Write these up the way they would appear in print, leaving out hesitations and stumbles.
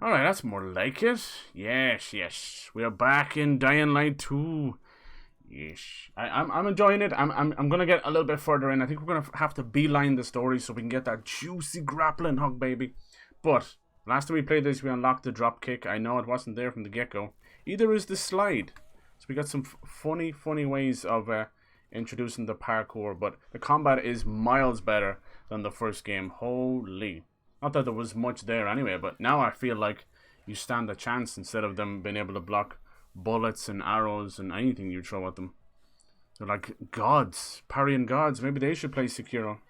Alright, that's more like it. Yes, yes. We are back in Dying Light 2. Yes. I'm enjoying it. I'm gonna get a little bit further in. I think we're gonna have to beeline the story so we can get that juicy grappling hook, baby. But last time we played this, we unlocked the drop kick. I know it wasn't there from the get-go. Either is the slide. So we got some funny ways of introducing the parkour, but the combat is miles better than the first game. Holy. Not that there was much there anyway, but now I feel like you stand a chance instead of them being able to block bullets and arrows and anything you throw at them. They're like gods, parrying gods. Maybe they should play Sekiro.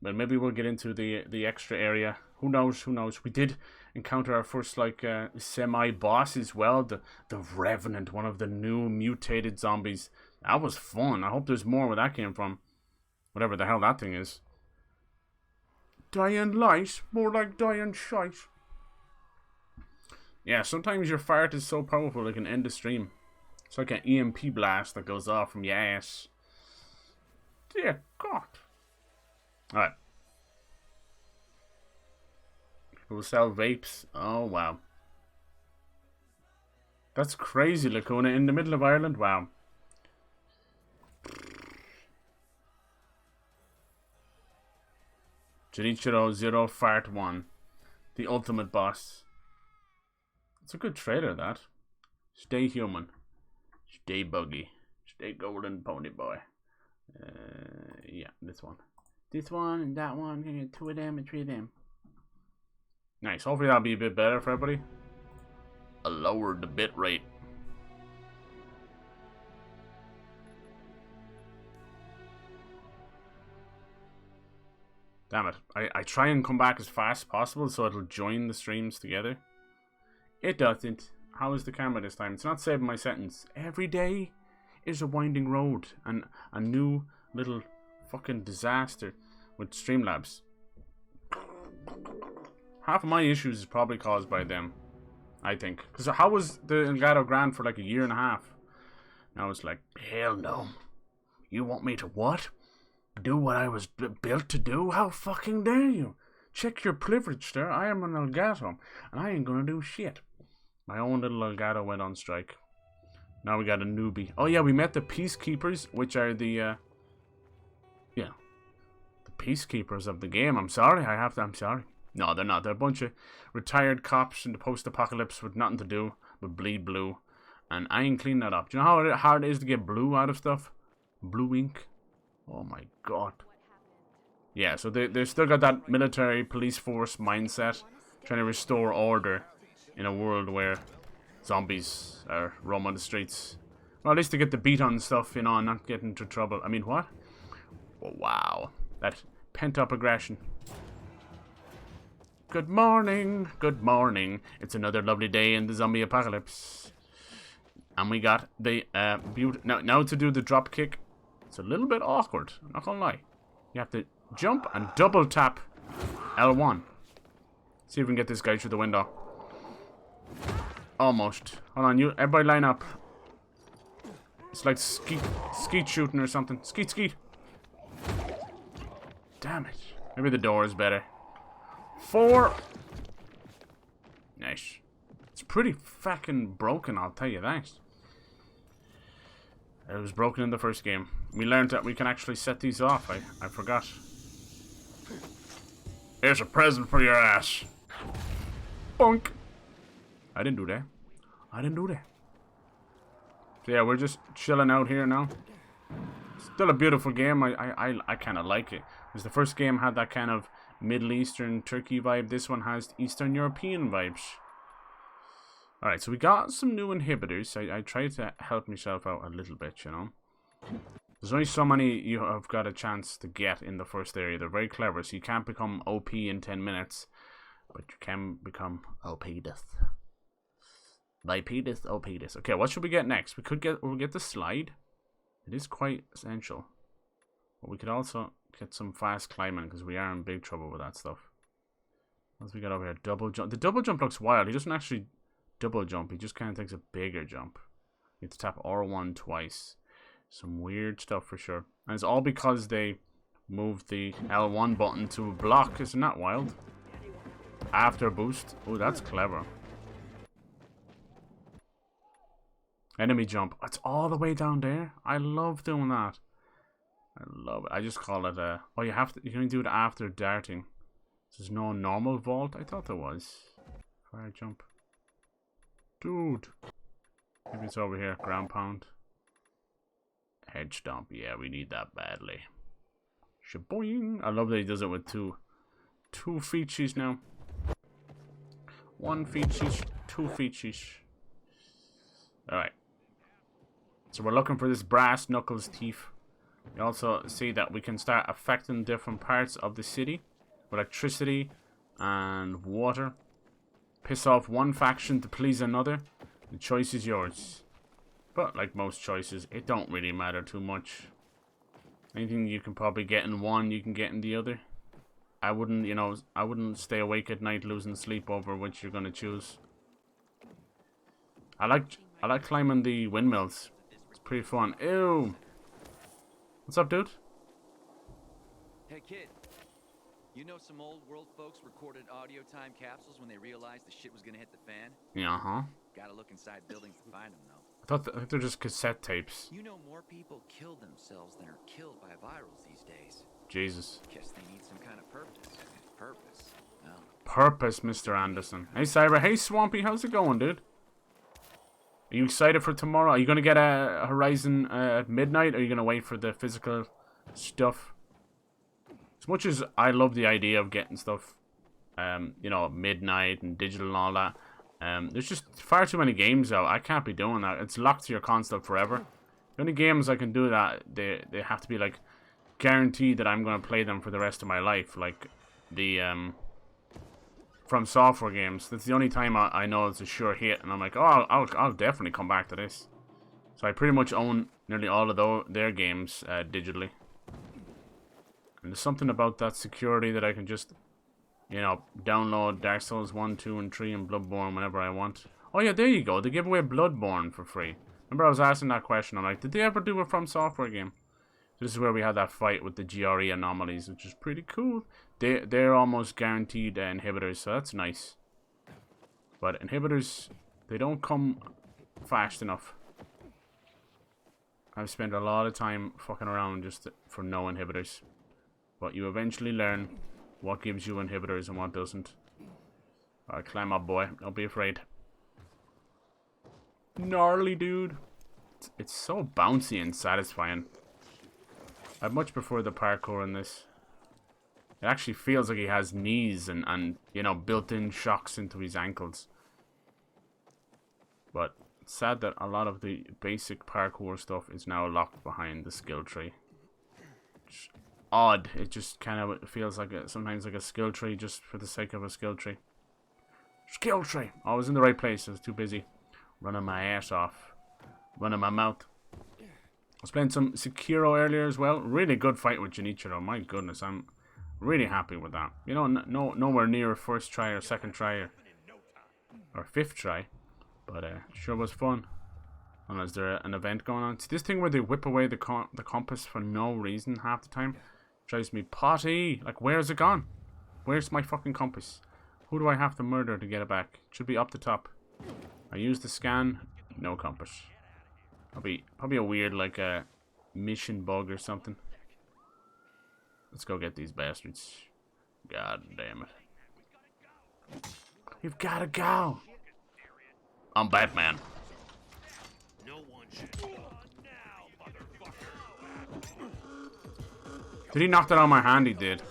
But maybe we'll get into the extra area. Who knows? Who knows? We did encounter our first like semi-boss as well. The Revenant, one of the new mutated zombies. That was fun. I hope there's more where that came from. Whatever the hell that thing is. Dying light, more like dying shite. Yeah, sometimes your fart is so powerful it can end the stream. It's like an EMP blast that goes off from your ass. Dear God. Alright. People sell vapes. Oh, wow. That's crazy, Lacuna. In the middle of Ireland? Wow. Jinichiro Zero Fart 1. The ultimate boss. It's a good trailer, that. Stay human. Stay buggy. Stay golden pony boy. Yeah, this one. This one and that one. Gonna get 2 of them and 3 of them. Nice. Hopefully that'll be a bit better for everybody. I lowered the bit rate. Damn it. I try and come back as fast as possible so it'll join the streams together. It doesn't. How is the camera this time? It's not saving my settings. Every day is a winding road and a new little fucking disaster with Streamlabs. Half of my issues is probably caused by them, I think. Because how was the Elgato Grand for like a year and a half? Now it's like, hell no. You want me to what? Do what I was built to do? How fucking dare you? Check your privilege there. I am an Elgato, and I ain't gonna do shit. My own little Elgato went on strike. Now we got a newbie. Oh yeah, we met the Peacekeepers, which are the, the Peacekeepers of the game. I'm sorry, I'm sorry. No, they're not. They're a bunch of retired cops in the post-apocalypse with nothing to do but bleed blue. And I ain't cleaning that up. Do you know how hard it is to get blue out of stuff? Blue ink. Oh my god. Yeah, so they still got that military police force mindset, trying to restore order in a world where zombies are roaming the streets. Well, at least to get the beat on stuff, you know, and not get into trouble. I mean, what? Oh, wow. That pent-up aggression. Good morning, good morning. It's another lovely day in the zombie apocalypse. And we got the now to do the drop kick. It's a little bit awkward, I'm not gonna lie. You have to jump and double tap L1. See if we can get this guy through the window. Almost. Hold on, you everybody line up. It's like skeet shooting or something. Skeet. Damn it. Maybe the door is better. 4. Nice. It's pretty fucking broken, I'll tell you that. It was broken in the first game. We learned that we can actually set these off. I forgot. Here's a present for your ass. Bonk. I didn't do that. So yeah, we're just chilling out here now. Still a beautiful game. I kind of like it. Because the first game had that kind of Middle Eastern Turkey vibe. This one has Eastern European vibes. Alright, so we got some new inhibitors. I tried to help myself out a little bit, you know. There's only so many you have got a chance to get in the first area. They're very clever, so you can't become OP in 10 minutes. But you can become OP-deth. Vipedith, OP-deth. Okay, what should we get next? We'll get the slide. It is quite essential. But we could also get some fast climbing, because we are in big trouble with that stuff. What else we got over here? Double jump. The double jump looks wild. He doesn't actually double jump, he just kind of takes a bigger jump. You have to tap R1 twice. Some weird stuff for sure. And it's all because they moved the L1 button to a block. Isn't that wild? after boost. Oh, that's clever. Enemy jump. It's all the way down there. I love doing that. I love it. I just call it a... Oh, you have to... You can only do it after darting. There's no normal vault. I thought there was. Fire jump. Dude. Maybe it's over here. Ground pound. Head stomp. Yeah, we need that badly. Shaboing. I love that he does it with two features now. One features, two features. Alright. So we're looking for this brass knuckles thief. We also see that we can start affecting different parts of the city. Electricity and water. Piss off one faction to please another. The choice is yours. But like most choices, it don't really matter too much. Anything you can probably get in one, you can get in the other. I wouldn't, you know, I wouldn't stay awake at night losing sleep over which you're gonna choose. I like climbing the windmills. It's pretty fun. Ew. What's up, dude? Hey, kid. You know some old world folks recorded audio time capsules when they realized the shit was gonna hit the fan? Yeah, huh? Gotta look inside buildings to find them, though. I thought they're just cassette tapes. You know more people kill themselves than are killed by virals these days. Jesus. Guess they need some kind of purpose. Purpose. Well. Purpose, Mr. Anderson. Hey, Cyber. Hey, Swampy. How's it going, dude? Are you excited for tomorrow? Are you gonna get a Horizon at midnight? Or are you gonna wait for the physical stuff? As much as I love the idea of getting stuff, you know, midnight and digital and all that, there's just far too many games out. I can't be doing that. It's locked to your console forever. The only games I can do that, they have to be like guaranteed that I'm gonna play them for the rest of my life. Like the From Software games. That's the only time I know it's a sure hit, and I'm like, oh, I'll definitely come back to this. So I pretty much own nearly all of their games digitally. And there's something about that security that I can just, you know, download Dark Souls 1, 2, and 3 and Bloodborne whenever I want. Oh yeah, there you go. They give away Bloodborne for free. Remember I was asking that question. I'm like, did they ever do a From Software game? This is where we had that fight with the GRE anomalies, which is pretty cool. They're almost guaranteed inhibitors, so that's nice. But inhibitors, they don't come fast enough. I've spent a lot of time fucking around just for no inhibitors. But you eventually learn what gives you inhibitors and what doesn't. Alright, climb up, boy. Don't be afraid. Gnarly, dude. It's so bouncy and satisfying. I much prefer the parkour in this. It actually feels like he has knees and you know, built-in shocks into his ankles. But it's sad that a lot of the basic parkour stuff is now locked behind the skill tree. It's odd. It just kind of feels like sometimes like a skill tree just for the sake of a skill tree. Skill tree! Oh, I was in the right place. I was too busy running my ass off. Running my mouth. I was playing some Sekiro earlier as well. Really good fight with Junichiro. My goodness, I'm really happy with that. You know, nowhere near a first try or second try or fifth try. But sure was fun. And is there an event going on? See, this thing where they whip away the compass for no reason half the time drives me potty. Like, where's it gone? Where's my fucking compass? Who do I have to murder to get it back? It should be up the top. I use the scan. No compass. Probably a weird, like, a mission bug or something. Let's go get these bastards. God damn it. You've gotta go. I'm Batman. Did he knock that on my hand? He did.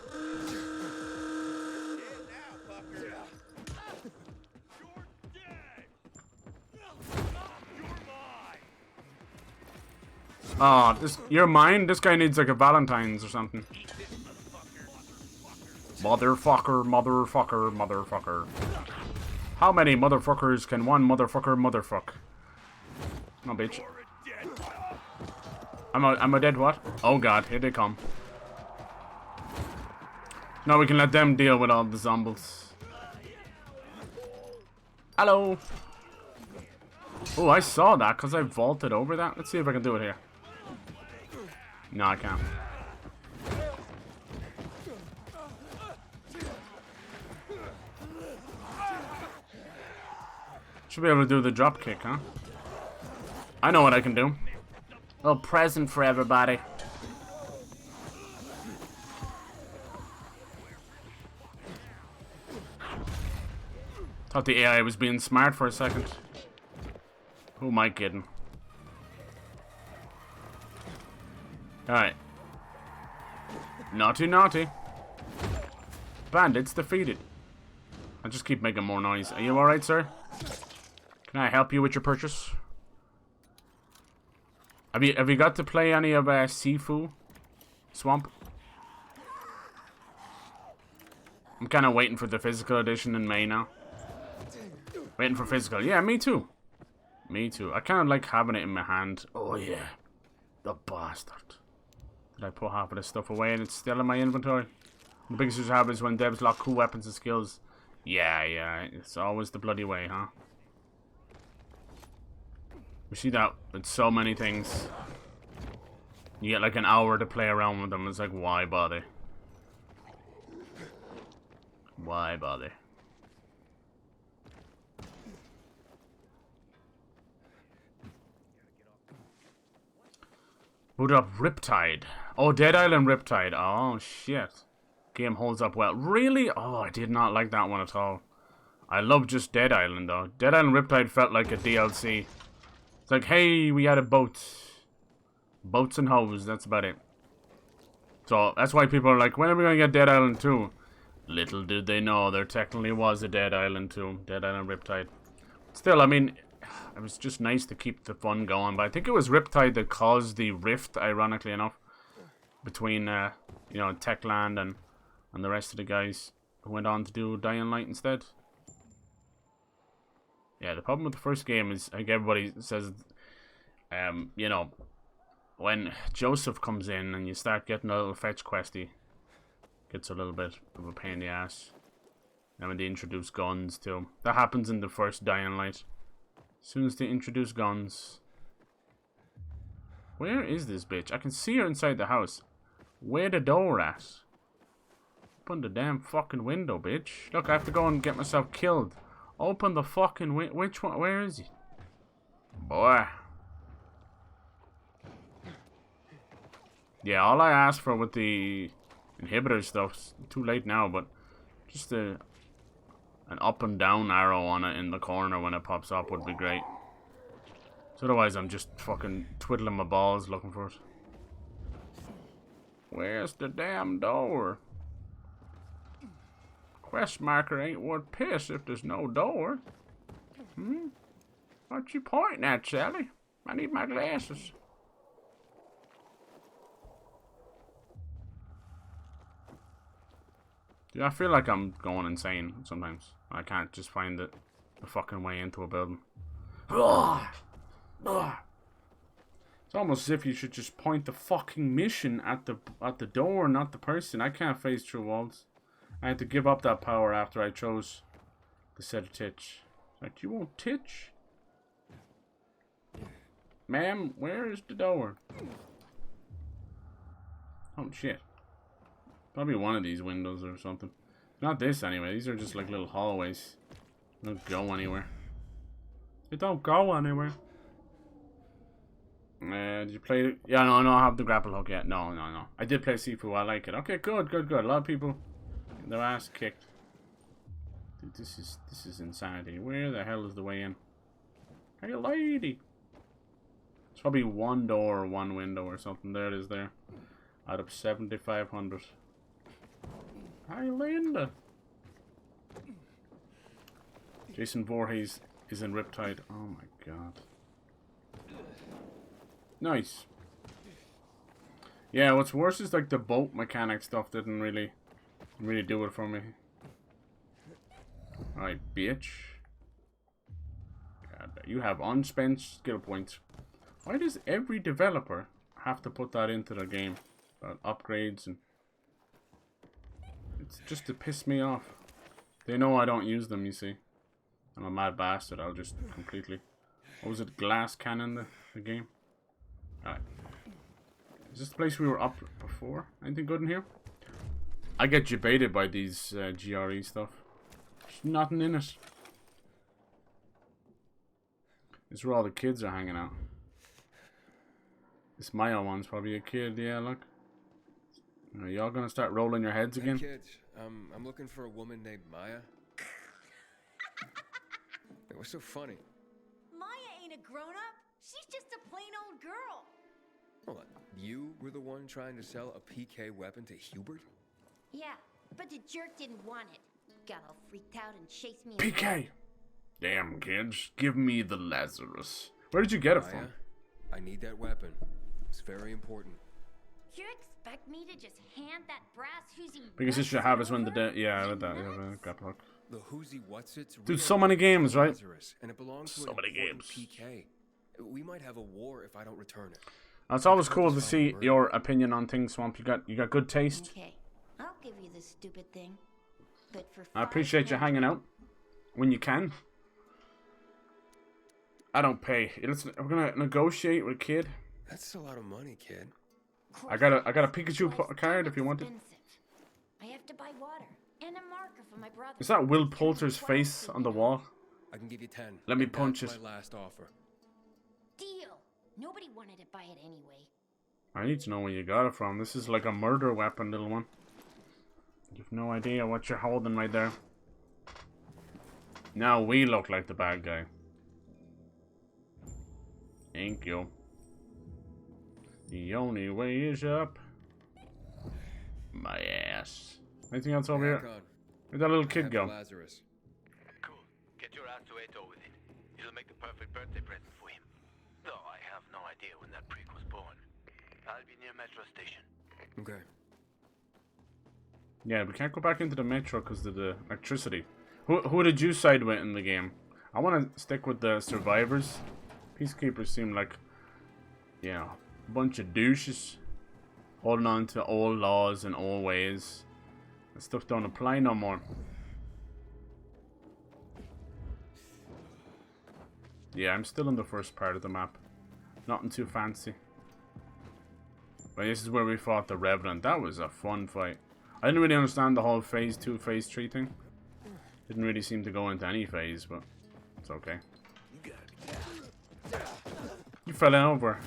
Oh, you're mine? This guy needs like a Valentine's or something. Motherfucker, motherfucker, motherfucker. How many motherfuckers can one motherfucker motherfuck? No, bitch. I'm a dead what? Oh god, here they come. Now we can let them deal with all the zombies. Hello. Oh, I saw that because I vaulted over that. Let's see if I can do it here. No, I can't. Should be able to do the drop kick, huh? I know what I can do. A little present for everybody. Thought the AI was being smart for a second. Who am I kidding? Alright. Naughty, naughty. Bandits defeated. I'll just keep making more noise. Are you alright, sir? Can I help you with your purchase? Have you got to play any of Sifu Swamp? I'm kind of waiting for the physical edition in May now. Waiting for physical. Yeah, me too. Me too. I kind of like having it in my hand. Oh yeah. The bastard. Did I put half of this stuff away and it's still in my inventory? The biggest issue I have is when devs lock cool weapons and skills. Yeah, it's always the bloody way, huh? We see that with so many things. You get like an hour to play around with them. It's like, why bother? Why bother? Boot up Riptide. Oh, Dead Island Riptide. Oh, shit. Game holds up well. Really? Oh, I did not like that one at all. I love just Dead Island, though. Dead Island Riptide felt like a DLC. It's like, hey, we had a boat. Boats and hoes, that's about it. So, that's why people are like, when are we going to get Dead Island 2? Little did they know, there technically was a Dead Island 2. Dead Island Riptide. Still, I mean, it was just nice to keep the fun going. But I think it was Riptide that caused the rift, ironically enough, between, you know, Techland and the rest of the guys who went on to do Dying Light instead. Yeah, the problem with the first game is, like everybody says, you know, when Joseph comes in and you start getting a little fetch questy, gets a little bit of a pain in the ass. And when they introduce guns too. That happens in the first Dying Light. As soon as they introduce guns. Where is this bitch? I can see her inside the house. Where the door at? Open the damn fucking window, bitch. Look, I have to go and get myself killed. Open the fucking window. Which one? Where is he? Boy. Yeah, all I asked for with the inhibitor stuff's too late now, but just an up and down arrow on it in the corner when it pops up would be great. So otherwise I'm just fucking twiddling my balls looking for it. Where's the damn door? Quest marker ain't worth piss if there's no door. What you pointing at, Sally? I need my glasses. Dude, I feel like I'm going insane sometimes. I can't just find the fucking way into a building. It's almost as if you should just point the fucking mission at the door, not the person. I can't phase through walls. I had to give up that power after I chose the set of titch. Like, you won't titch? Ma'am, where is the door? Oh, shit. Probably one of these windows or something. Not this, anyway. These are just like little hallways. They don't go anywhere. They don't go anywhere. Did you play it? Yeah, no, I have the grapple hook yet. No. I did play Sifu. I like it. Okay, good. A lot of people getting their ass kicked. Dude, this is insanity. Where the hell is the way in? Hey, lady. It's probably one door or one window or something. There it is there. Out of 7,500. Hi, Linda. Jason Voorhees is in Riptide. Oh my god. Nice. Yeah, what's worse is like the boat mechanic stuff didn't really do it for me. Alright, bitch. God, you have unspent skill points. Why does every developer have to put that into their game? About upgrades and... It's just to piss me off. They know I don't use them, you see. I'm a mad bastard. I'll just completely... What was it? Glass cannon the game? Alright. Is this the place we were up before? Anything good in here? I get debated by these GRE stuff. There's nothing in it. This is where all the kids are hanging out. This Maya one's probably a kid, yeah, look. Are y'all gonna start rolling your heads again? Hey kids, I'm looking for a woman named Maya. It was so funny. Maya ain't a grown-up. She's just a plain old girl. Hold on. You were the one trying to sell a PK weapon to Hubert? Yeah, but the jerk didn't want it. Got all freaked out and chased me. PK! Damn, kids. Give me the Lazarus. Where did you get it Maya, from? I need that weapon. It's very important. You expect me to just hand that brass who's Because this should have us when the day. Yeah, I read that. Yeah, got luck. The who's-he what's-it's Dude, so many games, right? Lazarus, and it belongs to So many games. PK. We might have a war if I don't return it. It's always cool to see your opinion on things, Swamp. You got good taste. Okay, I'll give you this stupid thing. But for I appreciate you hanging out when you can. I don't pay. We're gonna negotiate with a kid. That's a lot of money, kid. I got a Pikachu card if you want it. I have to buy water and a marker for my brother. Is that Will Poulter's face on the wall? I can give you 10. Let me and punch that's it. my last offer. Deal. Nobody wanted to buy it anyway. I need to know where you got it from. This is like a murder weapon, little one. You've no idea what you're holding right there. Now we look like the bad guy. Thank you. The only way is up. My ass. Anything else over here? Where'd that little kid go? Lazarus. Cool. Get your ass to Aitor with it. It'll make the perfect birthday present for him. Though I have no idea when that prick was born. I'll be near metro station. Okay. Yeah, we can't go back into the metro because of the electricity. Who did you side with in the game? I want to stick with the survivors. Peacekeepers seem like, you know, a bunch of douches holding on to old laws and old ways. That stuff don't apply no more. Yeah, I'm still in the first part of the map. Nothing too fancy. But this is where we fought the Revenant. That was a fun fight. I didn't really understand the whole phase 2, phase 3 thing. Didn't really seem to go into any phase, but it's okay. You fell over.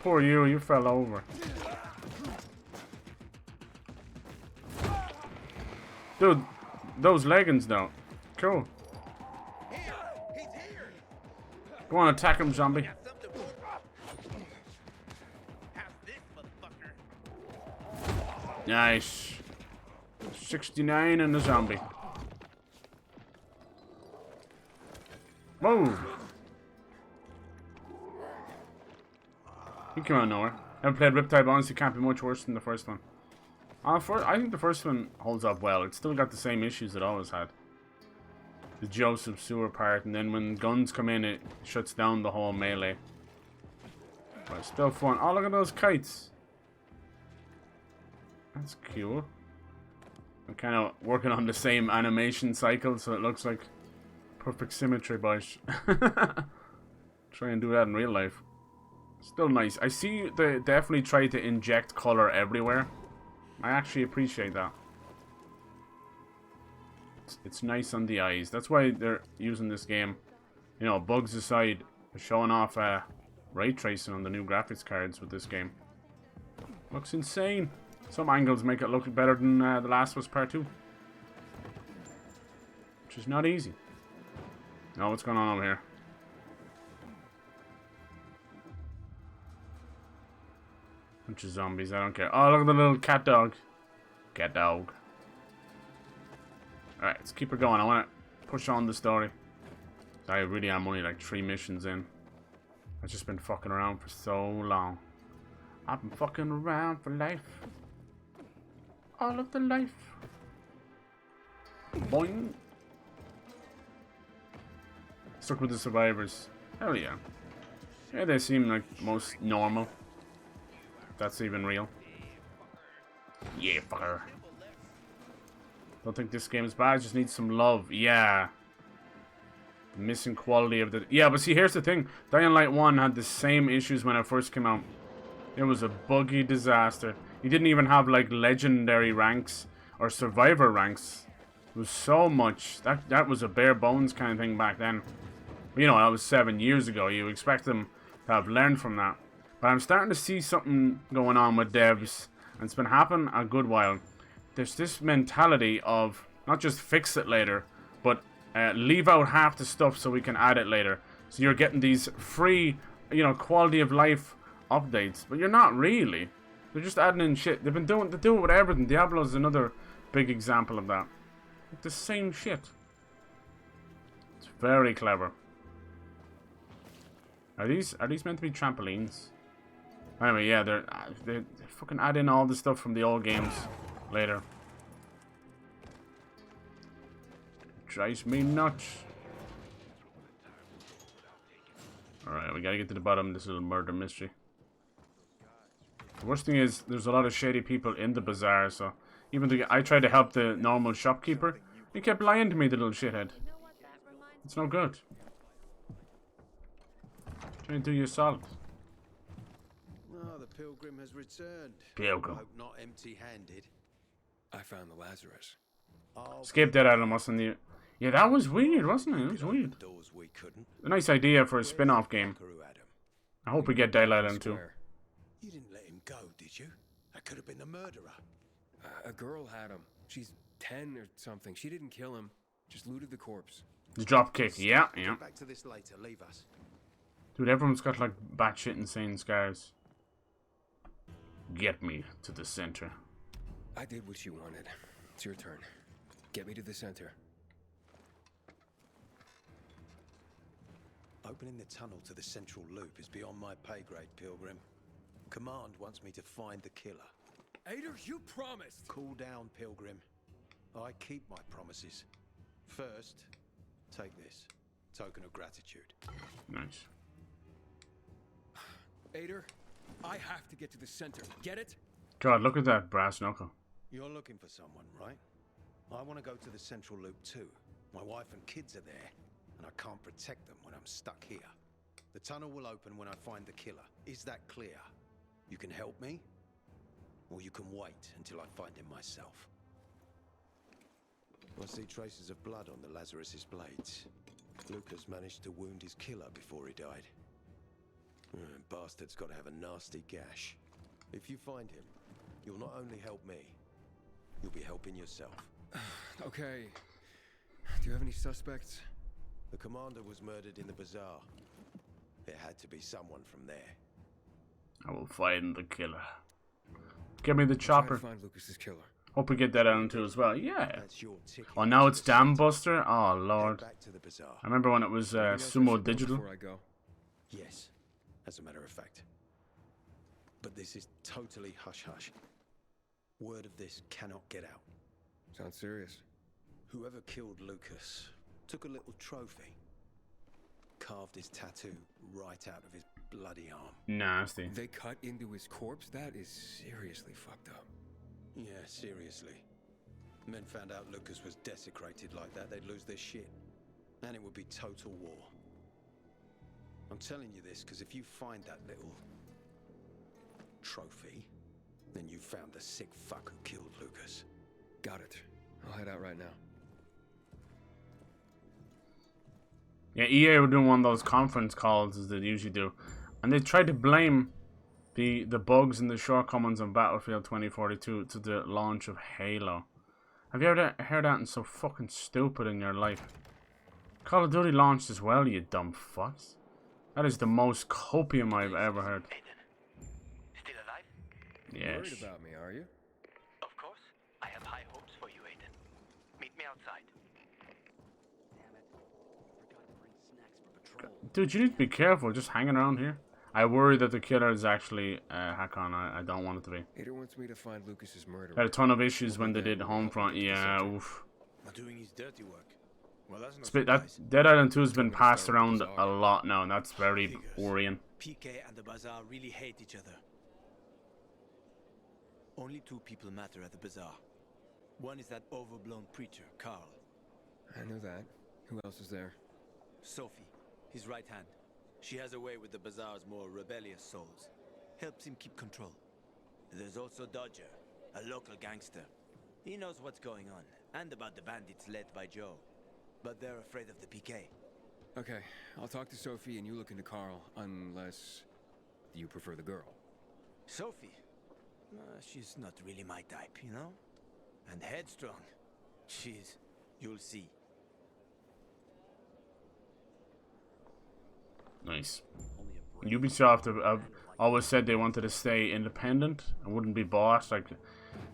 Poor you fell over. Dude, those leggings though. Cool. Go on, attack him, zombie. Nice. 69 and a zombie. Whoa. He came out of nowhere. Haven't played Riptide, but honestly can't be much worse than the first one. I think the first one holds up well. It's still got the same issues it always had. The Joseph sewer part, and then when guns come in, it shuts down the whole melee. But it's still fun. Oh, look at those kites. That's cool. I'm kind of working on the same animation cycle, so it looks like perfect symmetry, boys. Try and do that in real life. Still nice. I see they definitely try to inject color everywhere. I actually appreciate that. It's nice on the eyes. That's why they're using this game. You know, bugs aside, they're showing off ray tracing on the new graphics cards with this game. Looks insane. Some angles make it look better than The Last of Us Part 2. Which is not easy. Oh, what's going on over here? Bunch of zombies, I don't care. Oh, look at the little cat dog. Cat dog. Alright, let's keep it going. I want to push on the story. I really am only like 3 missions in. I've just been fucking around for so long. I've been fucking around for life. All of the life. Boing. Stuck with the survivors. Hell yeah. Yeah, they seem like most normal. That's even real. Yeah, fucker. Don't think this game is bad. Just needs some love. Yeah. The missing quality of the... Yeah, but see, here's the thing. Dying Light 1 had the same issues when it first came out. It was a buggy disaster. You didn't even have, like, legendary ranks or survivor ranks. It was so much. That was a bare bones kind of thing back then. You know, that was 7 years ago. You expect them to have learned from that. But I'm starting to see something going on with devs, and it's been happening a good while. There's this mentality of not just fix it later, but leave out half the stuff so we can add it later. So you're getting these free, you know, quality of life updates, but you're not really. They're just adding in shit. They do it with everything. Diablo's another big example of that. The same shit. It's very clever. Are these meant to be trampolines? Anyway, yeah, they fucking add in all the stuff from the old games later. Drives me nuts. Alright, we gotta get to the bottom of this little murder mystery. The worst thing is, there's a lot of shady people in the bazaar, so even though I tried to help the normal shopkeeper, he kept lying to me, the little shithead. It's no good. Trying to do you solid. Oh, the pilgrim has returned. Pilgrim. Hope not empty-handed. I found the Lazarus. Skip that Adam, wasn't you? Yeah, that was weird, wasn't it? It was weird. Doors we couldn't. A nice idea for a spin-off game. Buckaroo Adam. I hope we get Daylight on too. Square. You didn't let him go, did you? That could have been the murderer. A girl had him. She's 10 or something. She didn't kill him. Just looted the corpse. The drop kick, yeah. Get back to this later. Leave us. Dude, everyone's got like batshit insane scars. Get me to the center. I did what you wanted. It's your turn. Get me to the center. Opening the tunnel to the central loop is beyond my pay grade, Pilgrim. Command wants me to find the killer. Aitor, you promised! Cool down, Pilgrim. I keep my promises. First, take this. Token of gratitude. Nice. Aitor, I have to get to the center. Get it? God, look at that brass knuckle. You're looking for someone, right? I want to go to the central loop too. My wife and kids are there, and I can't protect them when I'm stuck here. The tunnel will open when I find the killer. Is that clear? You can help me, or you can wait until I find him myself. I see traces of blood on the Lazarus's blades. Lucas managed to wound his killer before he died. Bastard's got to have a nasty gash. If you find him, you'll not only help me, you'll be helping yourself. Okay. Do you have any suspects? The commander was murdered in the bazaar. It had to be someone from there. I will find the killer. Give me the Try to chopper. find Lucas's killer. Hope we get that on too as well. Yeah. That's your ticket. Oh, now it's to the Dam center. Buster? Oh, Head Lord. back to the bazaar. I remember when it was Anything else I Sumo should know Digital. Before I go. Yes, as a matter of fact. But this is totally hush-hush. Word of this cannot get out. Sounds serious. Whoever killed Lucas took a little trophy. Carved his tattoo right out of his bloody arm. Nasty. They cut into his corpse? That is seriously fucked up. Yeah, seriously. Men found out Lucas was desecrated like that, they'd lose their shit. And it would be total war. I'm telling you this because if you find that little trophy, then you found the sick fuck who killed Lucas. Got it. I'll head out right now. Yeah, EA were doing one of those conference calls as they usually do. And they tried to blame the bugs and the shortcomings on Battlefield 2042 to the launch of Halo. Have you ever heard that so fucking stupid in your life? Call of Duty launched as well, you dumb fucks. That is the most copium I've ever heard. Aiden, still alive? Yes. Worried about me, are you? Of course. I have high hopes for you, Aiden. Meet me outside. Dude, you need to be careful just hanging around here. I worry that the killer is actually Harran. I don't want it to be. Aitor wants me to find Lucas's murderer. Had a ton of issues when they did Homefront. Yeah, oof. Doing his dirty work. Well, that's not That Dead Island 2 has been passed around a lot now, and that's very worrying. PK and the bazaar really hate each other. Only two people matter at the bazaar. One is that overblown preacher, Carl. I know that. Who else is there? Sophie, his right hand. She has a way with the bazaar's more rebellious souls. Helps him keep control. There's also Dodger, a local gangster. He knows what's going on, and about the bandits led by Joe. But they're afraid of the PK. Okay, I'll talk to Sophie and you look into Carl, unless you prefer the girl. Sophie? She's not really my type, you know? And headstrong. You'll see. Nice. Ubisoft have always said they wanted to stay independent and wouldn't be bought. Like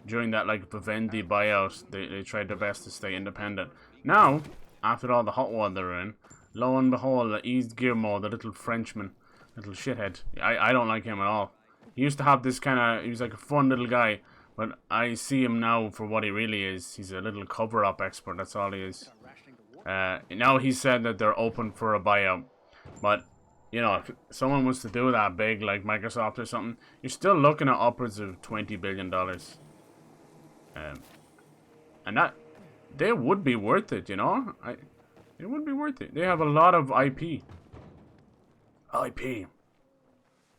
during that like Vivendi buyout, they tried their best to stay independent. Now, after all the hot water they're in, lo and behold, Yves Guillemot, the little Frenchman, little shithead. I don't like him at all. He used to have this kind of, he was like a fun little guy, but I see him now for what he really is. He's a little cover-up expert, that's all he is. Now he said that they're open for a buyout, but you know, if someone wants to do that big, like Microsoft or something, you're still looking at upwards of $20 billion. And that, they would be worth it, you know? It would be worth it. They have a lot of IP.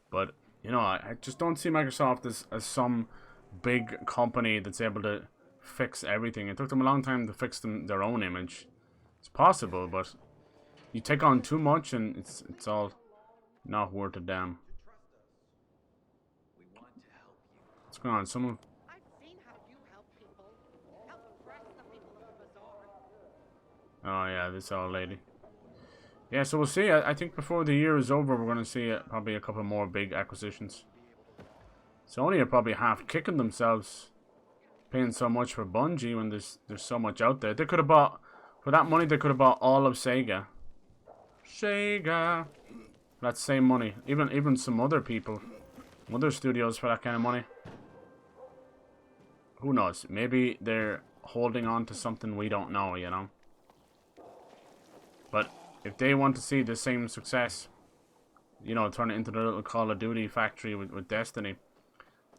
But, you know, I just don't see Microsoft as some big company that's able to fix everything. It took them a long time to fix their own image. It's possible, but you take on too much and it's all not worth a damn. What's going on? Someone... I've seen how you help people. Help oppress the people of the bazaar. Oh yeah, this old lady. Yeah, so we'll see. I think before the year is over, we're going to see probably a couple more big acquisitions. Sony are probably half kicking themselves paying so much for Bungie when there's so much out there. They could have bought, for that money, they could have bought all of Sega. Sega. That same money. Even some other people, other studios for that kind of money. Who knows? Maybe they're holding on to something we don't know, you know? But if they want to see the same success, you know, turn it into the little Call of Duty factory with Destiny,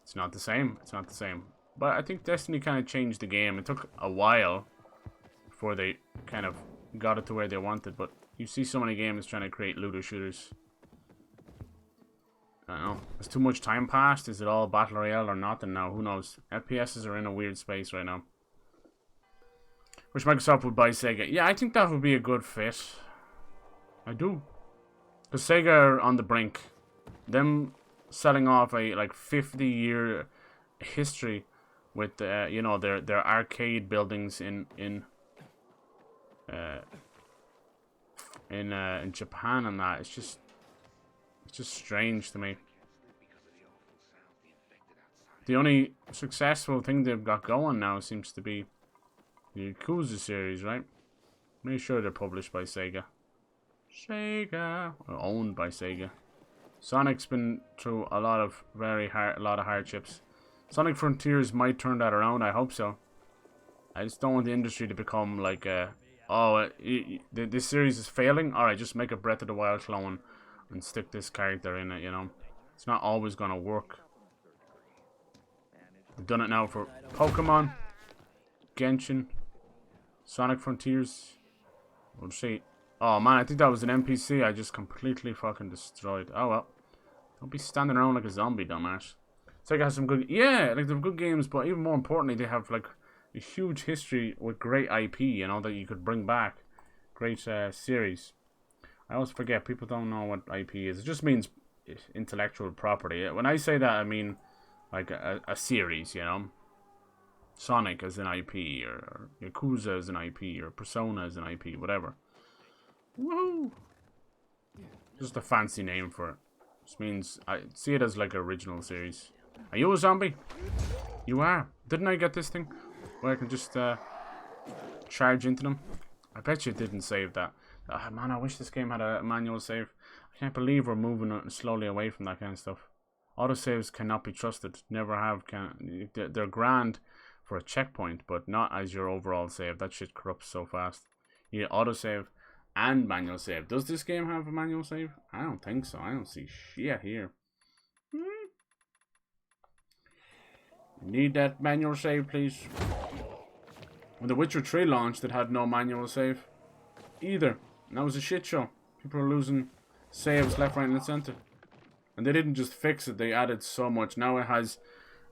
it's not the same. It's not the same. But I think Destiny kind of changed the game. It took a while before they kind of got it to where they wanted, but you see so many games trying to create looter shooters. I don't know. Has too much time passed? Is it all Battle Royale or nothing now? Who knows? FPSs are in a weird space right now. Wish Microsoft would buy Sega. Yeah, I think that would be a good fit. I do. Because Sega are on the brink. Them selling off a like 50-year history with you know, their arcade buildings in Japan and that. It's just strange to me. The only successful thing they've got going now seems to be the Yakuza series, right? Make sure they're published by Sega. Sega, or owned by Sega. Sonic's been through a lot of hardships. Sonic Frontiers might turn that around. I hope so. I just don't want the industry to become like this series is failing. All right, just make a Breath of the Wild clone and stick this character in it. You know, it's not always gonna work. They've done it now for Pokemon, Genshin, Sonic Frontiers. We'll see. Oh man, I think that was an NPC I just completely fucking destroyed. Oh well. Don't be standing around like a zombie, dumbass. Sega has some good... Yeah, like they have good games, but even more importantly, they have like a huge history with great IP, you know, that you could bring back. Great series. I always forget, people don't know what IP is. It just means intellectual property. When I say that, I mean like a series, you know. Sonic as an IP, or Yakuza as an IP, or Persona as an IP, whatever. Woohoo! Just a fancy name for it. Just means I see it as like an original series. Are you a zombie? You are. Didn't I get this thing where I can just charge into them? I bet you didn't save that. Oh, man, I wish this game had a manual save. I can't believe we're moving slowly away from that kind of stuff. Autosaves cannot be trusted. Never have. They're grand for a checkpoint, but not as your overall save. That shit corrupts so fast. You need autosave and manual save. Does this game have a manual save? I don't think so. I don't see shit here. Need that manual save, please. When The Witcher 3 launched, it had no manual save either. And that was a shit show. People were losing saves left, right, and center. And they didn't just fix it, they added so much. Now it has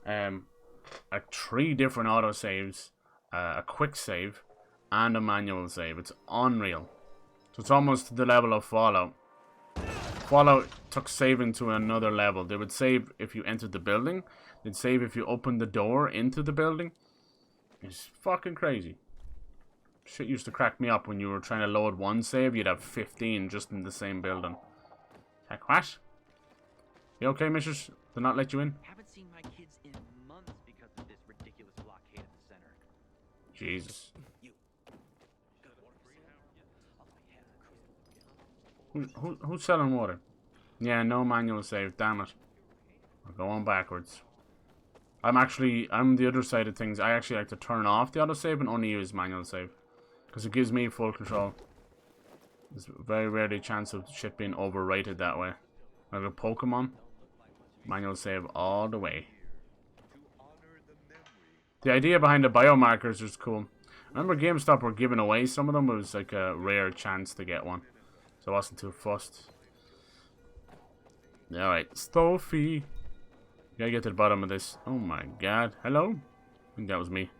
like 3 different autosaves, a quick save, and a manual save. It's unreal. it's almost to the level of Fallout. Fallout took saving to another level. They would save if you entered the building. They'd save if you opened the door into the building. It's fucking crazy. Shit used to crack me up when you were trying to load one save. You'd have 15 just in the same building. Like, what? You okay, Mrs.? Did not let you in? Haven't seen my kids in months because of this ridiculous blockade at the center. Jesus. Who's selling water? Yeah, no manual save. Damn it. We're going backwards. I'm the other side of things. I actually like to turn off the autosave and only use manual save. Because it gives me full control. There's very rarely a chance of shit being overrated that way. Like a Pokemon. Manual save all the way. The idea behind the biomarkers is cool. I remember GameStop were giving away some of them. It was like a rare chance to get one. So I wasn't too fussed. Alright, Sophie. Gotta get to the bottom of this. Oh my god. Hello? I think that was me.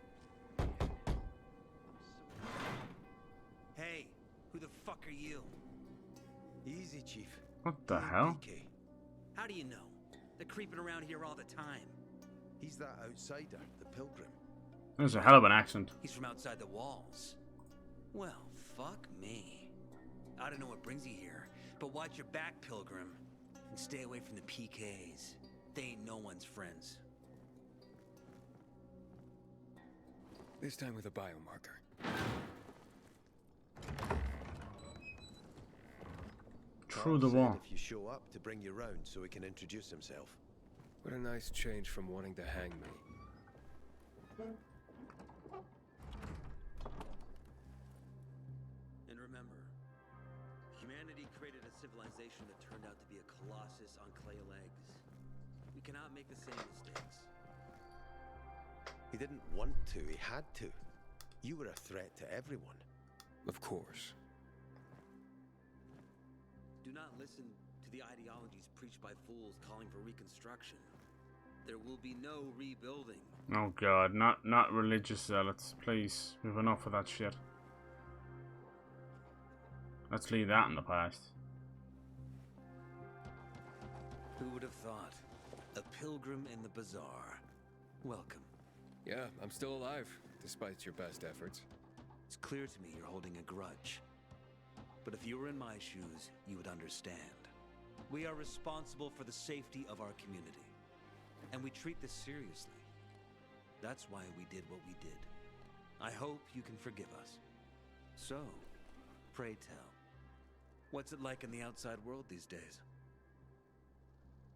Hey, who the fuck are you? Easy, Chief. What the hell? PK. How do you know? They're creeping around here all the time. He's that outsider, the pilgrim. There's a hell of an accent. He's from outside the walls. Well, fuck me. I don't know what brings you here, but watch your back, pilgrim. And stay away from the PKs. They ain't no one's friends. This time with a biomarker. Through the Carl said wall. if you show up to bring you round so he can introduce himself. What a nice change from wanting to hang me. And remember, humanity created a civilization that turned out to be a colossus on clay legs. We cannot make the same mistakes. He didn't want to, he had to. You were a threat to everyone. Of course. Do not listen to the ideologies preached by fools calling for reconstruction. There will be no rebuilding. Oh god, not religious zealots. Please, we've enough of that shit. Let's leave that in the past. Who would have thought? A pilgrim in the bazaar. Welcome. Yeah, I'm still alive, despite your best efforts. It's clear to me you're holding a grudge. But if you were in my shoes, you would understand. We are responsible for the safety of our community. And we treat this seriously. That's why we did what we did. I hope you can forgive us. So, pray tell, what's it like in the outside world these days?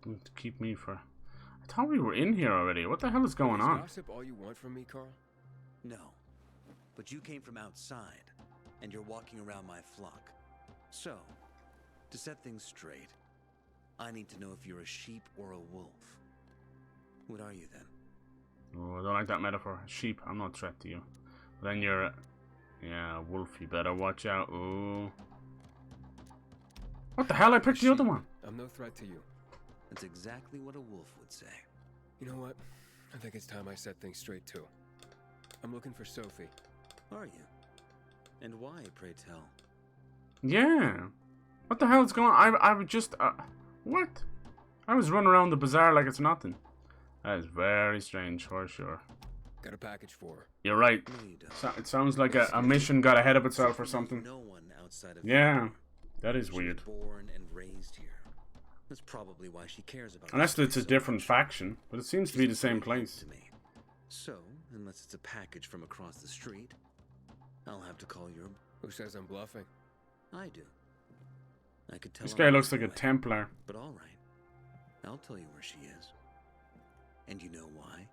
To keep me for... I thought we were in here already. What the hell is going on? Gossip all you want from me, Carl? No. But you came from outside, and you're walking around my flock. So, to set things straight, I need to know if you're a sheep or a wolf. What are you then? Oh, I don't like that metaphor. Sheep, I'm not a threat to you. But then you're... Yeah, wolf, you better watch out. Ooh. What the hell? I picked the other one. I'm no threat to you. That's exactly what a wolf would say. You know what? I think it's time I set things straight too. I'm looking for Sophie. Are you? And why, pray tell? Yeah. What the hell is going on? I would just... what? I was running around the bazaar like it's nothing. That is very strange, for sure. Got a package for her. You're right. No, you don't. So, it sounds like a mission got ahead of itself or something. No one outside of Yeah. That is She weird. was born and raised here. That's probably why she cares about Unless this it's place a so different much. faction. But it seems to be the same She's very place. close to me. So, unless it's a package from across the street, I'll have to call your... Who says I'm bluffing? I do. I could tell. This her guy looks like a anyway. Templar. But all right, I'll tell you where she is. And you know why?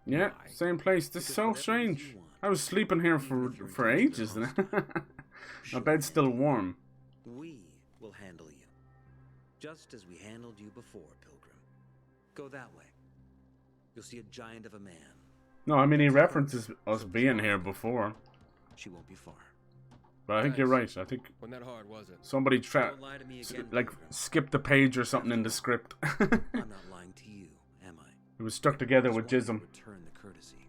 Yeah, Why? same place. This is Because so whatever it is strange. you want, I was sleeping here even if you're for engaged ages. to My the hostile, bed's still warm. we will handle you. Just as we handled you before, Pilgrim. Go that way. You'll see a giant of a man. No, I mean he references us being here before. She won't be far. But I think you're right. I think Wasn't that hard, was it? somebody Don't lie to me again, like Pilgrim. skipped a page or something in the script. I'm not lying to you, am I? It was stuck together with Just wanted jism. to return the courtesy.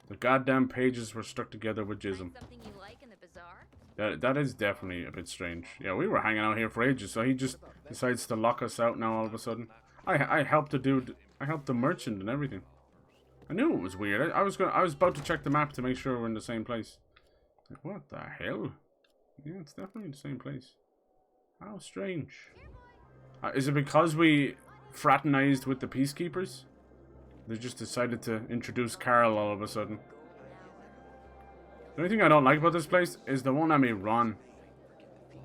The goddamn pages were stuck together with jism. Find something you like in the bazaar? That is definitely a bit strange. Yeah, we were hanging out here for ages, so he just decides to lock us out now all of a sudden. I helped the dude. I helped the merchant and everything. I knew it was weird. I was about to check the map to make sure we're in the same place. Like, what the hell? Yeah, it's definitely the same place. How strange. Is it because we fraternized with the peacekeepers? They just decided to introduce Carl all of a sudden. The only thing I don't like about this place is the one let me run.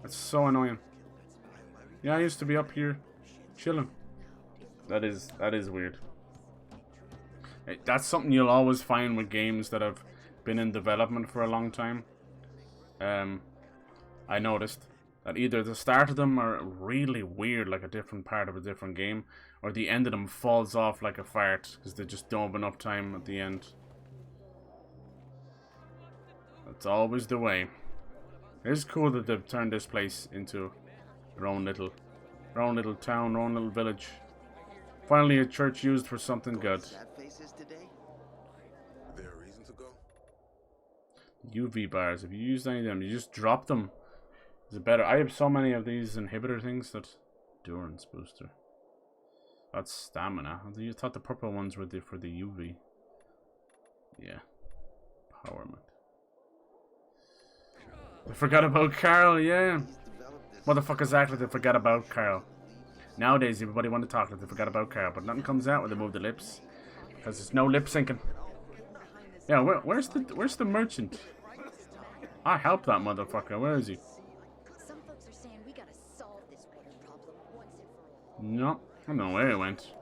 That's so annoying. Yeah, I used to be up here chilling. That is weird. That's something you'll always find with games that have been in development for a long time. I noticed that either the start of them are really weird, like a different part of a different game, or the end of them falls off like a fart because they just don't have enough time at the end. That's always the way. It is cool that they've turned this place into their own little town, their own little village. Finally, a church used for something good. UV bars. If you use any of them, you just drop them. Is it better? I have so many of these inhibitor things. That endurance booster. That's stamina. You thought the purple ones were for the UV. Yeah. Empowerment. I forgot about Carl, yeah. What the fuck exactly they forgot about Carl? Nowadays, everybody want to talk like they forgot about Carl, but nothing comes out when they move the lips. Because there's no lip syncing. Yeah, where's the merchant? I helped that motherfucker. Where is he? Some folks are saying we gotta solve this water problem once and for all. No, I don't know where he went.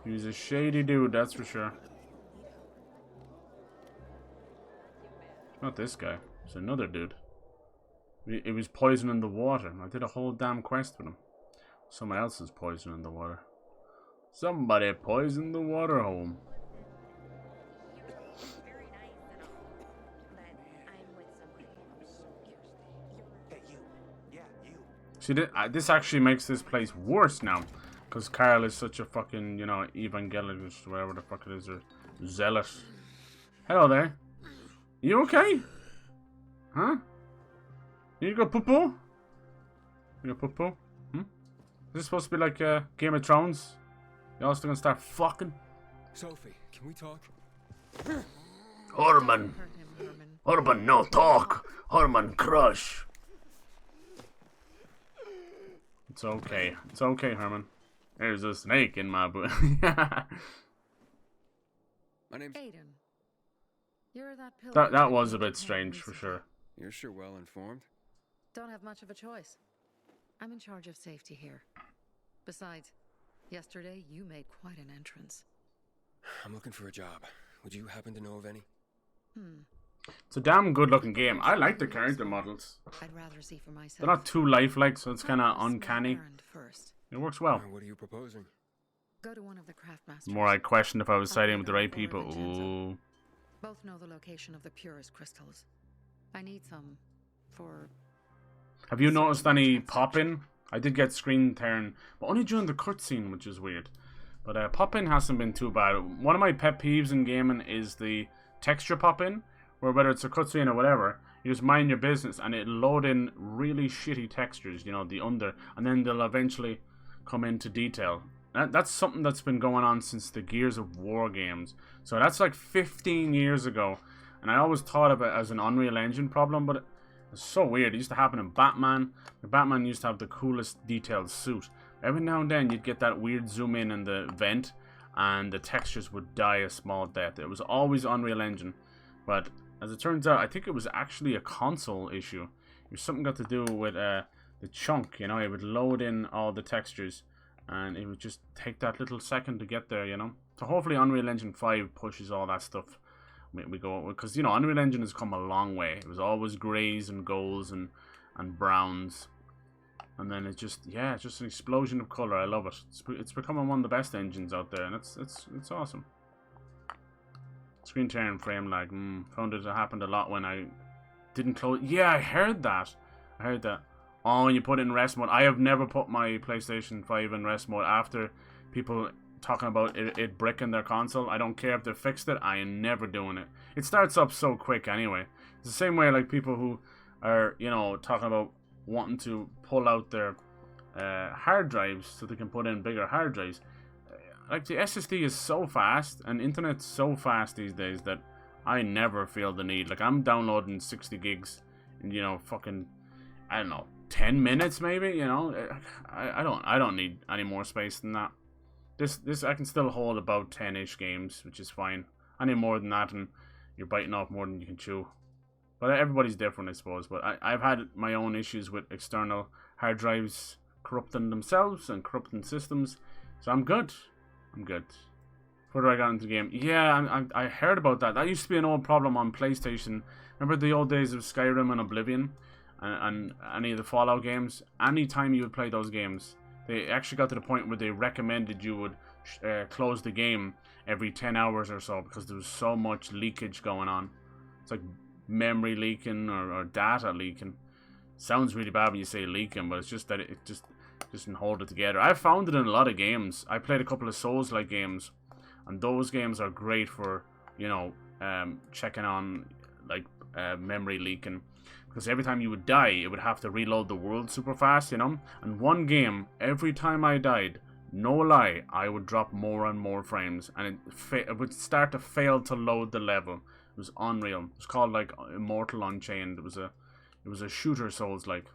He was a shady dude, that's for sure. Not this guy. It's another dude. It was poisoning the water. I did a whole damn quest with him. Someone else is poisoning the water. Somebody poisoned the water home. Very nice and all, but I'm with somebody. Hey, you. Yeah, you. See, this actually makes this place worse now. Because Carl is such a fucking, you know, evangelist, whatever the fuck it is, or zealot. Hello there. You okay? Huh? You go poo-poo? You go poo-poo? Is this supposed to be like Game of Thrones? Y'all still gonna start fucking? Sophie, can we talk? Harran. Harran, no talk. Harran, crush. It's okay. It's okay, Harran. There's a snake in my boot. My name's Aiden. You're that pillar. That was a bit strange for sure. You're sure well informed. Don't have much of a choice. I'm in charge of safety here. Besides, yesterday you made quite an entrance. I'm looking for a job. Would you happen to know of any? It's a damn good looking game. I like the character models. I'd rather see for myself. They're not too lifelike, so it's kind of Small uncanny. errand first. It works well. What are you proposing? Go to one of the craft masters. The more I question if I was I'll siding be with the there right before people. Vincenzo. Ooh. Both know the location of the purest crystals. I need some for... Have you noticed any pop-in? I did get screen tearing, but only during the cutscene, which is weird. But pop-in hasn't been too bad. One of my pet peeves in gaming is the texture pop-in, where whether it's a cutscene or whatever, you just mind your business and it'll load in really shitty textures, you know, the under, and then they'll eventually come into detail. That's something that's been going on since the Gears of War games. So that's like 15 years ago, and I always thought of it as an Unreal Engine problem, but it's so weird. It used to happen in Batman. The Batman used to have the coolest detailed suit. Every now and then you'd get that weird zoom in the vent, and the textures would die a small death. It was always Unreal Engine, but as it turns out, I think it was actually a console issue. It was something got to do with the chunk, you know. It would load in all the textures, and it would just take that little second to get there, you know. So hopefully Unreal Engine 5 pushes all that stuff. We go, because, you know, Unreal Engine has come a long way. It was always greys and golds and browns. And then it just, yeah, it's just an explosion of color. I love it. It's becoming one of the best engines out there, and it's awesome. Screen tearing, frame lag. Found it happened a lot when I didn't close. Yeah, I heard that. Oh, when you put it in rest mode. I have never put my PlayStation 5 in rest mode after people talking about it bricking their console. I don't care if they fixed it. I am never doing it. It starts up so quick anyway. It's the same way like people who are, you know, talking about wanting to pull out their hard drives so they can put in bigger hard drives. Like, the SSD is so fast and internet's so fast these days that I never feel the need. Like, I'm downloading 60 gigs in, you know, fucking, I don't know, 10 minutes maybe, you know. I don't need any more space than that. This I can still hold about 10-ish games, which is fine. I need more than that, and you're biting off more than you can chew. But everybody's different, I suppose. But I've had my own issues with external hard drives corrupting themselves and corrupting systems. So I'm good. I'm good. Where do I got into the game? Yeah, I heard about that. That used to be an old problem on PlayStation. Remember the old days of Skyrim and Oblivion? And any of the Fallout games? Anytime you would play those games, they actually got to the point where they recommended you would close the game every 10 hours or so because there was so much leakage going on. It's like memory leaking or data leaking. Sounds really bad when you say leaking, but it's just that it just doesn't hold it together. I've found it in a lot of games. I played a couple of Souls-like games, and those games are great for, you know, checking on like memory leaking. Because every time you would die, it would have to reload the world super fast, you know? And one game, every time I died, no lie, I would drop more and more frames. And it would start to fail to load the level. It was unreal. It was called, like, Immortal Unchained. It was a shooter Souls-like.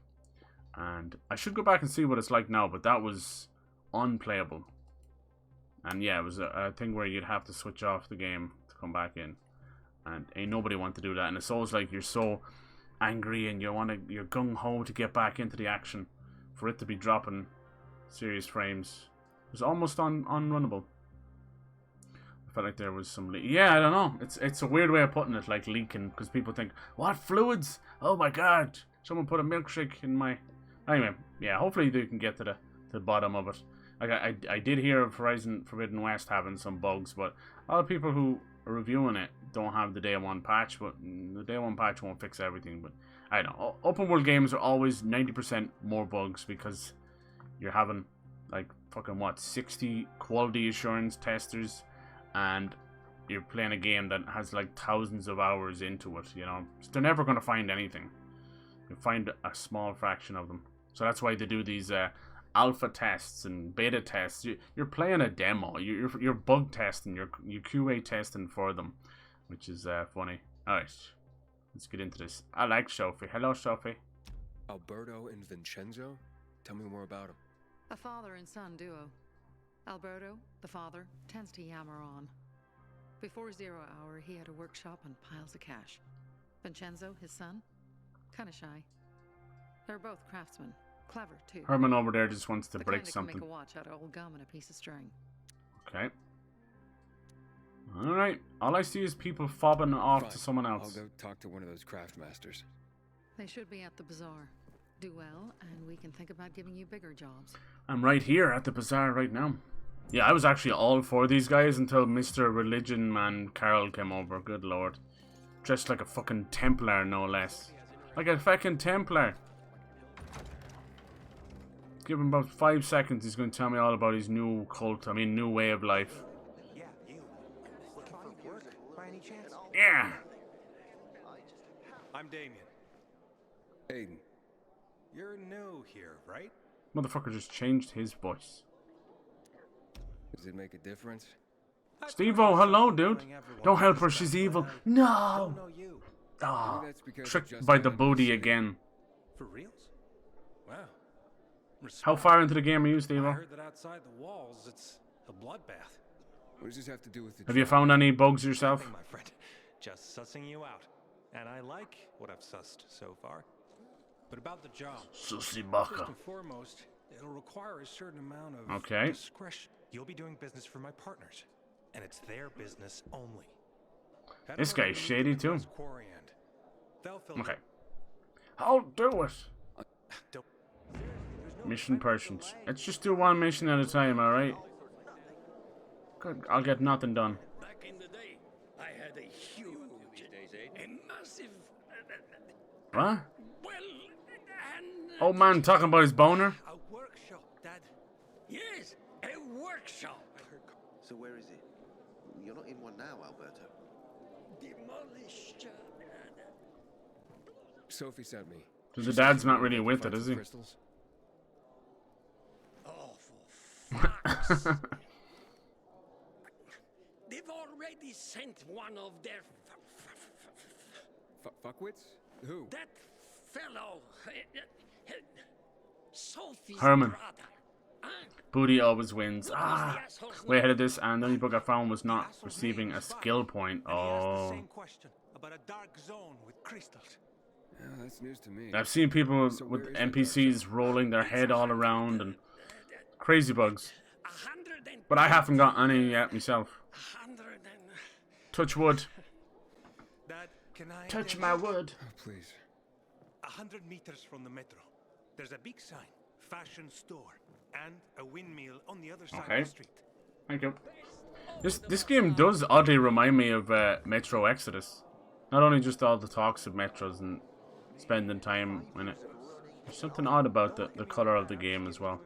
And I should go back and see what it's like now, but that was unplayable. And yeah, it was a thing where you'd have to switch off the game to come back in. And ain't nobody want to do that. And it's always like you're so angry and you're gung-ho to get back into the action for it to be dropping serious frames. It was almost unrunnable. I felt like there was some yeah, I don't know, it's a weird way of putting it, like leaking, because people think, what, fluids? Oh my god, someone put a milkshake in my... Anyway, yeah, hopefully they can get to the bottom of it. Like, I did hear of Horizon Forbidden West having some bugs, but a lot of people who are reviewing it don't have the day one patch, but the day one patch won't fix everything. But I don't know, open world games are always 90% more bugs because you're having like fucking what, 60 quality assurance testers, and you're playing a game that has like thousands of hours into it, you know. So they're never going to find anything. You'll find a small fraction of them. So that's why they do these alpha tests and beta tests. You're playing a demo. You're bug testing. You're QA testing for them, which is funny. Alright, let's get into this. I like Sophie. Hello, Sophie. Alberto and Vincenzo? Tell me more about them. A father and son duo. Alberto, the father, tends to yammer on. Before 0 hour, he had a workshop and piles of cash. Vincenzo, his son, kinda shy. They're both craftsmen. Clever, too. Herman over there just wants to the break kind something. Can make a watch out of old gum and a piece of string. Okay. Alright. All I see is people fobbing off to someone else. I'll go talk to one of those craft masters. They should be at the bazaar. Do well, and we can think about giving you bigger jobs. I'm right here at the bazaar right now. Yeah, I was actually all for these guys until Mr. Religion Man Carl came over. Good lord. Dressed like a fucking Templar, no less. Like a fucking Templar. Give him about 5 seconds, he's going to tell me all about his new cult, new way of life. Yeah, you. Looking for work by any chance? Yeah! I'm Damien. Aiden. You're new here, right? Motherfucker just changed his voice. Does it make a difference? Steve-O, hello, dude. Don't help her, she's evil. No! Ah, tricked by the booty again. For reals? Wow. How far into the game are you, Steve-O? I heard that outside the walls, it's a bloodbath. What does this have to do with the Have you found any bugs yourself? Nothing, my friend. Just sussing you out. And I like what I've sussed so far. But about the job. Sussy First baka. and foremost, it'll require a certain amount of discretion. You'll be doing business for my partners, and it's their business only. This guy's shady too. Okay. I'll do it. Don't. Mission persons. Let's just do one mission at a time, alright? Good. I'll get nothing done. Back in the day, I had a huge, a massive... What? Well, Old man talking about his boner? A workshop, Dad. yes, a workshop. So where is it? You're not in one now, Alberto. Demolished. Sophie sent me. The dad's not really with it, is he? Crystals. Oh, for fuck's sake. They've already sent one of their Fuckwits? Who? that fellow, Sophie's Harran. brother. Huh? Booty always wins. What was Ah, the asshole's way name? ahead of this, and the only book I found was not receiving a skill point. And he asked the Oh, same question about a dark zone with crystals. Yeah, that's news to me. I've seen people So with where is that NPCs rolling their head all around and crazy bugs. 100 But I haven't got any yet myself. 100 and Touch wood. Dad, can I... Touch my wood. Oh, please. 100 meters from the metro. There's a big sign, fashion store, and a windmill on the other side Okay. of the street. Thank you. This game does oddly remind me of Metro Exodus. Not only just all the talks of metros and spending time in it. There's something odd about the color of the game as well.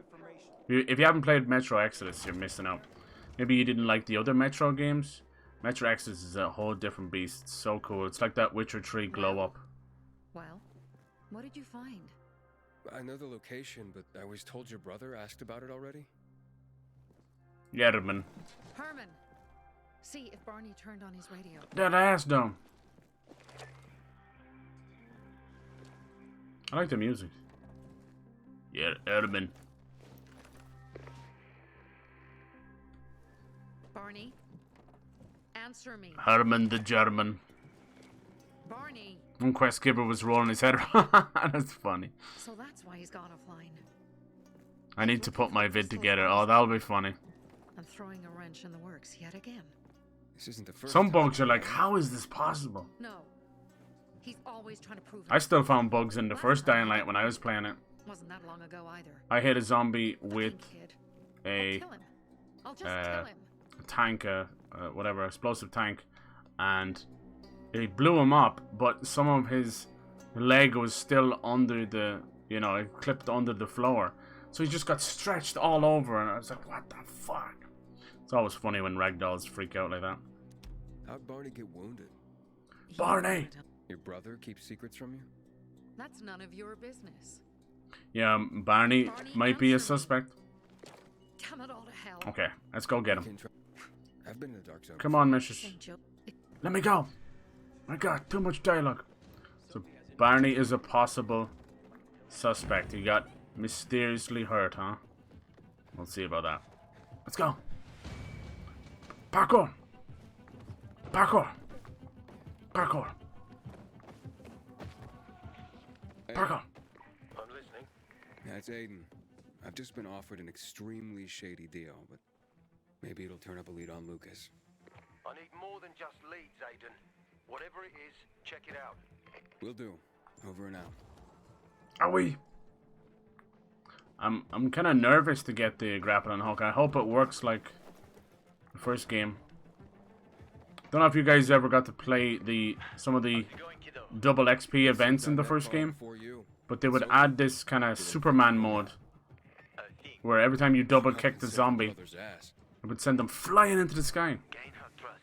If you haven't played Metro Exodus, you're missing out. Maybe you didn't like the other Metro games. Metro Exodus is a whole different beast. It's so cool. It's like that Witcher 3 glow up. Well, what did you find? I know the location, but I was told your brother asked about it already. Yerman. Herman! See if Barney turned on his radio. That ass down. I like the music. Yeah, Erman. Barney? Answer me. Herman the German. Barney! And Quest Skipper was rolling his head. That's funny. So that's why he's gone offline. I need to put my vid together. Oh, that'll be funny. I'm throwing a wrench in the works yet again. This isn't the first Some time. bugs are like, how is this possible? No. He's always trying to prove I still found bugs in the first Dying Light when I was playing it. Wasn't that long ago either. I hit a zombie with Kid. a Kill him. I'll just kill him. tank, whatever, explosive tank, and it blew him up, but some of his leg was still under the, you know, it clipped under the floor. So he just got stretched all over, and I was like, what the fuck? It's always funny when ragdolls freak out like that. How'd Barney get wounded? Barney! Your brother keeps secrets from you? That's none of your business. Yeah, Barney might be a answer me. suspect. Damn it all to hell. Okay, let's go get him. I've been in the dark zone. Come on, Mrs. Ain't Joe- Let me go. My God, too much dialogue. So Barney is a possible suspect. He got mysteriously hurt, huh? We'll see about that. Let's go. Parkour. Parkour. Parkour. Parkour. I'm listening. That's Aiden. I've just been offered an extremely shady deal, but maybe it'll turn up a lead on Lucas. I need more than just leads, Aiden. Whatever it is, check it out. Will do. Over and out. Are we? I'm kind of nervous to get the grappling hook. I hope it works like the first game. Don't know if you guys ever got to play some of the double XP events in the first game, but they would add this kind of Superman mode where every time you double kick the zombie, it would send them flying into the sky. Gain her trust.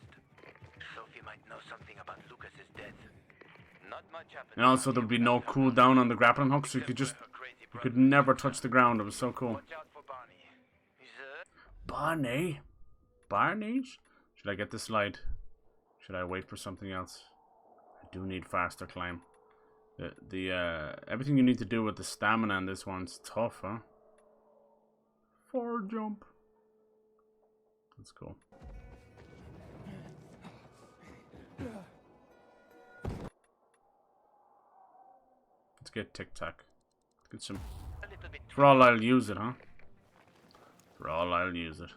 Sophie might know something about Lucas's death. Not much happened. And also there would be no cooldown on the grappling hook, so you could never touch the ground. It was so cool. Watch out for Barney. Barney? Barney's? Should I get the slide? Should I wait for something else? I do need faster climb. Everything you need to do with the stamina in this one's tough, huh? Forward jump. That's cool. Let's get Tic Tac. Let's get some. For all I'll use it, huh? For all I'll use it.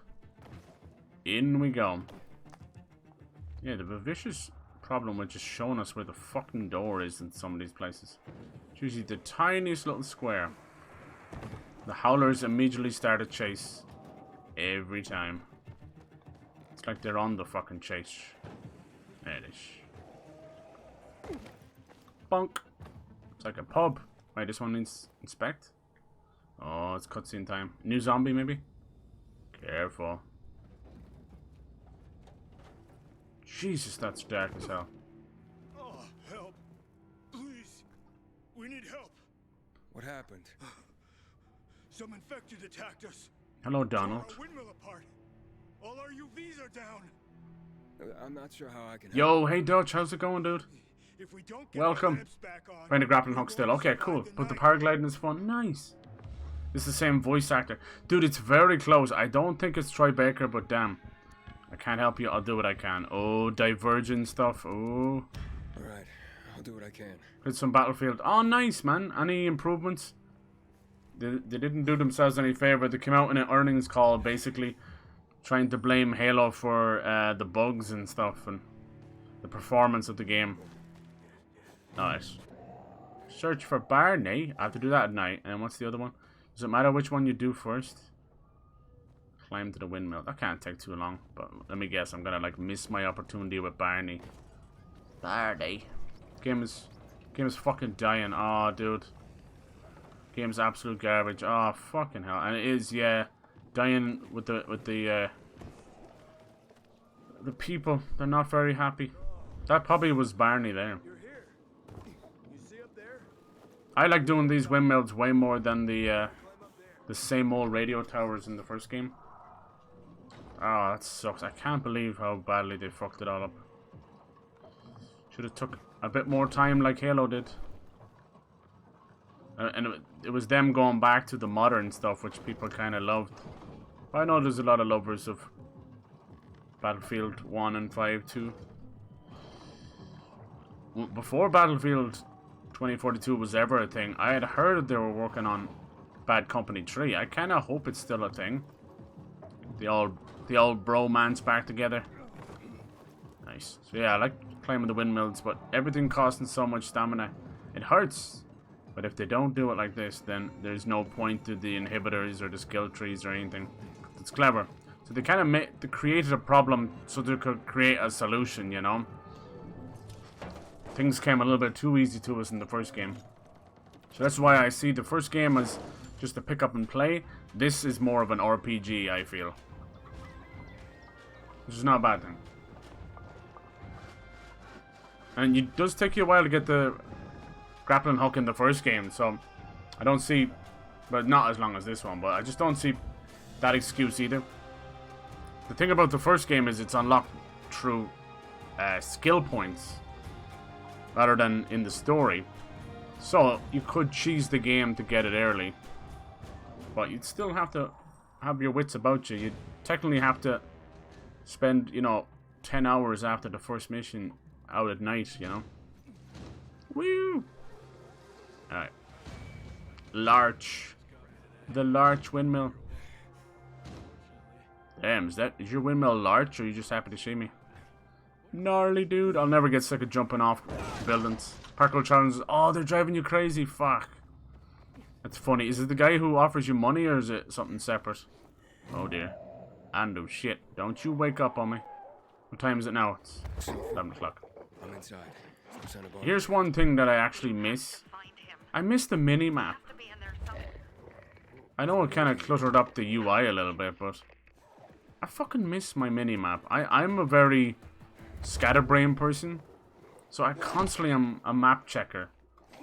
In we go. Yeah, the vicious problem with just showing us where the fucking door is in some of these places. It's usually the tiniest little square. The howlers immediately start a chase. Every time. It's like they're on the fucking chase. There it is. Bonk. It's like a pub. Wait, this one needs inspect? Oh, it's cutscene time. New zombie, maybe? Careful. Jesus, that's dark as hell. Oh, help. Please. We need help. What happened? Some infected attacked us. Hello, Tore Donald. our windmill apart. All our UVs are down. I'm not sure how I can help. Yo, hey Dutch, how's it going, dude? If we don't get Welcome. our lamps back on, Find a grappling we're hook still. going to Okay, cool. survive But the night. paragliding is fun. Nice. It's the same voice actor. Dude, it's very close. I don't think it's Troy Baker, but damn. I can't help you. I'll do what I can. Oh, Divergent stuff. Oh. Alright, I'll do what I can. Did some Battlefield. Oh, nice, man. Any improvements? They didn't do themselves any favor. They came out in an earnings call, basically trying to blame Halo for the bugs and stuff and the performance of the game. Nice. Search for Barney. I have to do that at night. And what's the other one? Does it matter which one you do first? Climb to the windmill. That can't take too long. But let me guess. I'm gonna like miss my opportunity with Barney. Barney. Game is fucking dying. Oh, dude. Game's absolute garbage. Oh, fucking hell. And it is, yeah, dying with the people. They're not very happy. That probably was Barney there. I like doing these windmills way more than the same old radio towers in the first game. Oh, that sucks. I can't believe how badly they fucked it all up. Should have took a bit more time like Halo did. And it was them going back to the modern stuff, which people kind of loved. But I know there's a lot of lovers of Battlefield 1 and 5 too. Before Battlefield 2042 was ever a thing, I had heard they were working on Bad Company 3. I kind of hope it's still a thing. The old bromance back together. Nice. So yeah, I like climbing the windmills, but everything costing so much stamina. It hurts. But if they don't do it like this, then there's no point to the inhibitors or the skill trees or anything. It's clever. So they kind of they created a problem so they could create a solution, you know? Things came a little bit too easy to us in the first game. So that's why I see the first game as just a pick up and play. This is more of an RPG, I feel. Which is not a bad thing. And it does take you a while to get the grappling hook in the first game, so I don't see, but not as long as this one, but I just don't see that excuse either. The thing about the first game is it's unlocked through skill points rather than in the story, so you could cheese the game to get it early, but you'd still have to have your wits about you. You'd technically have to spend, you know, 10 hours after the first mission out at night, you know. Woo! Alright. Larch. The Larch windmill. Damn, is your windmill large, or are you just happy to see me? Gnarly, dude. I'll never get sick of jumping off buildings. Parkour challenges. Oh, they're driving you crazy. Fuck. That's funny. Is it the guy who offers you money, or is it something separate? Oh, dear. Ando, shit. Don't you wake up on me. What time is it now? It's 11 o'clock. I'm inside. Here's one thing that I actually miss. I miss the mini-map. I know it kind of cluttered up the UI a little bit, but I fucking miss my mini-map. I'm a very scatterbrain person, so I constantly am a map checker.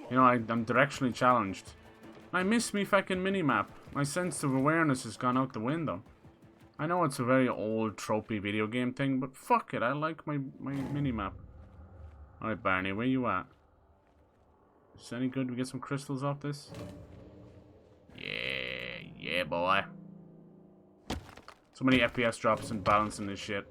You know, I'm directionally challenged. I miss me fucking mini-map. My sense of awareness has gone out the window. I know it's a very old, tropey video game thing, but fuck it, I like my mini-map. Alright, Barney, where you at? Is this any good? We get some crystals off this? Yeah, boy. So many FPS drops and balancing this shit.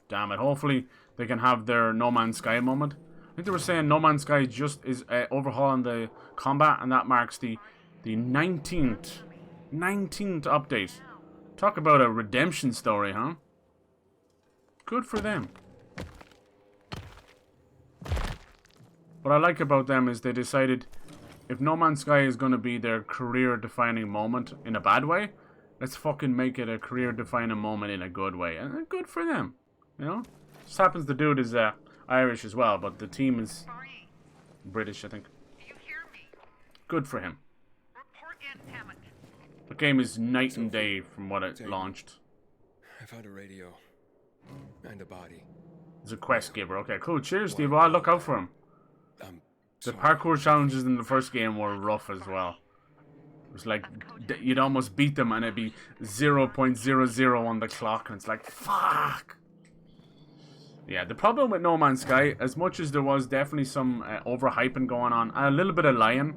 Damn it. Hopefully they can have their No Man's Sky moment. I think they were saying No Man's Sky just is overhauling the combat, and that marks the 19th update. Talk about a redemption story, huh? Good for them. What I like about them is they decided if No Man's Sky is going to be their career-defining moment in a bad way, let's fucking make it a career-defining moment in a good way. And good for them, you know? Just happens the dude is Irish as well, but the team is British, I think. Good for him. The game is night and day from what it launched. I found a radio and a body. It's a quest giver. Okay, cool. Cheers, Steve. I'll look out for him. The parkour challenges in the first game were rough as well. It was like you'd almost beat them and it'd be 0.00 on the clock, and it's like, fuck. Yeah, the problem with No Man's Sky, as much as there was definitely some overhyping going on, and a little bit of lying,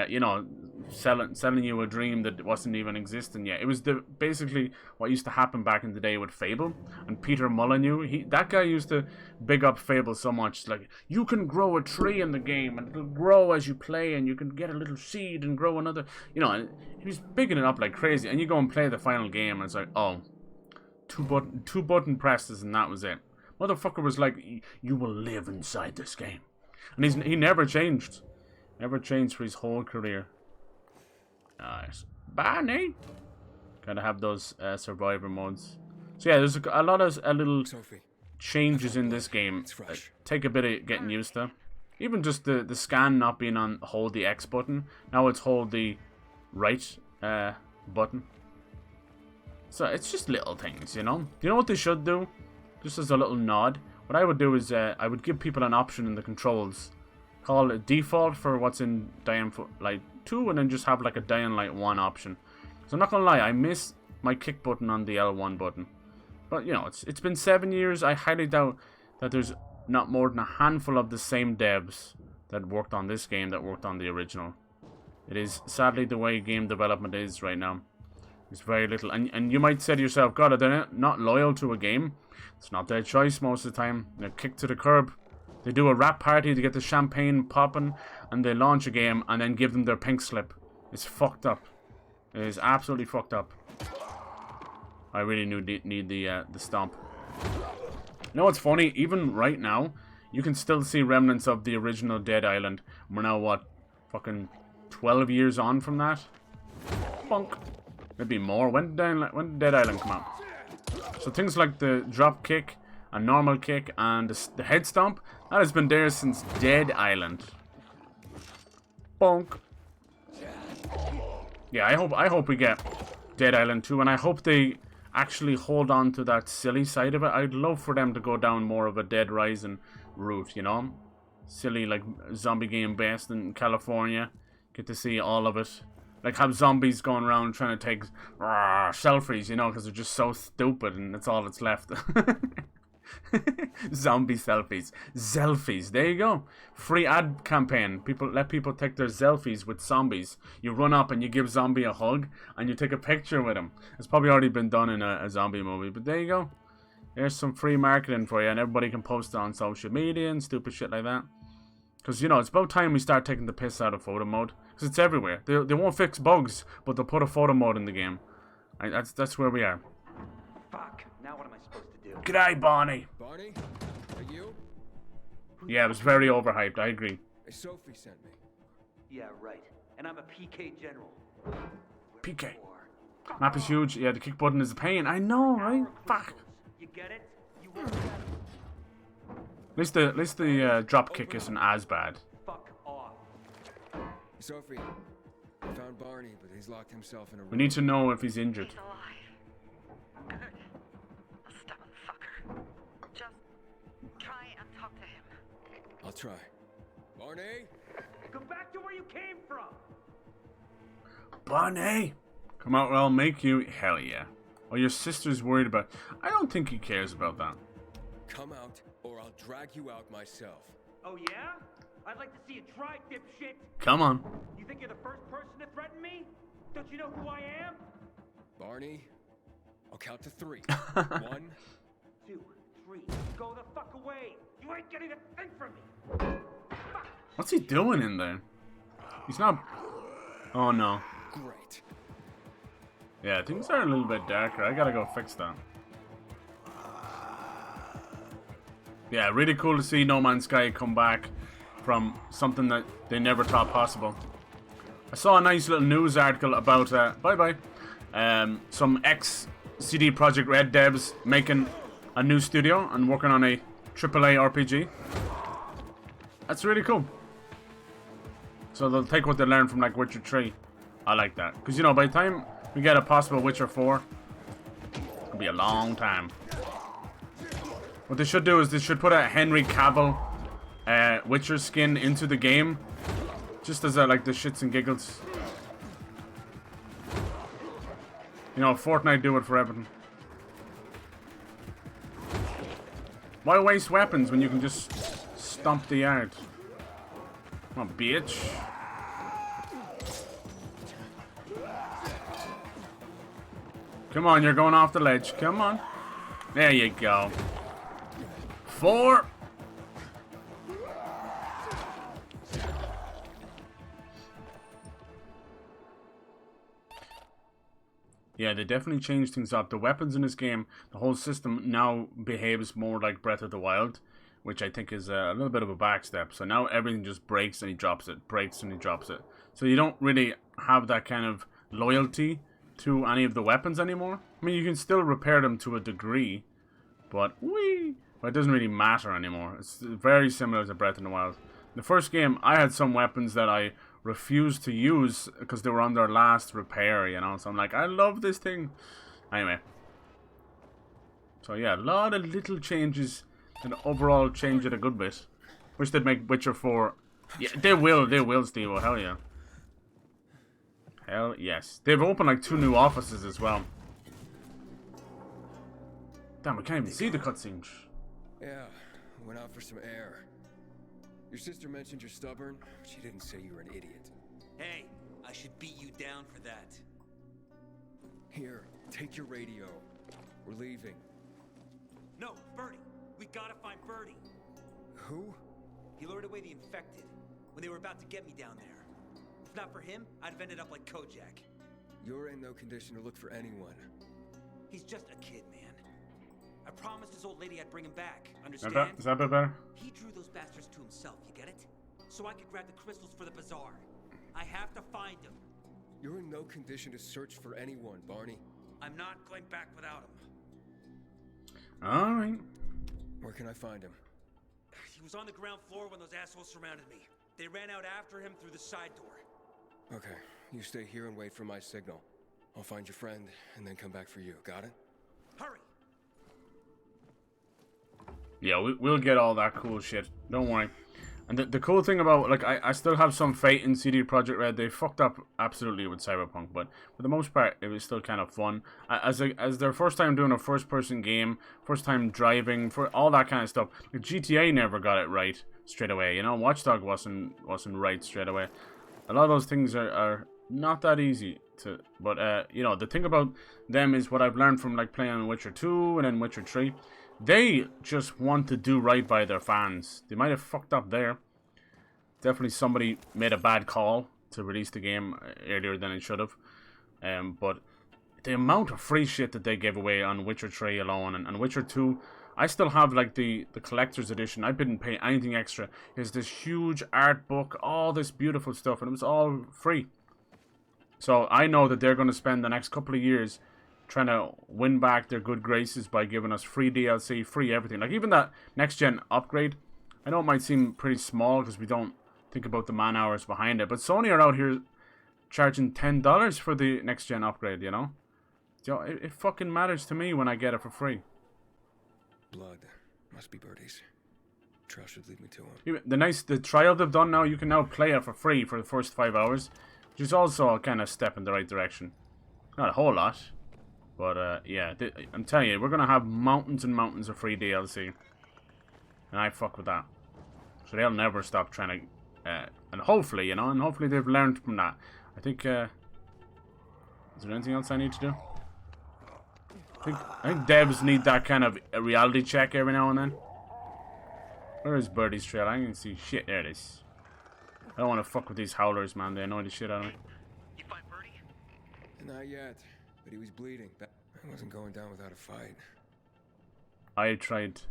you know, selling you a dream that wasn't even existing yet. It was basically what used to happen back in the day with Fable and Peter Molyneux. That guy used to big up Fable so much. Like, you can grow a tree in the game and it'll grow as you play, and you can get a little seed and grow another. You know, and he was bigging it up like crazy. And you go and play the final game and it's like, oh, two button presses and that was it. Motherfucker was like, you will live inside this game. And he never changed. Never changed for his whole career. Nice. Barney! Gotta have those survivor modes. So yeah, there's a lot of little Sophie, changes in this game that take a bit of getting used to. Even just the scan not being on hold the X button. Now it's hold the right button. So it's just little things, you know? You know what they should do? Just as a little nod. What I would do is I would give people an option in the controls. Call it default for what's in Dying Light 2, and then just have like a Dying Light 1 option. So I'm not gonna lie, I miss my kick button on the L1 button. But you know, it's been 7 years. I highly doubt that there's not more than a handful of the same devs that worked on this game that worked on the original. It is sadly the way game development is right now. There's very little, and you might say to yourself, God, are they not loyal to a game? It's not their choice most of the time. They're kicked to the curb. They do a rap party to get the champagne popping, and they launch a game and then give them their pink slip. It's fucked up. It is absolutely fucked up. I really need the stomp. You know what's funny? Even right now, you can still see remnants of the original Dead Island. We're now, what, fucking 12 years on from that? Bunk. Maybe more. When did Dead Island come out? So things like the drop kick, a normal kick, and the head stomp, that has been there since Dead Island. Bonk. Yeah, I hope we get Dead Island 2, and I hope they actually hold on to that silly side of it. I'd love for them to go down more of a Dead Rising route, you know? Silly, like, zombie game based in California. Get to see all of it. Like, have zombies going around trying to take selfies, you know, because they're just so stupid and that's all that's left. Zombie selfies. Zelfies. There you go. Free ad campaign. Let people take their selfies with zombies. You run up and you give zombie a hug and you take a picture with him. It's probably already been done in a zombie movie, but there you go. There's some free marketing for you, and everybody can post it on social media and stupid shit like that. Because, you know, it's about time we start taking the piss out of photo mode. Because it's everywhere. They won't fix bugs, but they'll put a photo mode in the game. That's where we are. Fuck. Now what am I supposed to do? G'day, Barney. Barney? Are you? Yeah, it was very overhyped. I agree. Sophie sent me. Yeah, right. And I'm a PK general. PK. Map is huge. Yeah, the kick button is a pain. I know, right? Fuck. You get it? You won't get it. At least the drop kick isn't as bad. Fuck off. Sophie, I found Barney, but he's locked himself in a room. We need to know if he's injured. He's alive. Good. A stubborn fucker. Just try and talk to him. I'll try. Barney? Go back to where you came from. Barney! Come out or I'll make you. Hell yeah. Oh, your sister's worried about. I don't think he cares about that. Come out, or I'll drag you out myself. Oh yeah? I'd like to see you try, dipshit. Come on. You think you're the first person to threaten me? Don't you know who I am? Barney, I'll count to 3. 1, 2, 3. Go the fuck away. You ain't getting a thing from me. Fuck. What's he doing in there? He's not. Oh no. Great. Yeah, things are a little bit darker. I gotta go fix that. Yeah, really cool to see No Man's Sky come back from something that they never thought possible. I saw a nice little news article about some ex-CD Projekt Red devs making a new studio and working on a AAA RPG. That's really cool. So they'll take what they learned from like Witcher 3. I like that. Because, you know, by the time we get a possible Witcher 4, it'll be a long time. What they should do is they should put a Henry Cavill Witcher skin into the game, just as like the shits and giggles. You know, Fortnite do it for everything. Why waste weapons when you can just stomp the yard? Come on, bitch. Come on, you're going off the ledge. Come on. There you go. 4. Yeah, they definitely changed things up. The weapons in this game, the whole system now behaves more like Breath of the Wild, which I think is a little bit of a backstep. So now everything just breaks and he drops it, breaks and he drops it. So you don't really have that kind of loyalty to any of the weapons anymore. I mean, you can still repair them to a degree, but it doesn't really matter anymore. It's very similar to Breath of the Wild. The first game, I had some weapons that I refused to use because they were on their last repair, you know. So I'm like, I love this thing. Anyway. So yeah, a lot of little changes and overall change it a good bit. Wish they'd make Witcher 4. Yeah, they will, Steve. Oh, hell yeah. Hell yes. They've opened like 2 new offices as well. Damn, I can't even see the cutscenes. Yeah, went out for some air. Your sister mentioned you're stubborn, but she didn't say you were an idiot. Hey, I should beat you down for that. Here, take your radio. We're leaving. No, Bertie. We gotta find Bertie. Who? He lured away the infected when they were about to get me down there. If not for him, I'd have ended up like Kojak. You're in no condition to look for anyone. He's just a kid, man. I promised his old lady I'd bring him back. Understand? Is that a bit better? He drew those bastards to himself, you get it? So I could grab the crystals for the bazaar. I have to find him. You're in no condition to search for anyone, Barney. I'm not going back without him. Alright. Where can I find him? He was on the ground floor when those assholes surrounded me. They ran out after him through the side door. Okay, you stay here and wait for my signal. I'll find your friend and then come back for you. Got it? Hurry! Yeah, we'll get all that cool shit. Don't worry. And the cool thing about, like, I still have some faith in CD Projekt Red. They fucked up absolutely with Cyberpunk, but for the most part, it was still kind of fun. As their first time doing a first-person game, first time driving, for all that kind of stuff. Like, GTA never got it right straight away. You know, Watch Dogs wasn't right straight away. A lot of those things are not that easy to. But you know, the thing about them is what I've learned from like playing Witcher 2 and then Witcher 3. They just want to do right by their fans. They might have fucked up there. Definitely somebody made a bad call to release the game earlier than it should have. But the amount of free shit that they gave away on Witcher 3 alone and Witcher 2, I still have like the collector's edition. I didn't pay anything extra. There's this huge art book, all this beautiful stuff, and it was all free. So I know that they're going to spend the next couple of years trying to win back their good graces by giving us free DLC, free everything. Like even that next gen upgrade, I know it might seem pretty small because we don't think about the man hours behind it, but Sony are out here charging $10 for the next gen upgrade, you know? So it fucking matters to me when I get it for free. Blood must be Bertie's. Trail should lead me to him. The trial they've done now, you can now play it for free for the first 5 hours, which is also a kind of step in the right direction. Not a whole lot. But, yeah, I'm telling you, we're going to have mountains and mountains of free DLC. And I fuck with that. So they'll never stop trying to... and hopefully, you know, and hopefully they've learned from that. I think, is there anything else I need to do? I think devs need that kind of a reality check every now and then. Where is Birdie's trail? I can see shit. There it is. I don't want to fuck with these howlers, man. They annoy the shit out of me. You find Birdie? Not yet. But he was bleeding. I wasn't going down without a fight. I tried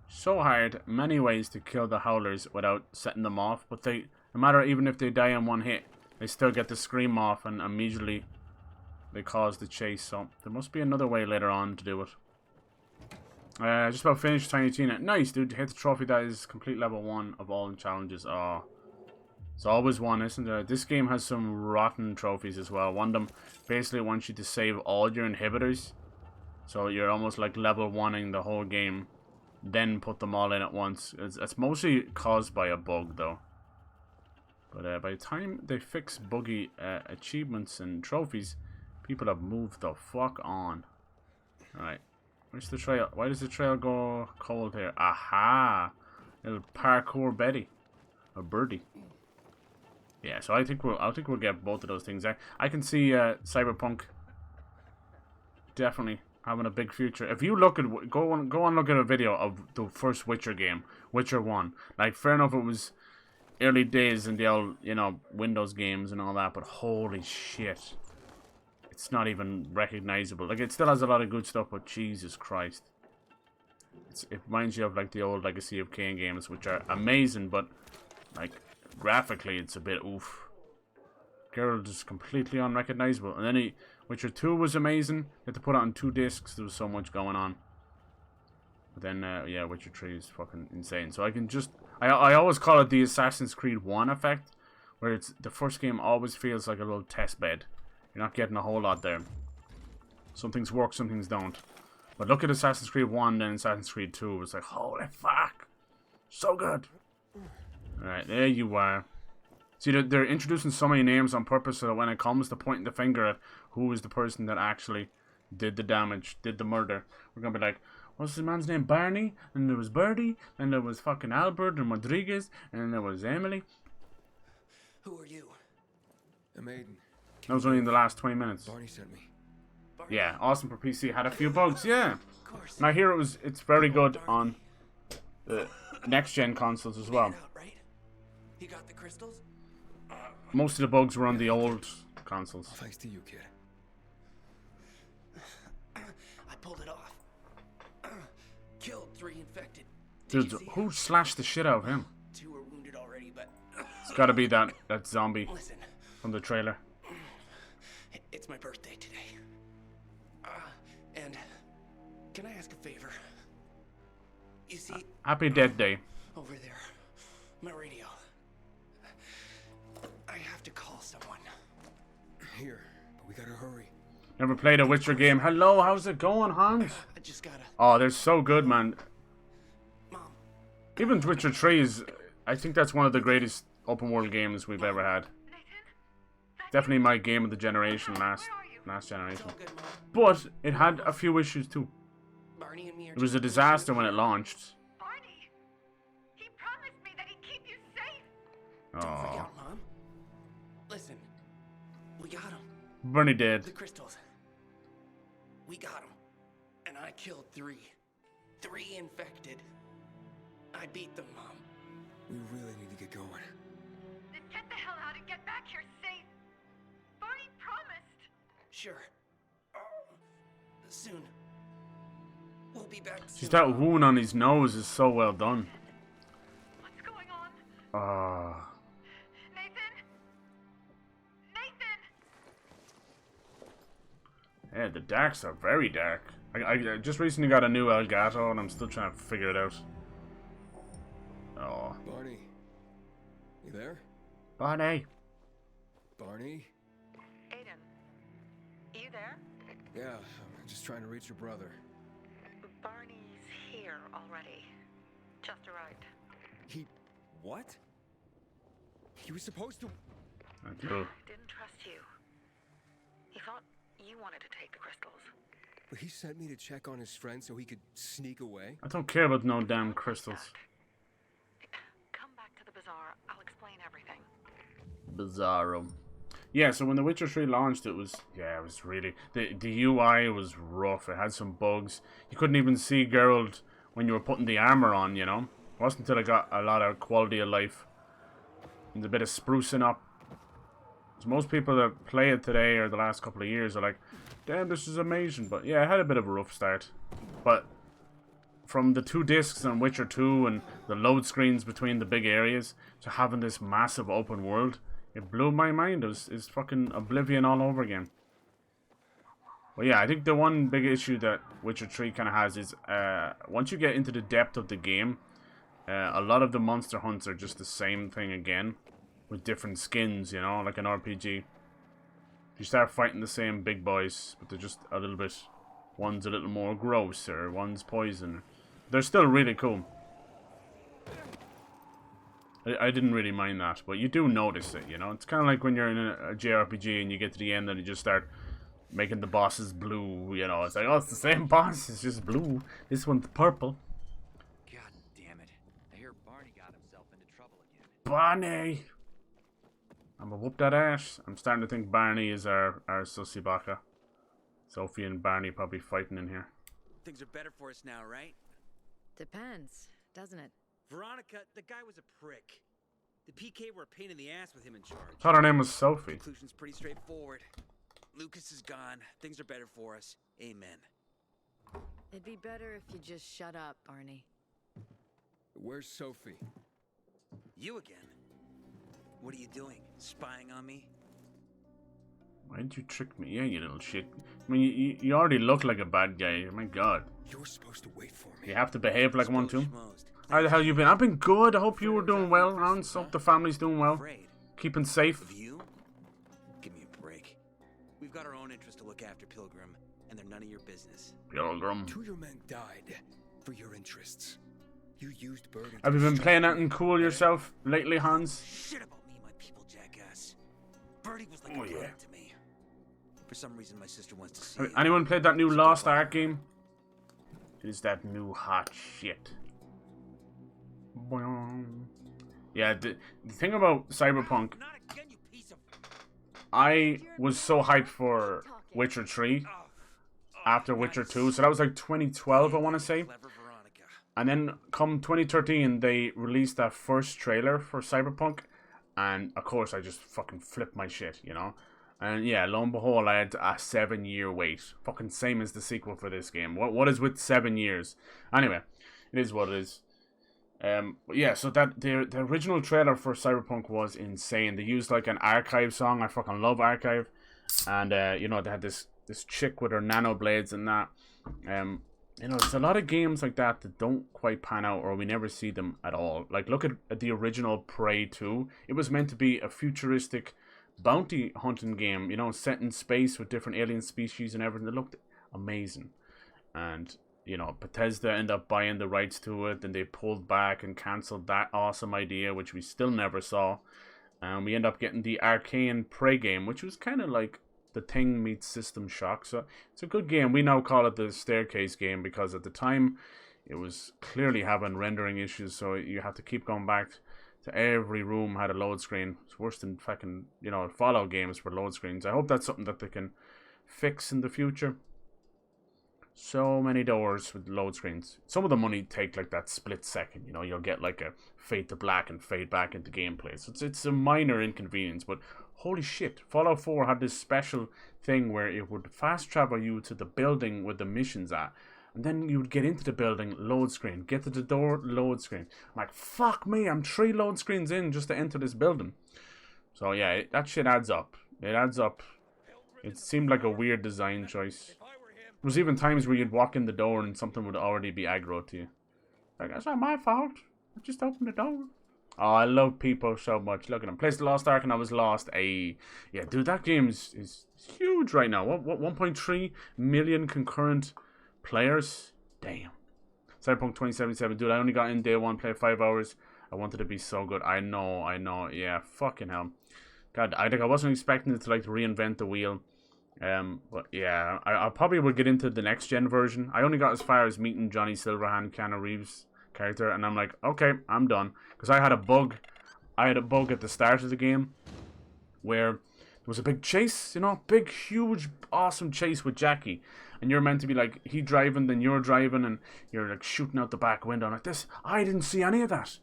so hard, many ways to kill the howlers without setting them off, but they, no matter even if they die in one hit, they still get the scream off and immediately they cause the chase. So there must be another way later on to do it. Just about finished Tiny Tina. Nice, dude. Hit the trophy that is complete level 1 of all challenges. Oh. It's always one, isn't there? This game has some rotten trophies as well. One of them basically wants you to save all your inhibitors. So you're almost like level 1ing the whole game. then put them all in at once. It's mostly caused by a bug, though. But by the time they fix buggy achievements and trophies, people have moved the fuck on. Alright. Where's the trail? Why does the trail go cold here? Aha! Little parkour Betty. Or birdie. Yeah, so I think we'll get both of those things. I can see Cyberpunk definitely having a big future. If you look at go on look at a video of the first Witcher game, Witcher 1. Like, fair enough, it was early days in the old, you know, Windows games and all that, but holy shit, it's not even recognizable. Like, it still has a lot of good stuff, but Jesus Christ, it reminds you of like the old Legacy of Kain games, which are amazing, but like graphically, it's a bit oof. Geralt is completely unrecognizable. And then Witcher 2 was amazing. You had to put it on 2 discs. There was so much going on. But then, yeah, Witcher 3 is fucking insane. So I can just... I always call it the Assassin's Creed 1 effect, where it's the first game always feels like a little test bed. You're not getting a whole lot there. Some things work, some things don't. But look at Assassin's Creed 1 and Assassin's Creed 2. It was like, holy fuck! So good! Alright, there you are. See, they're introducing so many names on purpose so that when it comes to pointing the finger at who is the person that actually did the damage, did the murder, we're gonna be like, what's the man's name? Barney? And there was Birdie, and there was fucking Albert and Rodriguez, and there was Emily. Who are you? A maiden. That was only in the last 20 minutes. Barney sent me. Yeah, awesome for PC. Had a few bugs, yeah. And I hear it's very good on the next gen consoles as well. You got the crystals? Most of the bugs were on the old consoles. Thanks to you, kid. I pulled it off. Killed 3 infected. Dude, who slashed the shit out of him? 2 are wounded already, but it's gotta be that zombie listen, from the trailer. It's my birthday today. And can I ask a favor? You see, Happy Dead Day. over there, my radio. I have to call someone. Here, but we gotta hurry. Never played a Witcher game. Hello, how's it going, Hans? I just gotta... Oh, they're so good, man. Mom. Even Witcher 3 is... I think that's one of the greatest open world games we've ever had. Definitely my game of the generation, last generation. But it had a few issues too. Barney and me are It was a disaster when it launched. Barney, he promised me that he'd keep you safe. Don't forget, Mom. Listen, we got him. Bernie did. The crystals. We got him. And I killed 3. 3 infected. I beat them, Mom. We really need to get going. Then get the hell out and get back here safe. Barney promised. Sure. Soon. We'll be back soon. Just that wound on his nose is so well done. What's going on? Nathan? Nathan? Yeah, the darks are very dark. I just recently got a new Elgato and I'm still trying to figure it out. Oh. Barney. You there? Barney. Barney? Aiden, you there? Yeah, I'm just trying to reach your brother. Barney's here already. Just arrived. He... what? He was supposed to... Didn't trust you. He thought you wanted to take the crystals. But he sent me to check on his friend so he could sneak away? I don't care about no damn crystals. Come back to the bazaar. I'll explain everything. Bizarro. Yeah, so when The Witcher 3 launched, it was really... The UI was rough. It had some bugs. You couldn't even see Geralt when you were putting the armor on, you know? It wasn't until I got a lot of quality of life and a bit of sprucing up. So most people that play it today or the last couple of years are like, damn, this is amazing. But yeah, it had a bit of a rough start. But from the 2 discs on Witcher 2 and the load screens between the big areas to having this massive open world, it blew my mind. It's fucking Oblivion all over again. Well, yeah, I think the one big issue that Witcher 3 kind of has is once you get into the depth of the game, a lot of the monster hunts are just the same thing again with different skins, you know, like an RPG. You start fighting the same big boys, but they're just a little bit... One's a little more gross, or one's poison. they're still really cool. I didn't really mind that, but you do notice it, you know? It's kind of like when you're in a JRPG and you get to the end and you just start making the bosses blue, you know? It's like, oh, it's the same boss, it's just blue. This one's purple. God damn it. I hear Barney got himself into trouble again. Barney! I'm gonna whoop that ass. I'm starting to think Barney is our sussy baka. Sophie and Barney probably fighting in here. Things are better for us now, right? Depends, doesn't it? Veronica, the guy was a prick. The PK were a pain in the ass with him in charge. I thought her name was Sophie. Conclusion's pretty straightforward. Lucas is gone. Things are better for us. Amen. It'd be better if you just shut up, Barney. Where's Sophie? You again? What are you doing? Spying on me? Why did you trick me? Yeah, you little shit. I mean, you already look like a bad guy. Oh my god. You're supposed to wait for me. You have to behave like one too. How the hell you been? I've been good. I hope you were doing well, Hans. Hope the family's doing well. Keeping safe. Of you? Give me a break. We've got our own interests to look after, Pilgrim, and they're none of your business. Pilgrim. 2 of your men died for your interests. You used Birdie. Have you been playing anything cool yourself lately, Hans? Shit about me, my people, jackass. Birdie was like a brother to me. For some reason, my sister wants to see. Anyone played that new Lost Ark game? It is that new hot shit. Yeah, the thing about Cyberpunk, I was so hyped for Witcher 3 after Witcher 2, so that was like 2012, I want to say. And then come 2013, they released that first trailer for Cyberpunk, and of course I just fucking flipped my shit, you know? And yeah, lo and behold, I had a 7-year wait. Fucking same as the sequel for this game. What is with 7 years? Anyway, it is what it is. Yeah, so that the original trailer for Cyberpunk was insane. They used like an Archive song. I fucking love Archive. And you know, they had this chick with her nano blades and that. You know, there's a lot of games like that that don't quite pan out, or we never see them at all. Like, look at the original Prey 2. It was meant to be a futuristic bounty hunting game, you know, set in space with different alien species and everything. It looked amazing. And you know, Bethesda ended up buying the rights to it, and they pulled back and cancelled that awesome idea, which we still never saw. And we end up getting the Arcane Prey game, which was kind of like The Thing meets System Shock. So it's a good game. We now call it the Staircase game because at the time it was clearly having rendering issues, so you have to keep going back to every room had a load screen. It's worse than fucking, you know, Fallout games for load screens. I hope that's something that they can fix in the future. So many doors with load screens. Some of them only take like that split second, you know, you'll get like a fade to black and fade back into gameplay. So it's a minor inconvenience, but holy shit, Fallout 4 had this special thing where it would fast travel you to the building where the mission's at. And then you would get into the building, load screen. Get to the door, load screen. I'm like, fuck me, I'm 3 load screens in just to enter this building. So yeah, that shit adds up. It adds up. It seemed like a weird design choice. There was even times where you'd walk in the door and something would already be aggro to you. Like, that's not my fault. I just opened the door. Oh, I love people so much. Look at them. Placed the Lost Ark and I was lost. Yeah, dude, that game is huge right now. What 1.3 million concurrent players? Damn. Cyberpunk 2077, dude, I only got in day 1, played 5 hours. I wanted to be so good. I know. Yeah, fucking hell. God, I think I wasn't expecting it to like reinvent the wheel. But yeah, I probably will get into the next gen version. I only got as far as meeting Johnny Silverhand, Keanu Reeves character, and I'm like, okay, I'm done. Because I had a bug at the start of the game where there was a big chase, you know, big, huge, awesome chase with Jackie. And you're meant to be like, he driving, then you're driving, and you're like shooting out the back window. Like this, I didn't see any of that.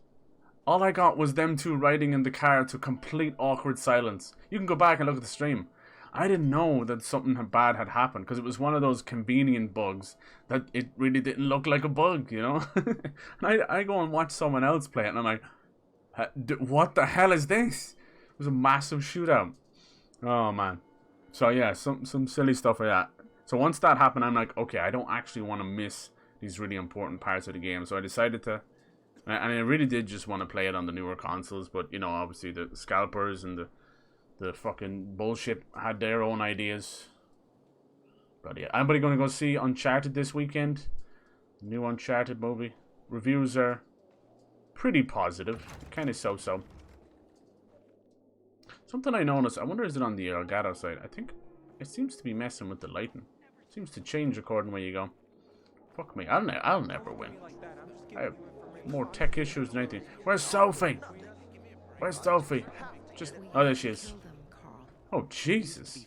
All I got was them two riding in the car to complete awkward silence. You can go back and look at the stream. I didn't know that something bad had happened because it was one of those convenient bugs that it really didn't look like a bug, you know? And I go and watch someone else play it and I'm like, what the hell is this? It was a massive shootout. Oh, man. So, yeah, some silly stuff like that. So once that happened, I'm like, okay, I don't actually want to miss these really important parts of the game. So I decided to, and I really did just want to play it on the newer consoles, but, you know, obviously the scalpers and the fucking bullshit had their own ideas. But yeah, anybody gonna go see Uncharted this weekend? New Uncharted movie. Reviews are pretty positive. Kind of so-so. Something I noticed, I wonder is it on the Elgato side? I think it seems to be messing with the lighting. It seems to change according where you go. Fuck me, I'll never win. I have more tech issues than anything. Where's Sophie? Where's Sophie? Just, oh, there she is. Oh, Jesus.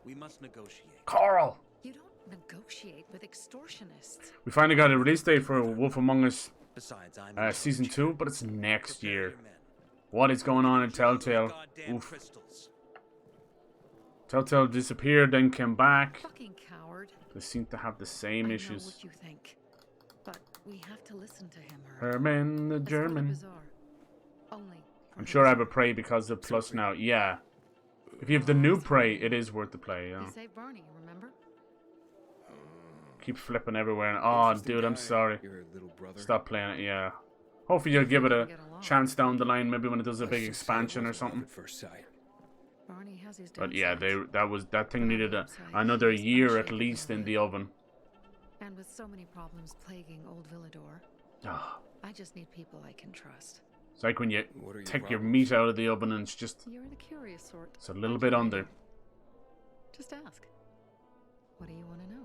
We must negotiate. Carl! You don't negotiate with extortionists. We finally got a release date for Wolf Among Us Besides, I'm Season 2, but it's next year. What is going on in Telltale? Oof. Telltale disappeared, then came back. Fucking coward. They seem to have the same issues. I know what you think, but we have to listen to him. Herman the German. Only. I'm sure I have a Prey because of Plus now. Yeah. If you have the new Prey, it is worth the play. Yeah. He saved Barney, remember? Keep flipping everywhere. Oh, dude, I'm sorry. Stop playing it. Yeah. Hopefully you'll give it a chance down the line, maybe when it does a big expansion or something. But yeah, that thing needed another year at least in the oven. And with so many problems plaguing old Villador, I just need people I can trust. It's like when you take your meat out of the oven and it's just You're the curious sort. It's a little bit under. Just ask. What do you want to know?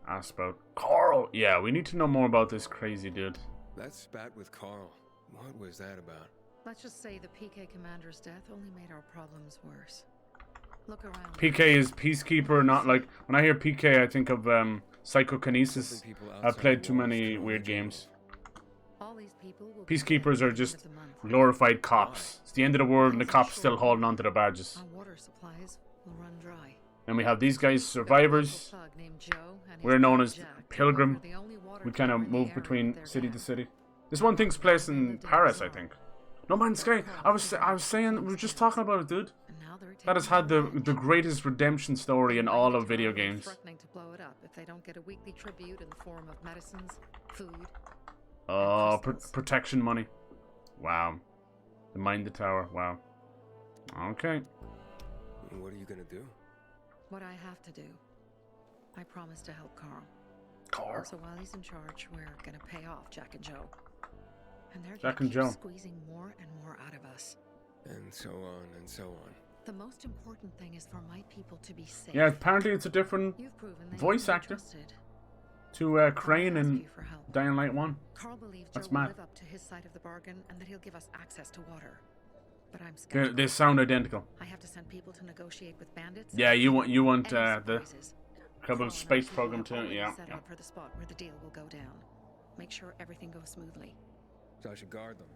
Ask about Carl. Yeah, we need to know more about this crazy dude. That spat with Carl. What was that about? Let's just say the PK commander's death only made our problems worse. Look around. PK is peacekeeper, not like when I hear PK I think of psychokinesis. I've played too many weird games. All these people will Peacekeepers are just glorified cops. It's the end of the world and the cops still holding on to their badges. Our water supplies will run dry. And we have these guys, survivors. We're known as Pilgrim. We kind of move between city to city. This one takes place in Paris, I think. No Man's Sky. I was saying, we were just talking about it, dude. That has had the greatest redemption story in all of video games. Threatening to blow it up if they don't get a weekly tribute in the form of medicines, food. Oh, protection money. Wow. The Mind the Tower. Wow. Okay. What are you gonna do? What I have to do. I promise to help Carl. Carl. So while he's in charge, we're gonna pay off Jack and Joe. And they're Jack gonna and keep Joe. squeezing more and more out of us. And so on and so on. The most important thing is for my people to be safe. Yeah, apparently it's a different voice actor to Crane in Dying Light 1. Carl believes That's Joe will mad. live up to his side of the bargain and that he'll give us access to water. But I'm skeptical. They sound identical. I have to send people to negotiate with bandits. Yeah, you want the Carl Kerbal Space Program too. already Yeah. set out for the spot where the deal will go down. Make sure everything goes smoothly. So I should guard them.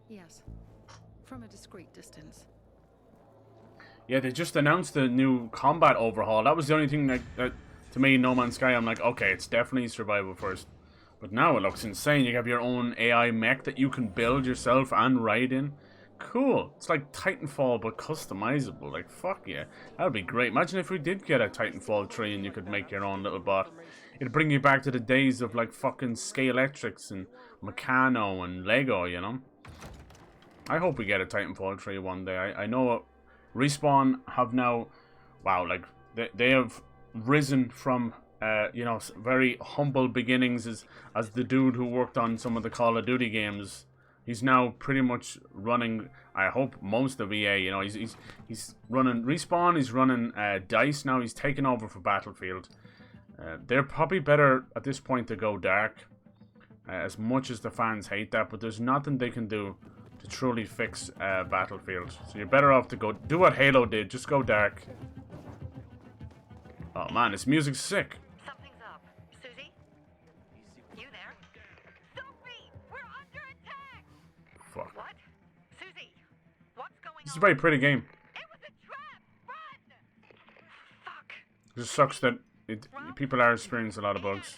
Yes, from a discreet distance. Yeah, they just announced the new combat overhaul. That was the only thing that to me, No Man's Sky, I'm like, okay, it's definitely survival first. But now it looks insane. You have your own AI mech that you can build yourself and ride in. Cool. It's like Titanfall, but customizable. Like, fuck yeah. That would be great. Imagine if we did get a Titanfall 3 and you could make your own little bot. It'd bring you back to the days of, like, fucking Scalextrics and Meccano and Lego, you know? I hope we get a Titanfall 3 one day. I know Respawn have now... Wow, like, they have risen from... you know, very humble beginnings as the dude who worked on some of the Call of Duty games. He's now pretty much running, I hope, most of EA. You know, he's running Respawn. He's running DICE now. He's taken over for Battlefield. They're probably better at this point to go dark, as much as the fans hate that. But there's nothing they can do to truly fix Battlefield. So you're better off to go do what Halo did. Just go dark. Oh man, this music's sick. Something's up. Susie? You there? Sophie! We're under attack! Fuck. What? Susie! What's going This is a very pretty game. It was a trap! Run! Fuck. It just sucks that people are experiencing a lot of bugs.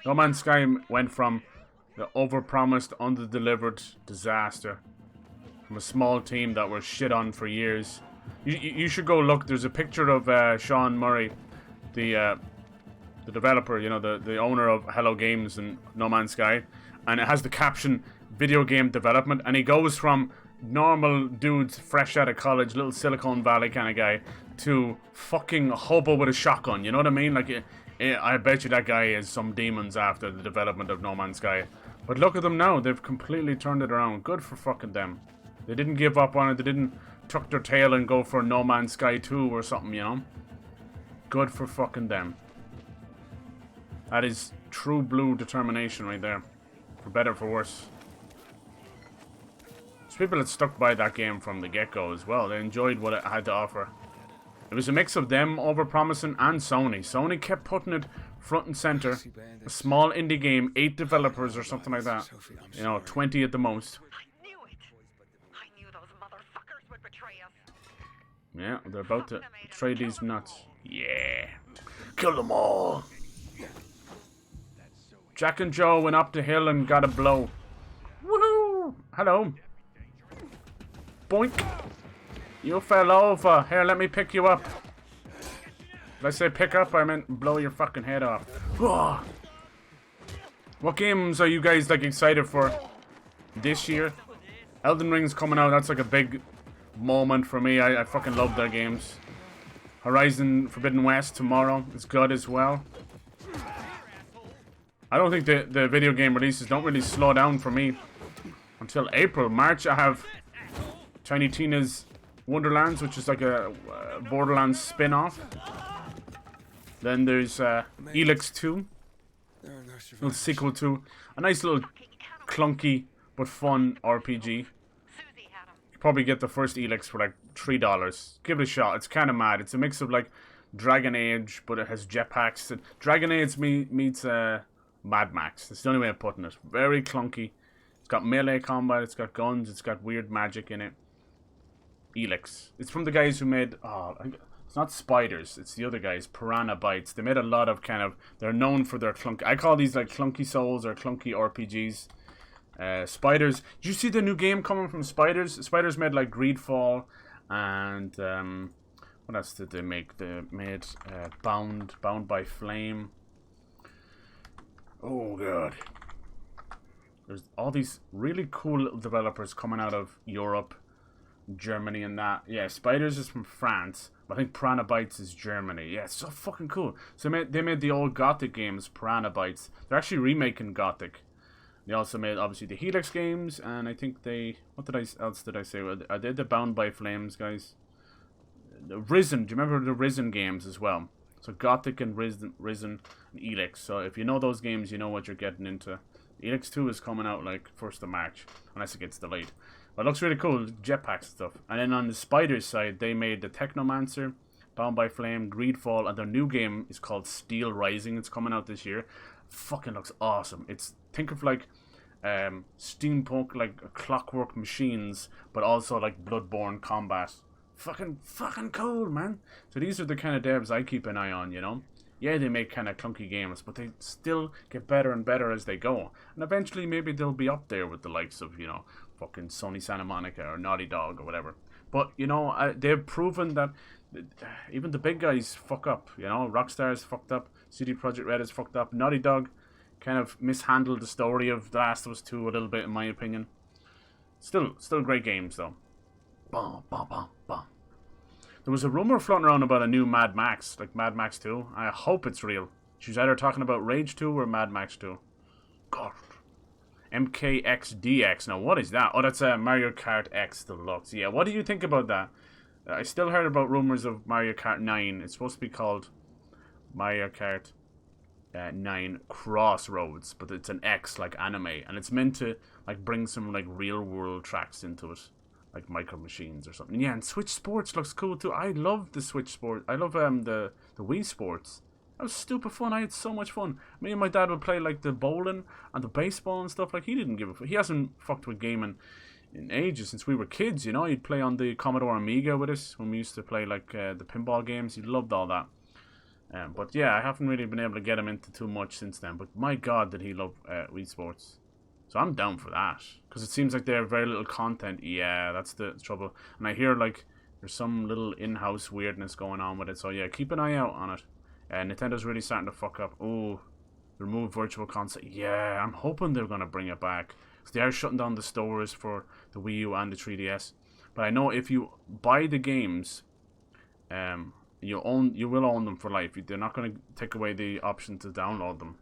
No Man's Sky went from the overpromised, under-delivered disaster from a small team that were shit on for years. You should go look. There's a picture of Sean Murray, the developer, you know, the owner of Hello Games and No Man's Sky, and it has the caption "Video Game Development," and he goes from normal dudes fresh out of college, little Silicon Valley kind of guy, to fucking hobo with a shotgun. You know what I mean? Like, I bet you that guy has some demons after the development of No Man's Sky. But look at them now. They've completely turned it around. Good for fucking them. They didn't give up on it. They didn't tuck their tail and go for No Man's Sky 2 or something, you know? Good for fucking them. That is true blue determination right there. For better or for worse. There's people that stuck by that game from the get-go as well. They enjoyed what it had to offer. It was a mix of them over-promising and Sony. Sony kept putting it front and center. A small indie game, 8 developers or something like that. You know, 20 at the most. I knew it. I knew those motherfuckers would betray us. Yeah, they're about to betray these nuts. Yeah. Kill them all. Jack and Joe went up the hill and got a blow. Woohoo! Hello. Boink. You fell over. Here, let me pick you up. Did I say pick up? I meant blow your fucking head off. What games are you guys like excited for this year? Elden Ring's coming out. That's like a big moment for me. I fucking love their games. Horizon Forbidden West tomorrow is good as well. I don't think the video game releases don't really slow down for me until April. March I have Tiny Tina's Wonderlands, which is like a Borderlands spin-off. Then there's Elix 2, little sequel to a nice little clunky but fun RPG. You probably get the first Elix for like $3. Give it a shot. It's kind of mad. It's a mix of like Dragon Age, but it has jetpacks. And Dragon Age meets Mad Max. That's the only way of putting it. Very clunky. It's got melee combat. It's got guns. It's got weird magic in it. Elix. It's from the guys who made... it's not Spiders. It's the other guys. Piranha Bytes. They made a lot of kind of... They're known for their clunky... I call these like clunky souls or clunky RPGs. Spiders. Did you see the new game coming from Spiders? Spiders made like Greedfall and... what else did they make? They made Bound by Flame. Oh god. There's all these really cool little developers coming out of Europe, Germany and that. Yeah, Spiders is from France. I think Piranha Bytes is Germany. Yeah, it's so fucking cool. So they made the old Gothic games, Piranha Bytes. They're actually remaking Gothic. They also made, obviously, the Helix games, and I think they... What else did I say? I did the Bound by Flames, guys. The Risen. Do you remember the Risen games as well? So Gothic and Risen and Elix. So if you know those games, you know what you're getting into. Elix 2 is coming out like 1st of March, unless it gets delayed. But it looks really cool, jetpacks and stuff. And then on the Spiders side, they made the Technomancer, Bound by Flame, Greedfall, and their new game is called Steel Rising. It's coming out this year. Fucking looks awesome. It's, think of like steampunk, like clockwork machines, but also like Bloodborne combat. Fucking cool, man. So these are the kind of devs I keep an eye on, you know. Yeah, they make kind of clunky games, but they still get better and better as they go. And eventually maybe they'll be up there with the likes of, you know, fucking Sony Santa Monica or Naughty Dog or whatever. But, you know, they've proven that even the big guys fuck up, you know. Rockstar's fucked up, CD Projekt Red is fucked up. Naughty Dog kind of mishandled the story of The Last of Us 2 a little bit, in my opinion. Still great games, though. Bum, bum, bum, bum. There was a rumor floating around about a new Mad Max, like Mad Max 2. I hope it's real. She was either talking about Rage 2 or Mad Max 2. God. MKXDX. Now, what is that? Oh, that's Mario Kart X Deluxe. Yeah, what do you think about that? I still heard about rumors of Mario Kart 9. It's supposed to be called Mario Kart 9 Crossroads, but it's an X, like anime. And it's meant to like bring some like real-world tracks into it. Like Micro Machines or something. Yeah, and Switch Sports looks cool too. I love the Switch Sports. I love the Wii Sports. That was super fun. I had so much fun. Me and my dad would play like the bowling and the baseball and stuff. Like he didn't give a fuck. He hasn't fucked with gaming in ages since we were kids. You know, he'd play on the Commodore Amiga with us when we used to play like the pinball games. He loved all that. But yeah, I haven't really been able to get him into too much since then. But my God, did he love Wii Sports. So I'm down for that. Because it seems like they have very little content. Yeah, that's the trouble. And I hear like there's some little in-house weirdness going on with it. So yeah, keep an eye out on it. Nintendo's really starting to fuck up. Oh, remove Virtual Console. Yeah, I'm hoping they're going to bring it back. Because they are shutting down the stores for the Wii U and the 3DS. But I know if you buy the games you will own them for life. They're not going to take away the option to download them.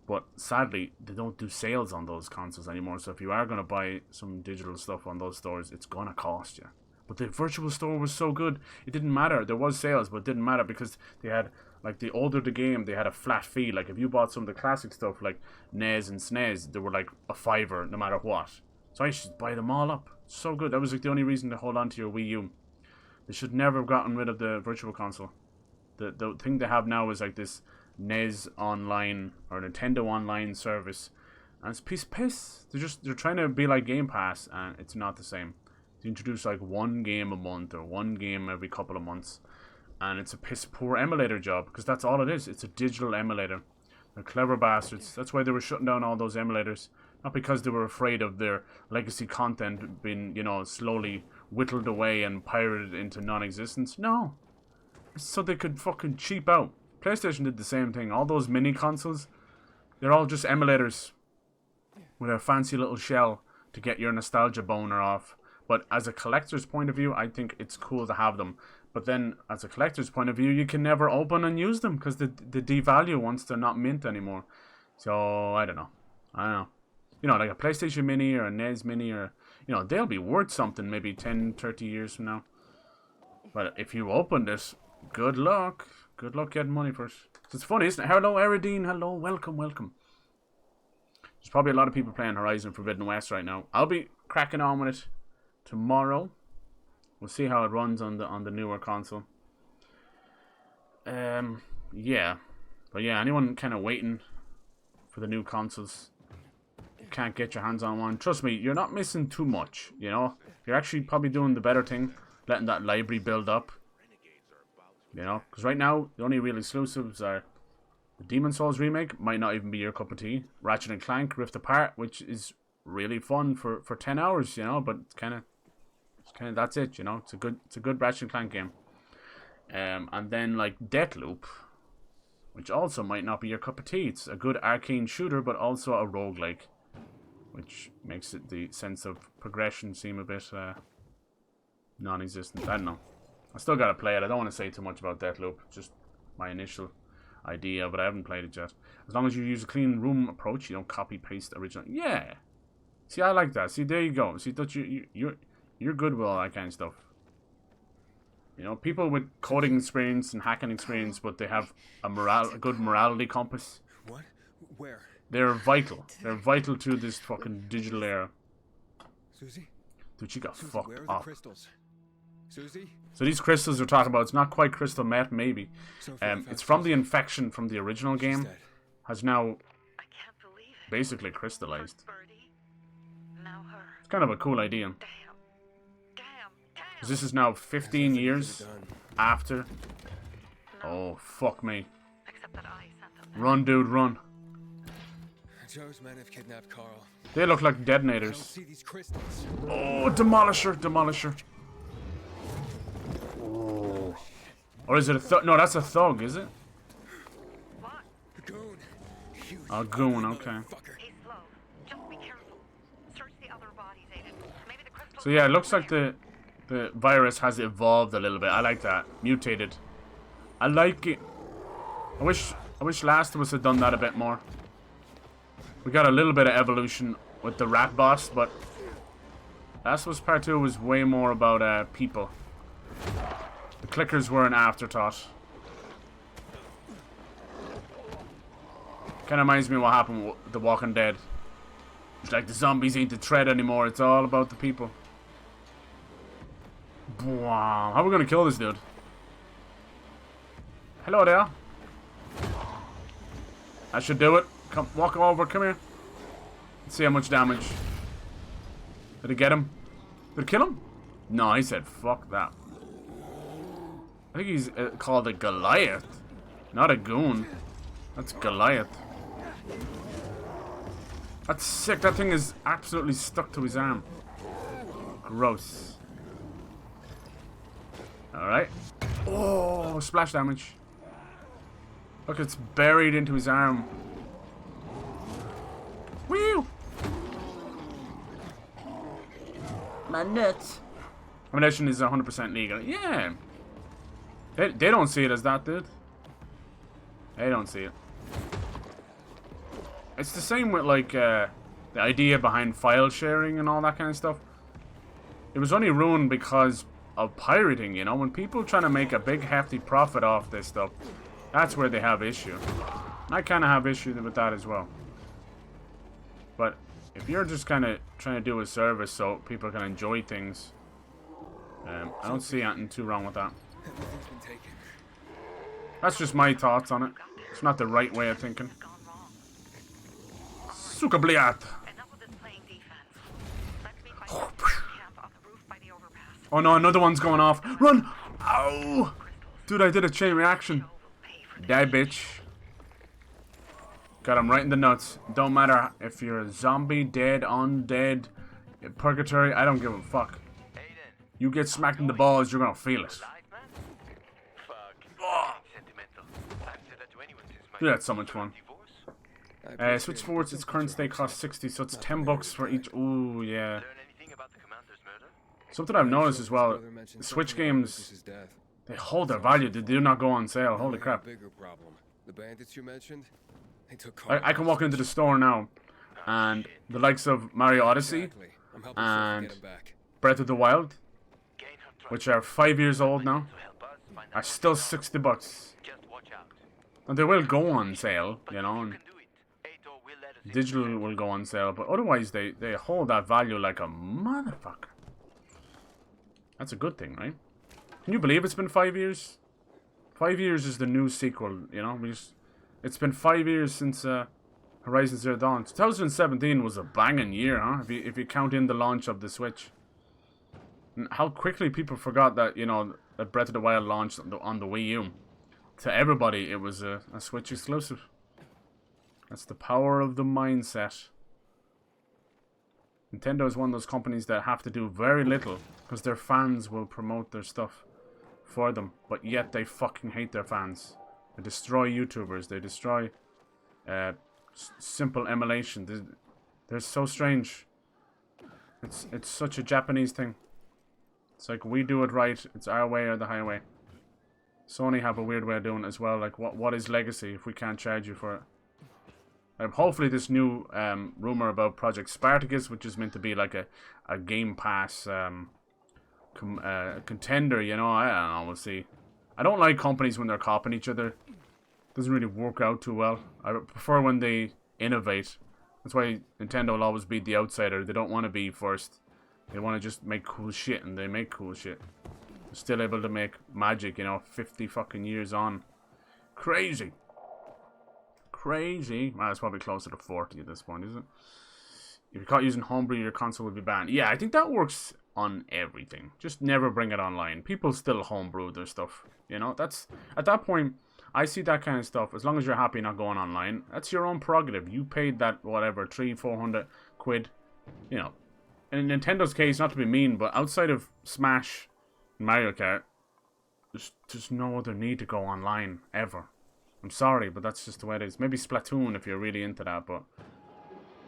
But sadly, they don't do sales on those consoles anymore. So if you are going to buy some digital stuff on those stores, it's going to cost you. But the virtual store was so good, it didn't matter. There was sales, but it didn't matter because they had, like, the older the game, they had a flat fee. Like, if you bought some of the classic stuff, like NES and SNES, they were like a $5 no matter what. So I should buy them all up. So good. That was like the only reason to hold on to your Wii U. They should never have gotten rid of the virtual console. The thing they have now is like this NES online or Nintendo online service, and it's piss. They're trying to be like Game Pass, and it's not the same. They introduce like one game a month or one game every couple of months, and it's a piss poor emulator job because that's all it is. It's a digital emulator. They're clever bastards. That's why they were shutting down all those emulators, not because they were afraid of their legacy content being, you know, slowly whittled away and pirated into non-existence. No, it's so they could fucking cheap out. PlayStation did the same thing. All those mini consoles, they're all just emulators with a fancy little shell to get your nostalgia boner off. But as a collector's point of view, I think it's cool to have them. But then, as a collector's point of view, you can never open and use them because they devalue once they're not mint anymore. So, I don't know. You know, like a PlayStation Mini or a NES Mini, or, you know, they'll be worth something maybe 10, 30 years from now. But if you opened it, good luck. Good luck getting money for it. It's funny, isn't it? Hello, Eridine. Hello, welcome. There's probably a lot of people playing Horizon Forbidden West right now. I'll be cracking on with it tomorrow. We'll see how it runs on the newer console. Yeah. But yeah, anyone kind of waiting for the new consoles, can't get your hands on one, trust me, you're not missing too much, you know? You're actually probably doing the better thing, letting that library build up. You know, because right now, the only real exclusives are the Demon's Souls remake, might not even be your cup of tea. Ratchet & Clank Rift Apart, which is really fun for 10 hours, you know, but it's kind of that's it, you know. It's a good Ratchet & Clank game. And then like Deathloop, which also might not be your cup of tea. It's a good arcane shooter, but also a roguelike, which makes it the sense of progression seem a bit non-existent. I don't know. I still gotta play it. I don't want to say too much about Deathloop. Just my initial idea, but I haven't played it yet. As long as you use a clean room approach, you don't copy paste original. Yeah. See, I like that. See, there you go. See, that you're good with all that kind of stuff. You know, people with coding experience and hacking experience, but they have a good morality compass. What? Where? They're vital. They're vital to this fucking digital era. Susie? Dude, she got Susie, fucked where are the up. crystals? Susie? So these crystals we're talking about, it's not quite crystal meth, maybe. Sophie, It's from the infection from the original game. Has now basically crystallized. It's kind of a cool idea. Because this is now 15 years after. Oh, fuck me. Run, dude, run. Joe's men have kidnapped Carl. They look like I don't detonators. see these crystals. Oh, Demolisher. Oh. Or is it a thug? No, that's a thug, is it? Goon. Oh, goon, okay. So yeah, it looks like the virus has evolved a little bit. I like that. Mutated. I like it. I wish Last of Us had done that a bit more. We got a little bit of evolution with the rat boss, but Last of Us Part 2 was way more about people. The clickers were an afterthought. Kind of reminds me of what happened with The Walking Dead. It's like the zombies ain't the threat anymore. It's all about the people. Wow. How are we gonna kill this dude? Hello there. I should do it. Come, walk over. Come here. Let's see how much damage. Did it get him? Did it kill him? No, he said fuck that. I think he's called a Goliath, not a goon. That's Goliath. That's sick. That thing is absolutely stuck to his arm. Gross. Alright. Oh, splash damage. Look, it's buried into his arm. Whew! My nuts. Ammunition is 100% legal. Yeah. They don't see it as that, dude. They don't see it. It's the same with like the idea behind file sharing and all that kind of stuff. It was only ruined because of pirating, you know? When people trying to make a big hefty profit off this stuff, that's where they have issue. I kind of have issue with that as well. But if you're just kind of trying to do a service so people can enjoy things, I don't see anything too wrong with that. That's just my thoughts on it. It's not the right way of thinking. Sukabliat. Oh no, another one's going off. Run! Ow! Dude, I did a chain reaction. Die, bitch. Got him right in the nuts. Don't matter if you're a zombie, dead, undead, purgatory, I don't give a fuck. You get smacked in the balls, you're gonna feel it. Oh. Dude, that's so much fun. Switch forwards, its current state costs 60, so it's 10 bucks for each. Ooh, yeah. Something I've noticed as well, the Switch games, they hold their value. They do not go on sale. Holy crap. The bandits you mentioned, they took I can walk into the store now, and the likes of Mario Odyssey and Breath of the Wild, which are 5 years old now, are still 60 bucks. And they will go on sale, you know, and digital will go on sale, but otherwise they hold that value like a motherfucker. That's a good thing, right? Can you believe it's been 5 years? 5 years is the new sequel, you know? It's been 5 years since Horizon Zero Dawn. 2017 was a banging year, huh? If you count in the launch of the Switch. And how quickly people forgot that, you know, that Breath of the Wild launched on the Wii U. To everybody, it was a Switch exclusive. That's the power of the mindset. Nintendo is one of those companies that have to do very little because their fans will promote their stuff for them, but yet they fucking hate their fans. They destroy YouTubers. They destroy simple emulation. They're so strange. It's such a Japanese thing. It's like we do it right. It's our way or the highway. Sony have a weird way of doing it as well. Like what is legacy if we can't charge you for it? Hopefully this new rumor about Project Spartacus, which is meant to be like a Game Pass contender, you know, I don't know, we'll see. I don't like companies when they're copying each other. Doesn't really work out too well. I prefer when they innovate. That's why Nintendo will always be the outsider. They don't want to be first. They want to just make cool shit, and they make cool shit. They're still able to make magic, you know, 50 fucking years on. Crazy. Crazy. Well, it's probably closer to 40 at this point, isn't it? If you're caught using homebrew, your console will be banned. Yeah, I think that works on everything. Just never bring it online. People still homebrew their stuff. You know, that's at that point, I see that kind of stuff. As long as you're happy not going online, that's your own prerogative. You paid that, whatever, 300-400 quid. You know, in Nintendo's case, not to be mean, but outside of Smash and Mario Kart, there's no other need to go online, ever. I'm sorry, but that's just the way it is. Maybe Splatoon if you're really into that, but,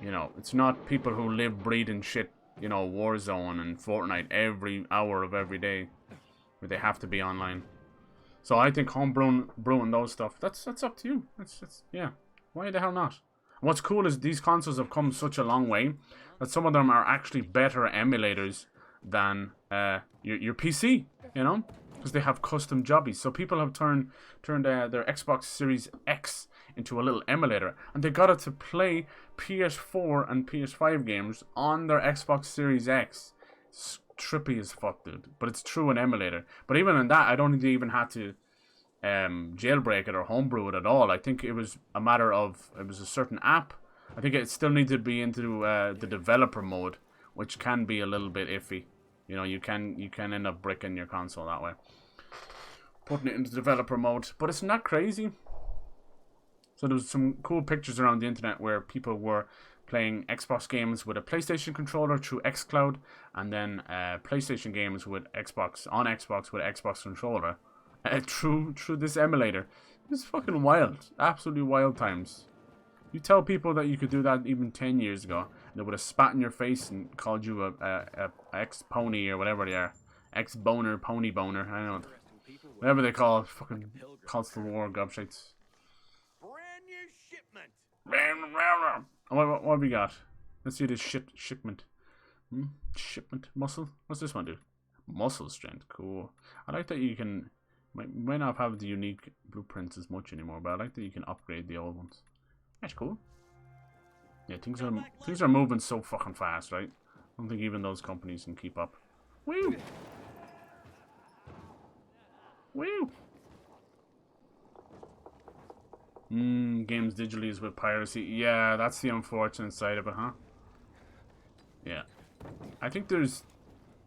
you know, it's not people who live, breathe, and shit, you know, Warzone and Fortnite every hour of every day where they have to be online. So I think brewing those stuff, that's up to you. That's yeah. Why the hell not? What's cool is these consoles have come such a long way that some of them are actually better emulators than your PC, you know? Because they have custom jobbies. So people have turned their Xbox Series X into a little emulator, and they got it to play PS4 and PS5 games on their Xbox Series X. It's trippy as fuck, dude. But it's true an emulator. But even in that, I don't think they even had to jailbreak it or homebrew it at all. I think it was a matter of, it was a certain app. I think it still needed to be into the developer mode, which can be a little bit iffy. You know, you can end up bricking your console that way. Putting it into developer mode. But it's not crazy. So there was some cool pictures around the internet where people were playing Xbox games with a PlayStation controller through xCloud, and then PlayStation games with Xbox with Xbox controller through this emulator. It's fucking wild. Absolutely wild times. You tell people that you could do that even 10 years ago, and they would have spat in your face and called you a ex-pony or whatever they are. Ex-boner, pony boner. I don't know. Whatever they call it, fucking constant war gobshites. Brand new shipment. What have we got? Let's see this shipment. Shipment muscle. What's this one do? Muscle strength. Cool. I like that you can. Might not have the unique blueprints as much anymore, but I like that you can upgrade the old ones. That's cool. Yeah, things are moving so fucking fast, right? I don't think even those companies can keep up. Woo! Woo! Games digitally is with piracy. Yeah, that's the unfortunate side of it, huh? Yeah. I think there's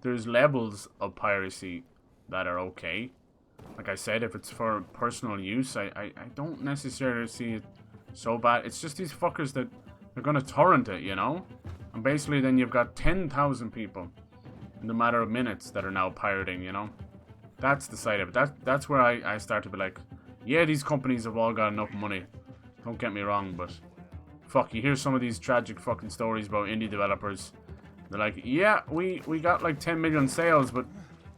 levels of piracy that are okay. Like I said, if it's for personal use, I don't necessarily see it so bad. It's just these fuckers that they're gonna torrent it, you know? And basically then you've got 10,000 people in the matter of minutes that are now pirating, you know? That's the side of it. That's where I start to be like, yeah, these companies have all got enough money. Don't get me wrong, but fuck, you hear some of these tragic fucking stories about indie developers. They're like, yeah, we got like 10 million sales, but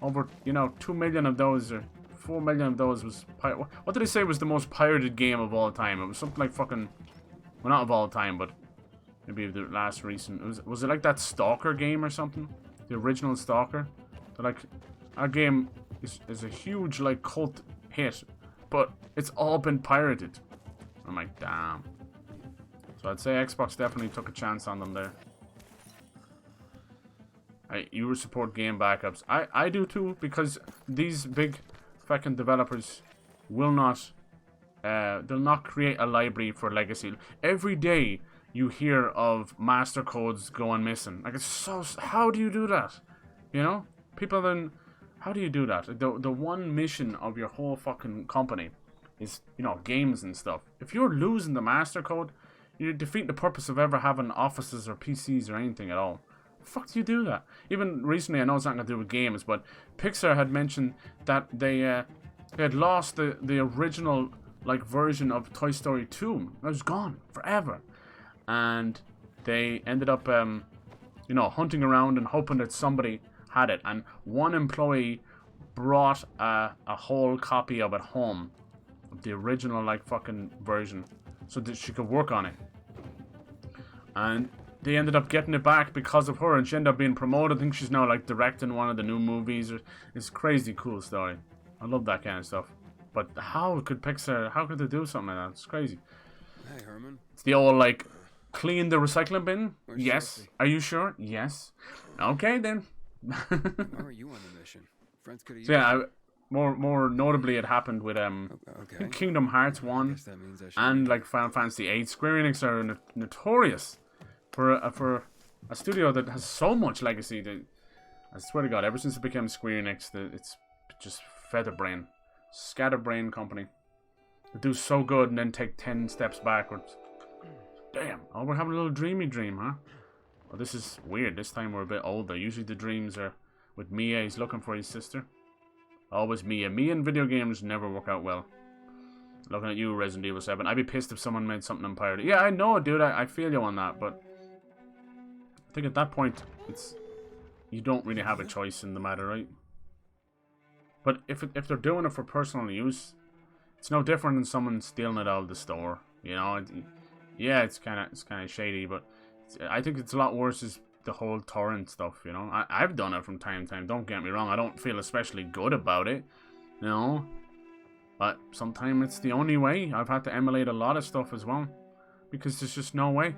over, 2 million of those, or 4 million of those was what did they say was the most pirated game of all time? It was something like fucking, well, not of all time, but maybe the last recent. Was it like that Stalker game or something? The original Stalker? They're like, our game is a huge like cult hit, but it's all been pirated. I'm like, damn. So I'd say Xbox definitely took a chance on them there. You support game backups. I do too, because these big fucking developers will not they'll not create a library for legacy. Every day you hear of master codes going missing. Like, it's so, how do you do that? You know? People then, how do you do that? The one mission of your whole fucking company is, games and stuff. If you're losing the master code, you defeat the purpose of ever having offices or PCs or anything at all. The fuck do you do that? Even recently, I know it's not going to do with games, but Pixar had mentioned that they had lost the original like version of Toy Story 2. It was gone forever. And they ended up, hunting around and hoping that somebody had it. And one employee brought a whole copy of it home, of the original like fucking version, so that she could work on it. And they ended up getting it back because of her, and she ended up being promoted. I think she's now like directing one of the new movies. It's a crazy cool story. I love that kind of stuff. But how could they do something like that? It's crazy. Hey, Herman. It's the old like, clean the recycling bin? Where's Yes. Sophie? Are you sure? Yes. Okay then. Why are you on the mission? Friends could have. So yeah, more notably, it happened with Kingdom Hearts 1 and like Final Fantasy 8. Square Enix are notorious for a studio that has so much legacy. That, I swear to God, ever since it became Square Enix, it's just featherbrain, scatterbrain company. They do so good and then take 10 steps backwards. Damn. Oh, we're having a little dreamy dream, huh? Well, this is weird. This time we're a bit older. Usually the dreams are with Mia. He's looking for his sister. Always Mia. Mia in video games never work out well. Looking at you, Resident Evil 7. I'd be pissed if someone made something unpirated. Yeah, I know, dude. I feel you on that, but I think at that point, you don't really have a choice in the matter, right? But if they're doing it for personal use, it's no different than someone stealing it out of the store. Yeah, it's kind of shady, but I think it's a lot worse is the whole torrent stuff. I've done it from time to time. Don't get me wrong. I don't feel especially good about it, but sometimes it's the only way. I've had to emulate a lot of stuff as well, because there's just no way.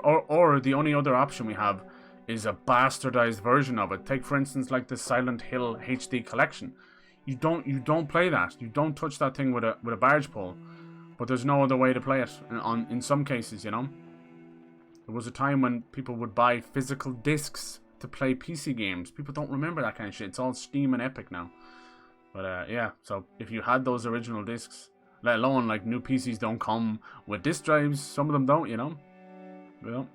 Or the only other option we have is a bastardized version of it. Take for instance like the Silent Hill HD collection. You don't play that. You don't touch that thing with a barge pole. But there's no other way to play it. In some cases, There was a time when people would buy physical discs to play PC games. People don't remember that kind of shit. It's all Steam and Epic now. But yeah, so if you had those original discs, let alone like new PCs don't come with disc drives. Some of them don't, Well,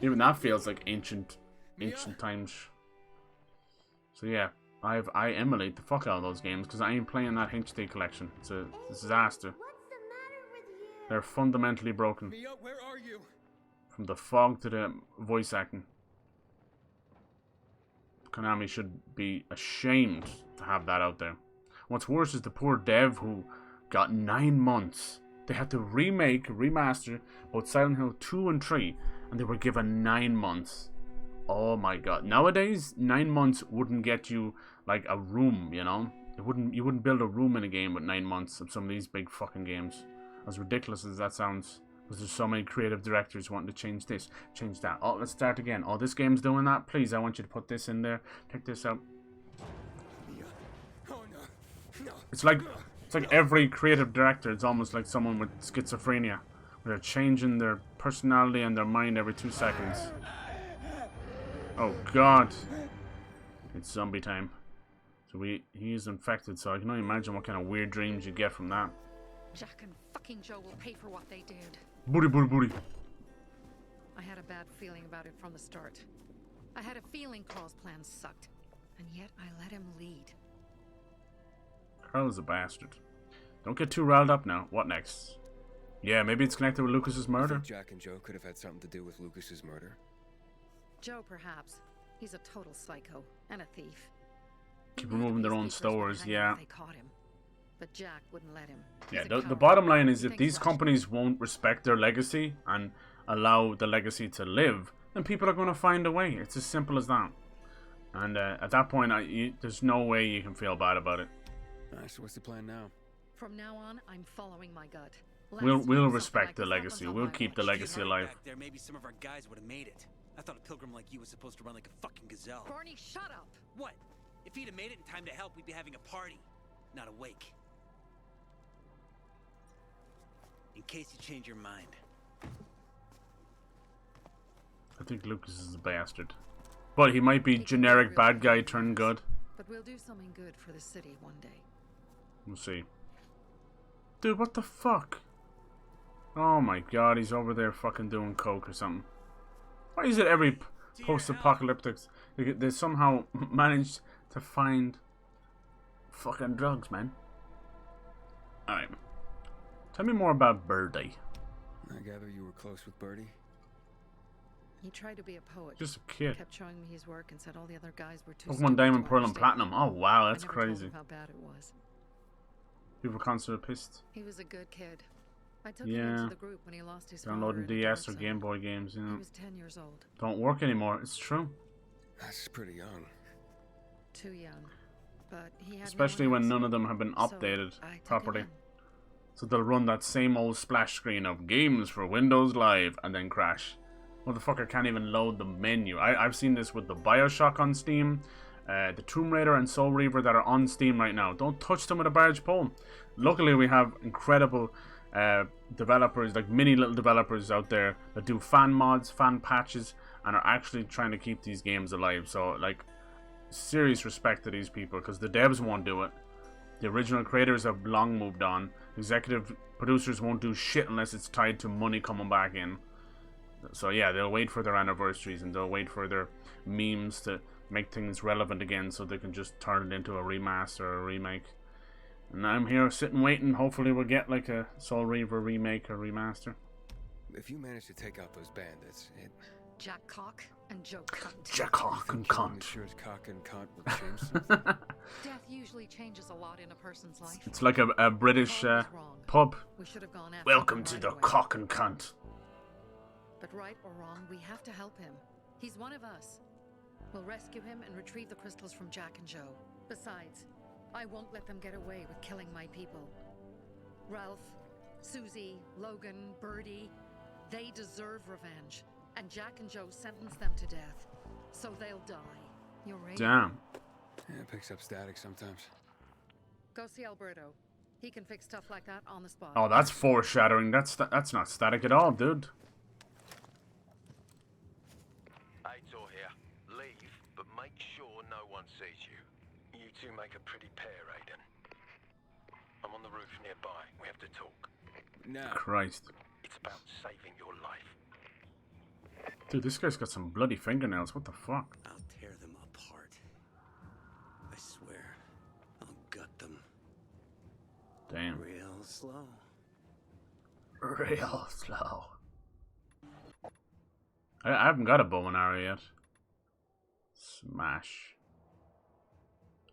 even that feels like ancient times. So yeah, I emulate the fuck out of those games because I ain't playing that HD collection. It's a disaster. They're fundamentally broken. Mia, where are you? From the fog to the voice acting. Konami should be ashamed to have that out there. What's worse is the poor dev who got 9 months. They had to remaster both Silent Hill 2 and 3, and they were given 9 months. Oh my god. Nowadays, 9 months wouldn't get you like a room, you know? You wouldn't build a room in a game with 9 months of some of these big fucking games. As ridiculous as that sounds. Because there's so many creative directors wanting to change this, change that. Oh, let's start again. Oh, this game's doing that? Please, I want you to put this in there. Take this out. It's like every creative director, it's almost like someone with schizophrenia. Where they're changing their personality and their mind every 2 seconds. Oh god. It's zombie time. So he is infected, so I can only imagine what kind of weird dreams you get from that. Jack and fucking Joe will pay for what they did. Booty, booty, booty. I had a bad feeling about it from the start. I had a feeling Carl's plan sucked, and yet I let him lead. Carl is a bastard. Don't get too riled up now. What next? Yeah, maybe it's connected with Lucas's murder. I think Jack and Joe could have had something to do with Lucas's murder. Joe, perhaps. He's a total psycho and a thief. Keep removing their own stores, yeah. They caught him, but Jack wouldn't let him. Yeah, the bottom line is if these companies won't respect their legacy and allow the legacy to live, then people are going to find a way. It's as simple as that. And at that point, there's no way you can feel bad about it. Alright, so what's the plan now? From now on, I'm following my gut. We'll respect the legacy. We'll keep the legacy alive. Back there, maybe some of our guys would have made it. I thought a pilgrim like you was supposed to run like a fucking gazelle. Barney, shut up! What? If he'd have made it in time to help, we'd be having a party, not a wake. In case you change your mind. I think Lucas is a bastard. But he might be generic bad guy turned good. But we'll do something good for the city one day. We'll see. Dude, what the fuck? Oh my god, he's over there fucking doing coke or something. Why is it every post-apocalyptic they somehow managed to find fucking drugs, man? Alright. Tell me more about Birdie. I gather you were close with Birdie? He tried to be a poet. Just a kid. Kept showing me his work and said all the other guys were too Pokemon Diamond, Pearl, and Platinum. Oh wow, that's crazy. Told him how bad it was. People consider pissed. He was a good kid. I took him into the group when he lost his downloading DS or Game Boy games, you know. He was 10 years old. Don't work anymore. It's true. That's pretty young. Too young. But he had especially when none of them have been updated properly. So they'll run that same old splash screen of games for Windows Live and then crash. Motherfucker can't even load the menu. I've seen this with the Bioshock on Steam, the Tomb Raider and Soul Reaver that are on Steam right now. Don't touch them with a barge pole. Luckily we have incredible developers, like mini little developers out there that do fan mods, fan patches, and are actually trying to keep these games alive. So like, serious respect to these people, because the devs won't do it. The original creators have long moved on. Executive producers won't do shit unless it's tied to money coming back in. So yeah, they'll wait for their anniversaries and they'll wait for their memes to make things relevant again so they can just turn it into a remaster or a remake. And I'm here sitting waiting. Hopefully we'll get like a Soul Reaver remake or remaster. If you manage to take out those bandits, Jack Cock and Joe Cunt. Jack Cock and Cunt. Sure cock and cunt will change something. Death usually changes a lot in a person's life. It's like a British pub. We should have gone after Welcome to the Cock and Cunt. But right or wrong, we have to help him. He's one of us. We'll rescue him and retrieve the crystals from Jack and Joe. Besides, I won't let them get away with killing my people. Ralph, Susie, Logan, Birdie, they deserve revenge. And Jack and Joe sentenced them to death. So they'll die. You're right. Damn. Yeah, it picks up static sometimes. Go see Alberto. He can fix stuff like that on the spot. Oh, that's foreshadowing. That's not static at all, dude. Aitor here. Leave, but make sure no one sees you. You two make a pretty pair, Aiden. I'm on the roof nearby. We have to talk. No. Christ. It's about saving your life. Dude, this guy's got some bloody fingernails. What the fuck? I'll tear them apart. I swear. I'll gut them. Damn. Real slow. Real slow. I haven't got a bow and arrow yet. Smash.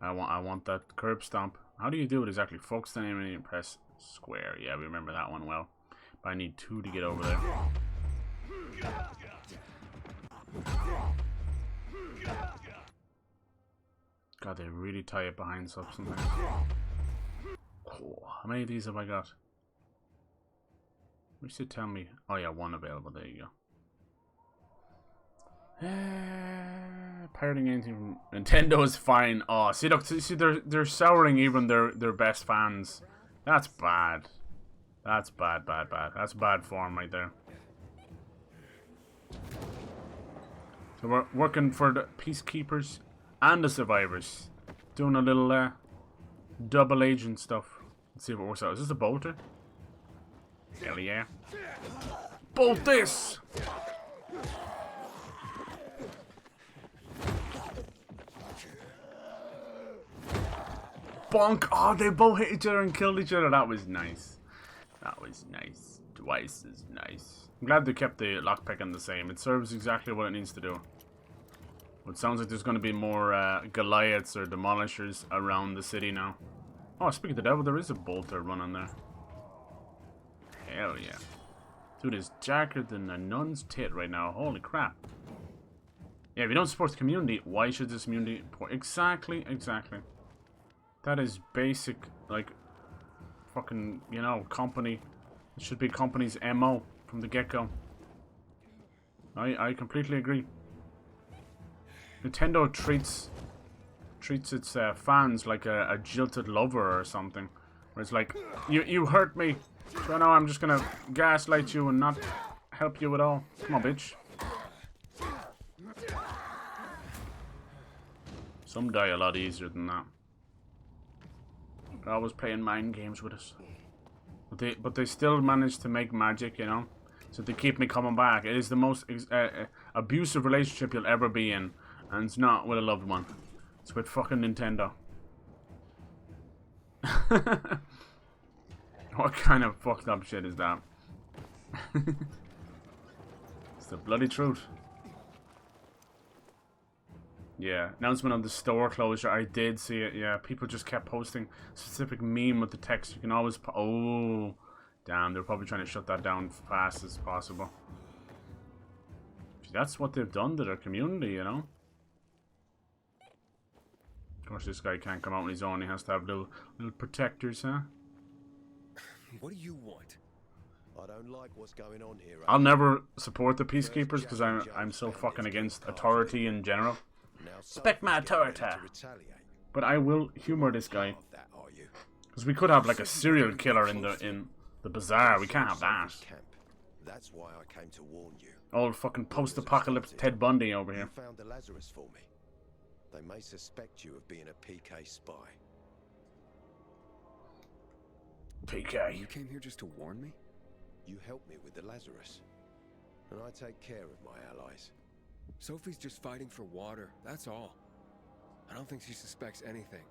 I want that curb stomp. How do you do it exactly? Focus the enemy and press square. Yeah, we remember that one well. But I need 2 to get over there. God, they really tie it behind stuff sometimes. Oh, how many of these have I got? You should tell me. Oh yeah, 1 available. There you go. Pirating anything from Nintendo is fine. Oh, see, look, see, they're souring even their best fans. That's bad. That's bad. That's bad form right there. So we're working for the peacekeepers and the survivors, doing a little double agent stuff. Let's see if it works out. Is this a bolter? Hell yeah! Bolt this! Bonk! Oh, they both hit each other and killed each other. That was nice. That was nice. Twice as nice. I'm glad they kept the lockpicking the same. It serves exactly what it needs to do. It sounds like there's going to be more Goliaths or Demolishers around the city now. Oh, speaking of the devil, there is a bolter running there. Hell yeah. Dude is darker than a nun's tit right now. Holy crap. Yeah, if you don't support the community, why should this community... Exactly. That is basic, like, fucking, you know, company. It should be company's MO from the get-go. I completely agree. Nintendo treats its fans like a jilted lover or something. Where it's like, you hurt me, so now I'm just gonna gaslight you and not help you at all. Come on, bitch. Some die a lot easier than that. They're always playing mind games with us. But they still manage to make magic, you know? So they keep me coming back. It is the most abusive relationship you'll ever be in. And it's not with a loved one. It's with fucking Nintendo. What kind of fucked up shit is that? It's the bloody truth. Yeah, announcement of the store closure. I did see it. Yeah, people just kept posting specific meme with the text. You can always. Oh, damn! They're probably trying to shut that down fast as possible. That's what they've done to their community, you know. Of course, this guy can't come out on his own. He has to have little protectors, huh? What do you want? I don't like what's going on here. I'll never support the peacekeepers because I'm so fucking against authority in general. Respect my authority. But I will humor this guy. Because we could have like a serial killer in the bazaar. We can't have that. That's why I came to warn you. Old fucking post-apocalypse Ted Bundy over here. You found the Lazarus for me. They may suspect you of being a PK spy. PK. You came here just to warn me? You helped me with the Lazarus. And I take care of my allies. Sophie's just fighting for water, that's all. I don't think she suspects anything.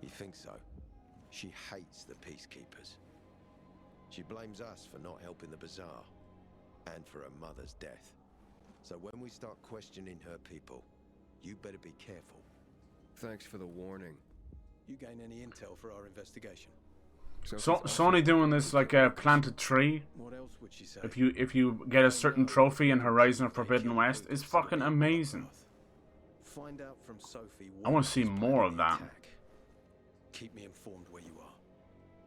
You think so? She hates the peacekeepers. She blames us for not helping the bazaar. And for her mother's death. So when we start questioning her people, you better be careful. Thanks for the warning. You gain any intel for our investigation? So Sony doing this like a planted tree. What else would she say? If you get a certain trophy in Horizon Forbidden West, is fucking amazing. Find out from Sophie. I want to see more of that. Keep me informed where you are.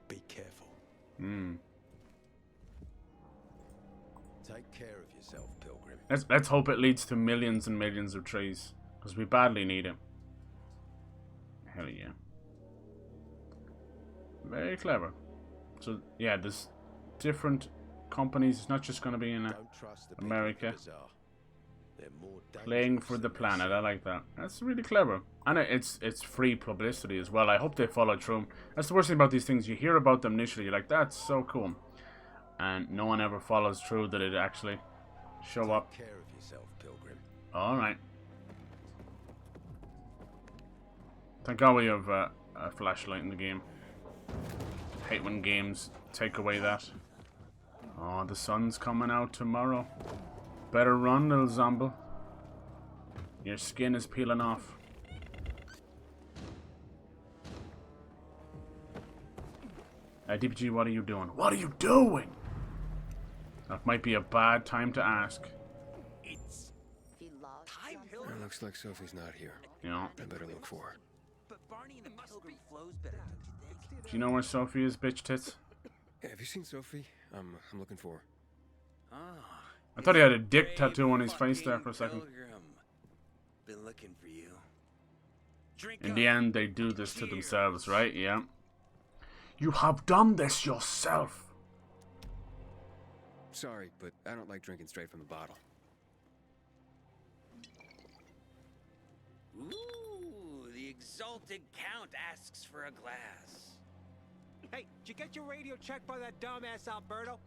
Be careful. Take care of yourself, Pilgrim. Let's hope it leads to millions and millions of trees, because we badly need it. Hell yeah. Very clever. So yeah, there's different companies. It's not just going to be in America. Playing for the planet. I like that. That's really clever. And it's free publicity as well. I hope they follow through. That's the worst thing about these things. You hear about them initially, you're like, that's so cool. And no one ever follows through that it actually show up. Take care of yourself, Pilgrim. Alright. Thank God we have a flashlight in the game. Hate when games take away that. Oh, the sun's coming out tomorrow. Better run, little zombie. Your skin is peeling off. DPG, what are you doing? What are you doing? That might be a bad time to ask. It's time. It looks like Sophie's not here. Yeah. I better look for her. But Barney and the Pilgrim flows better, don't you think? Do you know where Sophie is, bitch tits? Hey, have you seen Sophie? I'm looking for her. Ah. I thought he had a dick tattoo on his face there for a second. Pilgrim. Been looking for you. In the end, they do this to themselves, right? Yeah. You have done this yourself. Sorry, but I don't like drinking straight from the bottle. Ooh, the exalted count asks for a glass. Hey, did you get your radio checked by that dumbass Alberto?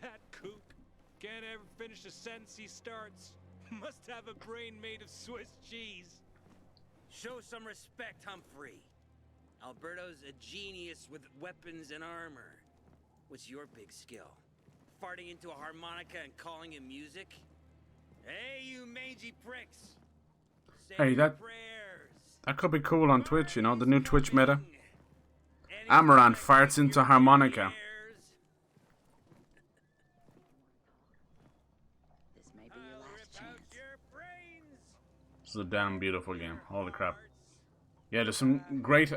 That kook can't ever finish a sentence he starts. Must have a brain made of Swiss cheese. Show some respect, Humphrey. Alberto's a genius with weapons and armor. What's your big skill? Farting into a harmonica and calling it music? Hey, you mangy pricks! Hey, that could be cool on Twitch, you know, the new Twitch meta. Amaranth farts into harmonica. This may be your last chance. This is a damn beautiful game. Holy crap. Yeah, there's some great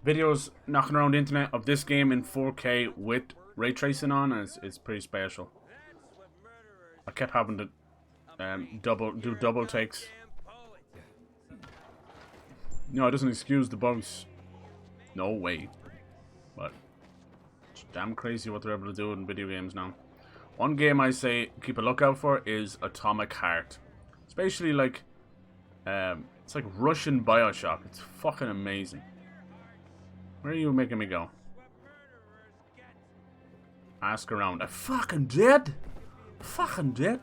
videos knocking around the internet of this game in 4K with ray tracing on, and it's pretty special. I kept having to do double takes. No, it doesn't excuse the bugs. No way. But it's damn crazy what they're able to do in video games now. One game I say keep a lookout for is Atomic Heart. It's basically like it's like Russian Bioshock. It's fucking amazing. Where are you making me go? Ask around. I fucking did. Fucking did.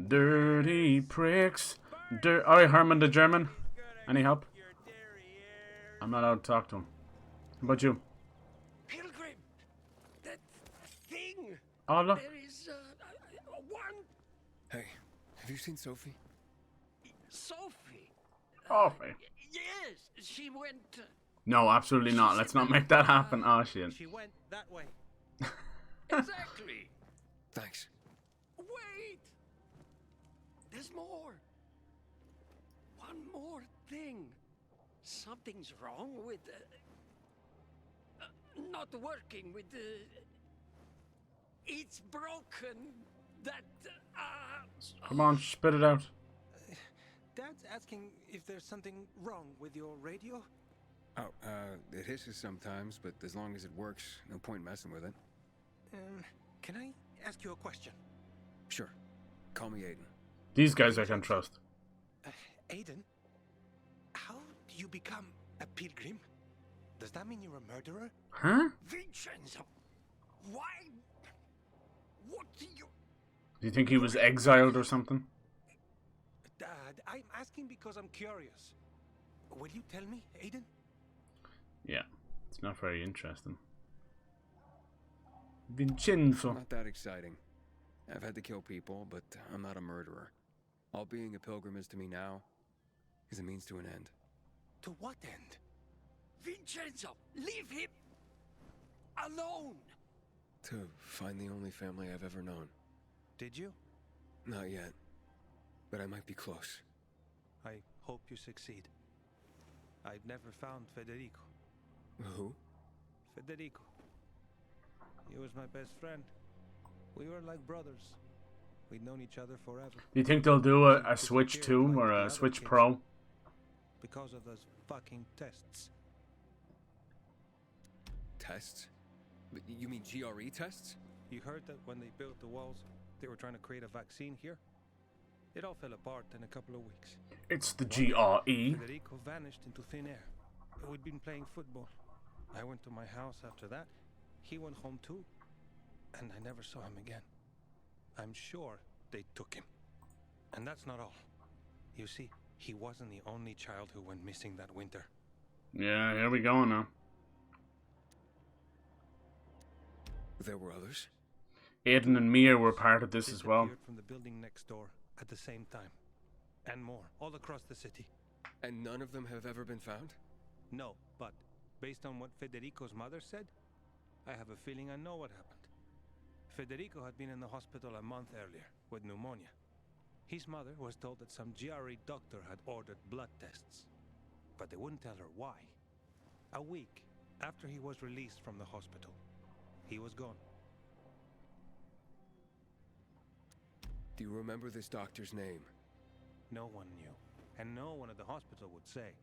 Dirty pricks. Alright, Herman the German. Any help? I'm not allowed to talk to him. How about you? Pilgrim, that thing. Oh, look. There is one. Hey, have you seen Sophie? Sophie. Sophie. Yes, she went. No, absolutely not. Let's not make that happen. Oh, shit. She went that way. Exactly. Thanks. Wait. There's more. One more thing. Something's wrong with not working with it's broken. That Come on, spit it out. Dad's asking if there's something wrong with your radio. Oh, it hisses sometimes, but as long as it works, no point messing with it. Can I ask you a question? Sure. Call me Aiden. These guys I can trust. Aiden, how do you become a pilgrim? Does that mean you're a murderer? Huh? Vincenzo, why? What do you? Do you think he was exiled or something? Dad, I'm asking because I'm curious. Will you tell me, Aiden? Yeah, it's not very interesting. Vincenzo. Not that exciting. I've had to kill people, but I'm not a murderer. All being a pilgrim is to me now is a means to an end. To what end? Vincenzo, leave him alone. To find the only family I've ever known. Did you? Not yet, but I might be close. I hope you succeed. I've never found Federico. Who? Federico. He was my best friend. We were like brothers. We'd known each other forever. Do you think they'll do a Switch 2 or a Switch Pro? Because of those fucking tests. Tests? You mean GRE tests? You heard that when they built the walls, they were trying to create a vaccine here? It all fell apart in a couple of weeks. It's the GRE. Federico vanished into thin air. We'd been playing football. I went to my house after that. He went home too. And I never saw him again. I'm sure they took him. And that's not all. You see, he wasn't the only child who went missing that winter. Yeah, here we go now. There were others? Aiden and Mia were part of this as well. From the building next door at the same time. And more, all across the city. And none of them have ever been found? No, but based on what Federico's mother said, I have a feeling I know what happened. Federico had been in the hospital a month earlier with pneumonia. His mother was told that some GRE doctor had ordered blood tests, but they wouldn't tell her why. A week after he was released from the hospital, he was gone. Do you remember this doctor's name? No one knew, and no one at the hospital would say.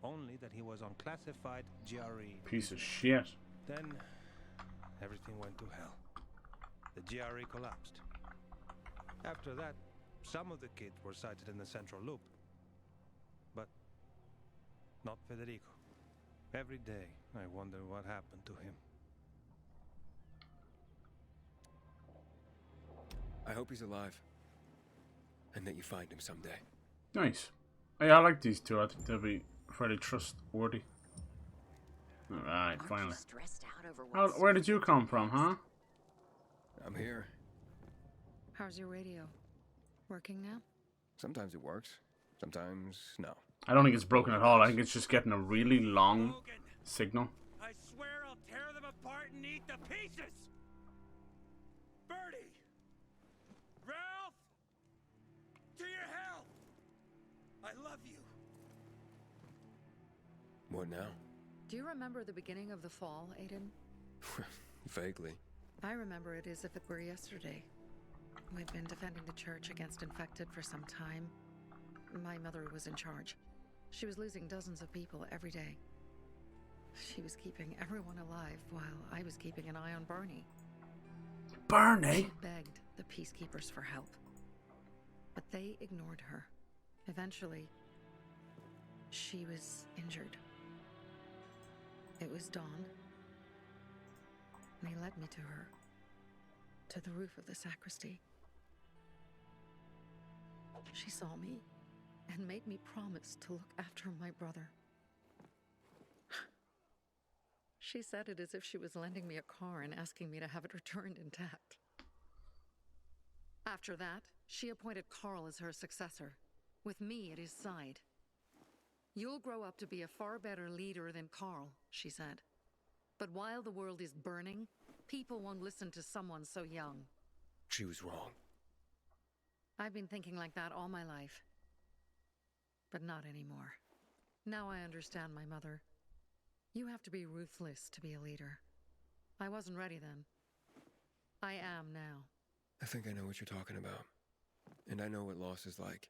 Only that he was on classified GRE. Piece of shit. Then everything went to hell. The GRE collapsed. After that, some of the kids were sighted in the central loop. But not Federico. Every day, I wonder what happened to him. I hope he's alive. And that you find him someday. Nice. Yeah, I like these two. I think they'll be fairly trustworthy. Alright, finally. Where did you come from, huh? I'm here. How's your radio? Working now? Sometimes it works. Sometimes no. I don't think it's broken at all. I think it's just getting a really long signal. I swear I'll tear them apart and eat the pieces! Birdie! Ralph! To your health! I love you. What now? Do you remember the beginning of the fall, Aiden? Vaguely. I remember it as if it were yesterday. We'd been defending the church against infected for some time. My mother was in charge. She was losing dozens of people every day. She was keeping everyone alive while I was keeping an eye on Barney. Barney? She begged the peacekeepers for help, but they ignored her. Eventually, she was injured. It was dawn, and he led me to her, to the roof of the sacristy. She saw me and made me promise to look after my brother. She said it as if she was lending me a car and asking me to have it returned intact. After that, she appointed Carl as her successor, with me at his side. You'll grow up to be a far better leader than Carl, she said. But while the world is burning, people won't listen to someone so young. She was wrong. I've been thinking like that all my life. But not anymore. Now I understand my mother. You have to be ruthless to be a leader. I wasn't ready then. I am now. I think I know what you're talking about. And I know what loss is like.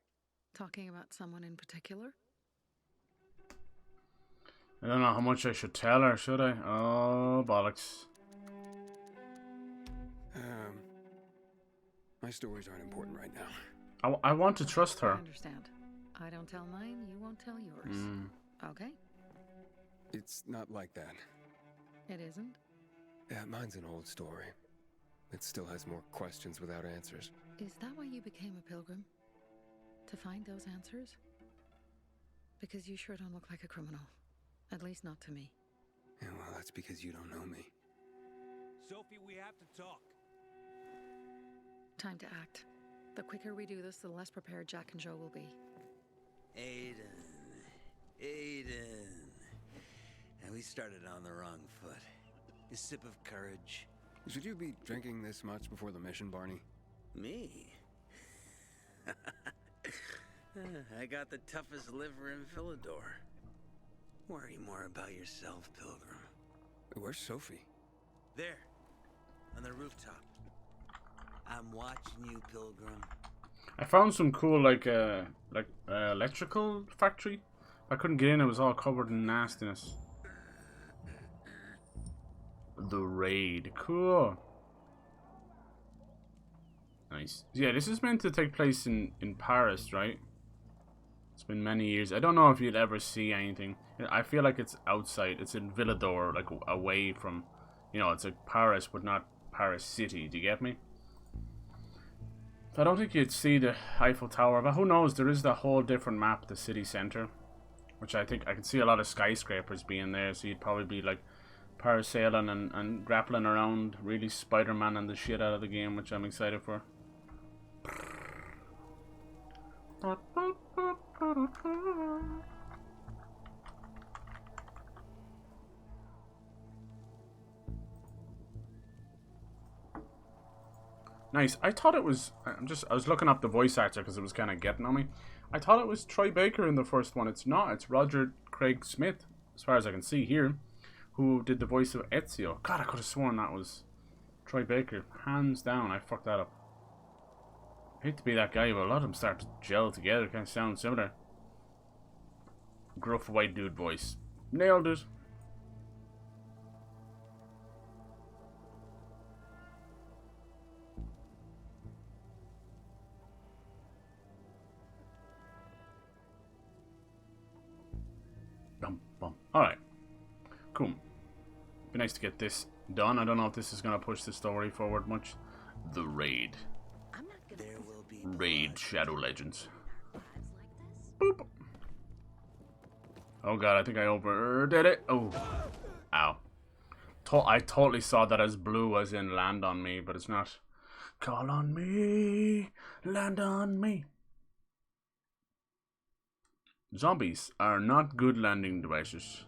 Talking about someone in particular? I don't know how much I should tell her, should I? Oh, bollocks. My stories aren't important right now. I want to trust her. I understand. I don't tell mine, you won't tell yours. Okay? It's not like that. It isn't? Yeah, mine's an old story. It still has more questions without answers. Is that why you became a pilgrim? To find those answers? Because you sure don't look like a criminal. At least not to me. Yeah, well, that's because you don't know me. Sophie, we have to talk. Time to act. The quicker we do this, the less prepared Jack and Joe will be. Aiden. And we started on the wrong foot. A sip of courage. Should you be drinking this much before the mission, Barney? Me? I got the toughest liver in Villador. Worry more about yourself, Pilgrim. Where's Sophie? There, on the rooftop. I'm watching you, Pilgrim. I found some cool electrical factory. I couldn't get in. It was all covered in nastiness. The raid, cool. Nice. Yeah, this is meant to take place in Paris, right? It's been many years. I don't know if you'd ever see anything. I feel like it's outside. It's in Villador, like away from, you know, it's like Paris, but not Paris City. Do you get me? I don't think you'd see the Eiffel Tower, but who knows? There is that whole different map, the city center, which I think I can see a lot of skyscrapers being there. So you'd probably be like parasailing and grappling around, really Spider-Man and the shit out of the game, which I'm excited for. Nice. I thought it was. I was looking up the voice actor because it was kind of getting on me. I thought it was Troy Baker in the first one. It's not. It's Roger Craig Smith, as far as I can see here, who did the voice of Ezio. God, I could have sworn that was Troy Baker. Hands down, I fucked that up. I hate to be that guy, but a lot of them start to gel together. Kind of sound similar. Gruff white dude voice. Nailed it. Alright. Cool. Be nice to get this done. I don't know if this is going to push the story forward much. The Raid. Raid Shadow Legends. Boop. Oh god, I think I overdid it. Oh. Ow. I totally saw that as blue, as in land on me, but it's not. Call on me. Land on me. Zombies are not good landing devices.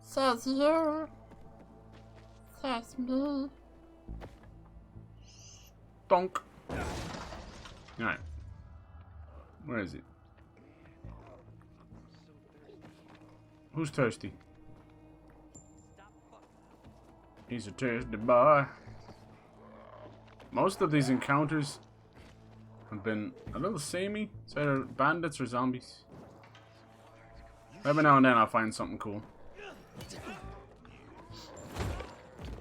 Says you. Says me. Donk. Alright. Where is it? Who's thirsty? He's a thirsty boy. Most of these encounters have been a little samey. It's either bandits or zombies. Every now and then I'll find something cool.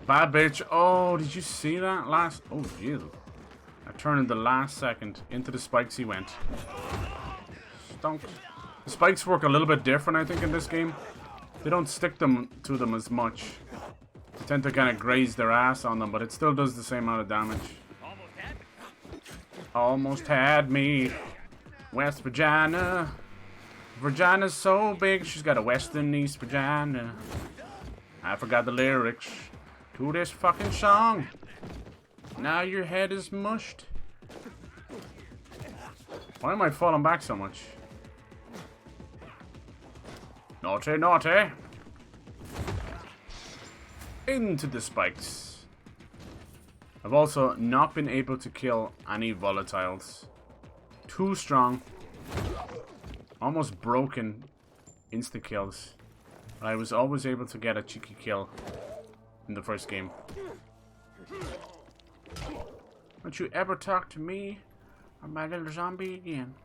Bad bitch. Oh, did you see that last? Oh, jeez. I turned in the last second. Into the spikes he went. Stunk. The spikes work a little bit different, I think, in this game. They don't stick to them as much. They tend to kind of graze their ass on them, but it still does the same amount of damage. Almost had me. West Virginia. Virginia's so big, she's got a western East Virginia. I forgot the lyrics to this fucking song. Now your head is mushed. Why am I falling back so much? Naughty, naughty. Into the spikes. I've also not been able to kill any volatiles. Too strong. Almost broken insta kills. But I was always able to get a cheeky kill in the first game. Don't you ever talk to me or my little zombie again.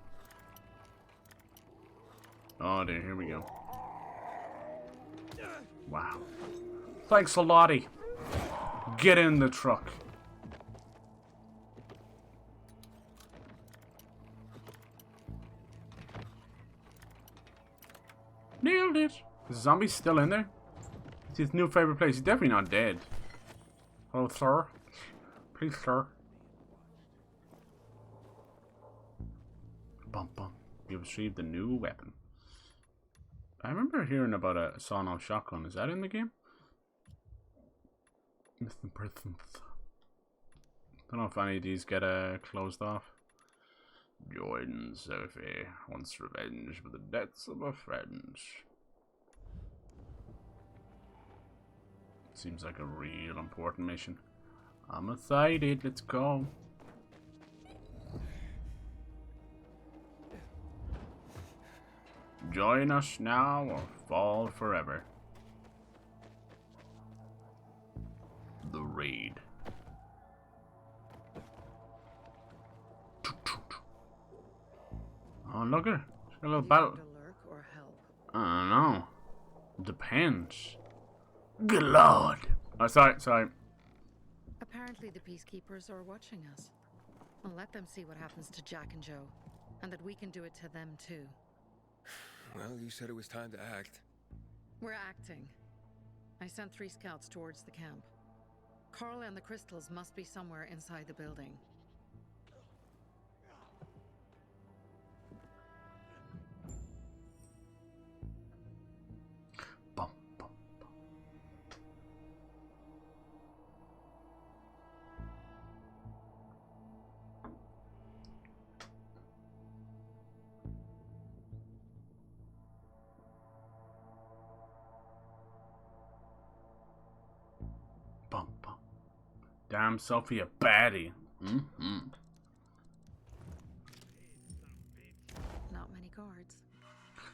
Oh dear, here we go. Wow. Thanks a lottie. Get in the truck. Nailed it. Is the zombie still in there? It's his new favorite place. He's definitely not dead. Hello, sir. Please, sir. Bum bum. You received a new weapon. I remember hearing about a sawn-off shotgun. Is that in the game? Don't know if any of these get closed off. Join Sophie wants revenge for the deaths of her friends. Seems like a real important mission. I'm excited, let's go. Join us now or fall forever. The Raid. Oh, look at her. She's got a little battle. I don't know. Depends. Good lord. Oh, sorry. Apparently the peacekeepers are watching us. I'll let them see what happens to Jack and Joe, and that we can do it to them too. Well, you said it was time to act. We're acting. I sent 3 scouts towards the camp. Carl and the crystals must be somewhere inside the building. Damn, Sophie, a baddie. Mm-hmm. Not many guards.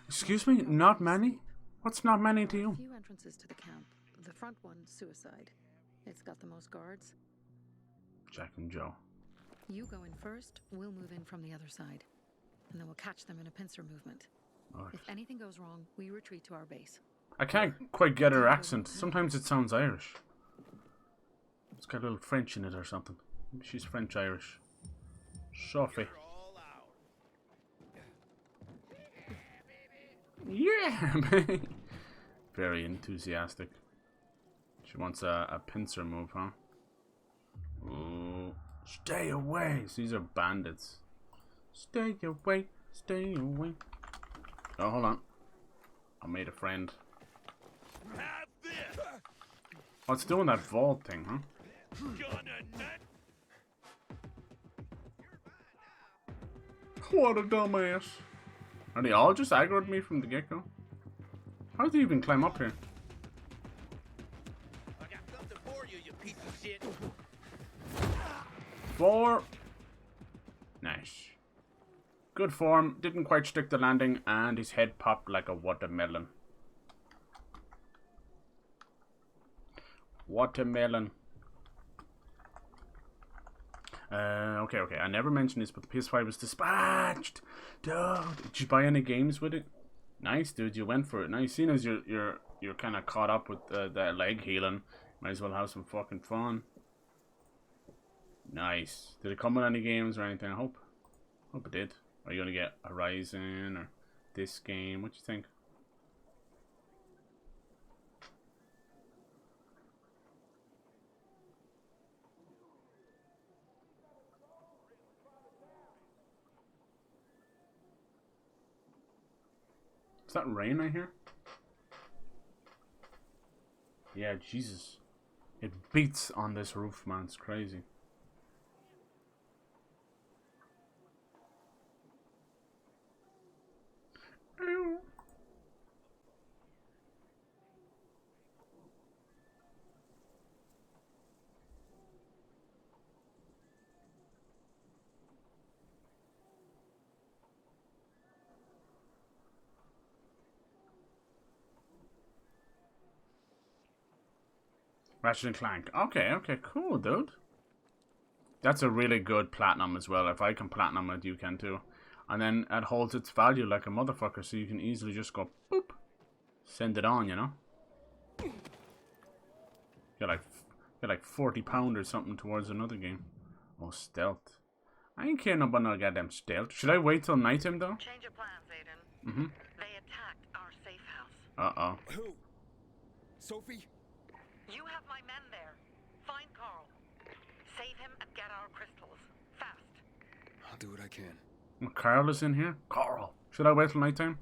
Excuse me, not many? What's not many to you? A few entrances to the camp. The front one, suicide. It's got the most guards. Jack and Joe. You go in first, we'll move in from the other side. And then we'll catch them in a pincer movement. Right. If anything goes wrong, we retreat to our base. I can't quite get her accent. Sometimes it sounds Irish. It's got a little French in it or something. Maybe she's French-Irish. Sophie. Yeah, baby. Very enthusiastic. She wants a pincer move, huh? Ooh. Stay away. These are bandits. Stay away. Stay away. Oh, hold on. I made a friend. Oh, it's doing that vault thing, huh? What a dumbass. Are they all just aggroed me from the get-go? How did they even climb up here? I got something for you, you piece of shit. 4. Nice. Good form. Didn't quite stick the landing, and his head popped like a watermelon. Watermelon. Okay. I never mentioned this, but the PS5 was dispatched. Dude, did you buy any games with it? Nice, dude. You went for it. Nice. Seeing as you're kind of caught up with that leg healing, might as well have some fucking fun. Nice. Did it come with any games or anything? I hope it did. Are you gonna get Horizon or this game? What do you think? Is that rain I hear? Yeah, Jesus. It beats on this roof, man. It's crazy. Ratchet and Clank. Okay, cool, dude. That's a really good platinum as well. If I can platinum it, you can too. And then it holds its value like a motherfucker, so you can easily just go boop, send it on, you know. Get like £40 or something towards another game. Oh, stealth. I ain't caring about no goddamn stealth. Should I wait till nighttime though? Change of plans, Aiden. They attacked our safe house. Uh-oh. Who? Sophie? You have my men there. Find Carl. Save him and get our crystals. Fast. I'll do what I can. Well, Carl is in here? Carl. Should I wait till nighttime?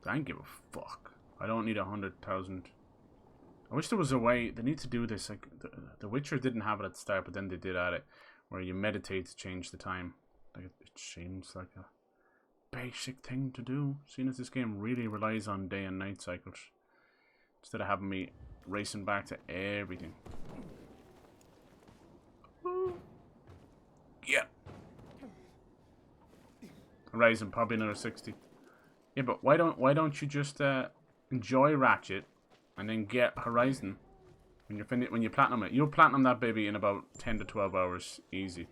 I don't give a fuck. I don't need 100,000. I wish there was a way. They need to do this. Like the Witcher didn't have it at the start, but then they did add it, where you meditate to change the time. Like it seems like a basic thing to do, seeing as this game really relies on day and night cycles, instead of having me racing back to everything. Yeah. Horizon probably another 60. Yeah, but why don't you just enjoy Ratchet and then get Horizon when you're when you platinum it? You'll platinum that baby in about 10 to 12 hours easy.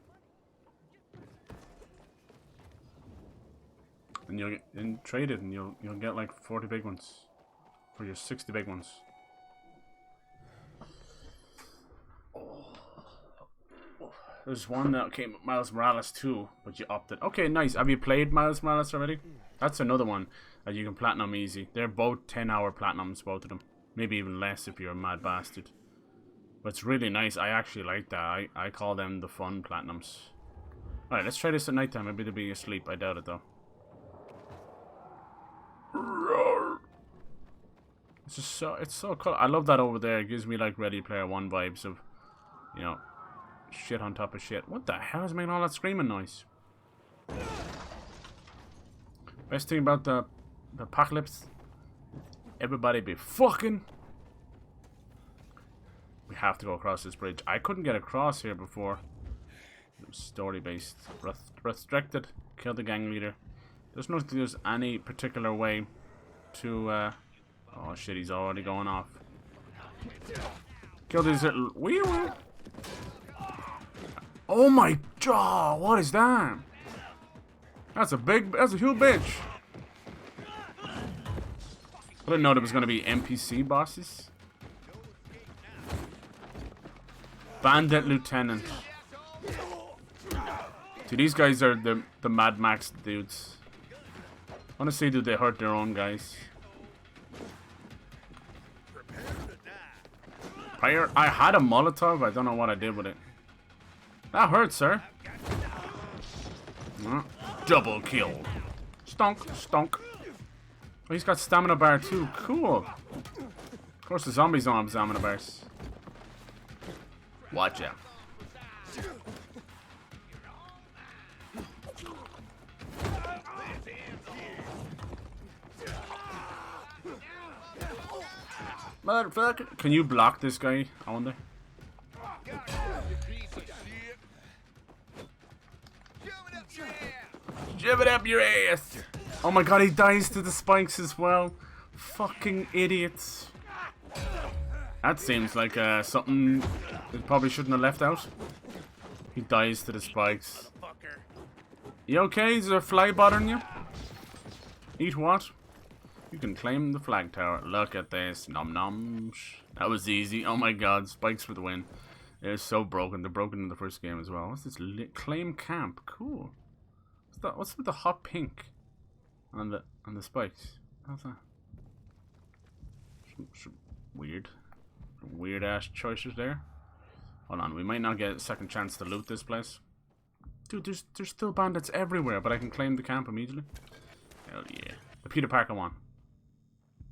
And you'll trade it, and you'll get like 40 big ones for your 60 big ones. There's one that came with Miles Morales too, but you opted. Okay, nice. Have you played Miles Morales already? That's another one that you can platinum easy. They're both 10-hour platinums, both of them. Maybe even less if you're a mad bastard. But it's really nice. I actually like that. I call them the fun platinums. Alright, let's try this at night time. Maybe they'll be asleep. I doubt it though. It's so cool. I love that over there. It gives me like Ready Player One vibes of, you know, shit on top of shit. What the hell is making all that screaming noise? Best thing about the apocalypse, everybody be fucking. We have to go across this bridge. I couldn't get across here before. It was story-based. Restricted. Kill the gang leader. There's no there's any particular way to oh shit, he's already going off. Kill these little wee. Oh my god, what is that? That's a huge bitch. I didn't know there was gonna be NPC bosses. Bandit Lieutenant. See, these guys are the Mad Max dudes. Honestly, do they hurt their own guys? I had a Molotov. I don't know what I did with it. That hurts, sir. Double kill. Stonk, stonk. Oh, he's got stamina bar too. Cool. Of course, the zombies don't have stamina bars. Watch out. Motherfucker. Can you block this guy? I wonder. Shove it up your ass. Oh my god, he dies to the spikes as well. Fucking idiots. That seems like something they probably shouldn't have left out. He dies to the spikes. You okay? Is there a fly bothering you? Eat what? You can claim the flag tower. Look at this. Nom noms. That was easy. Oh my god. Spikes for the win. They're so broken. They're broken in the first game as well. What's this? Claim camp. Cool. What's with the hot pink on the spikes? How's that? Some weird ass choices there. Hold on. We might not get a second chance to loot this place. Dude, there's still bandits everywhere, but I can claim the camp immediately. Hell yeah. The Peter Parker one.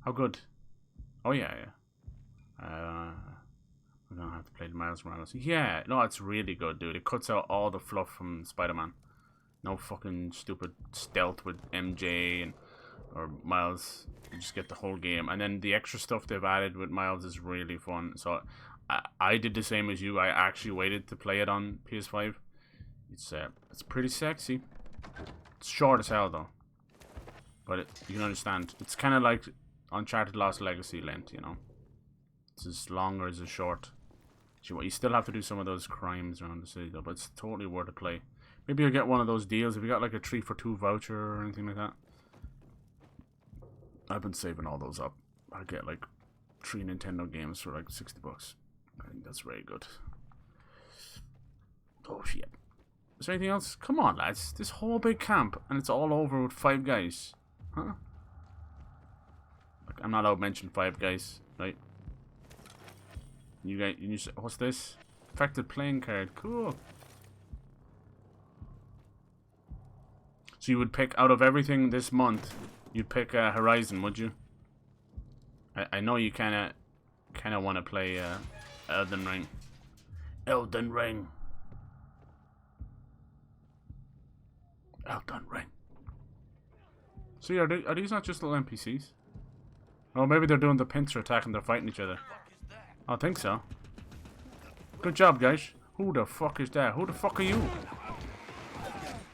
How good? Oh yeah, yeah. We're gonna have to play the Miles Morales. Yeah, no, it's really good, dude. It cuts out all the fluff from Spider-Man. No fucking stupid stealth with MJ or Miles. You just get the whole game, and then the extra stuff they've added with Miles is really fun. So I did the same as you. I actually waited to play it on PS5. It's pretty sexy. It's short as hell though. But you can understand. It's kind of like Uncharted Lost Legacy length, you know. It's as long or as short. You still have to do some of those crimes around the city though, but it's totally worth a play. Maybe you'll get one of those deals if you got like a 3-for-2 voucher or anything like that. I've been saving all those up. I'll get like 3 Nintendo games for like $60. I think that's very good. Oh shit. Is there anything else? Come on, lads. This whole big camp, and it's all over with 5 guys. Huh? Look, I'm not allowed to mention 5 guys, right? You guys, what's this? Affected playing card. Cool. So you would pick, out of everything this month, you'd pick Horizon, would you? I know you kind of want to play Elden Ring. Elden Ring. Elden Ring. See, are these not just little NPCs? Oh, maybe they're doing the pincer attack and they're fighting each other. I think so. Good job, guys. Who the fuck is that? Who the fuck are you?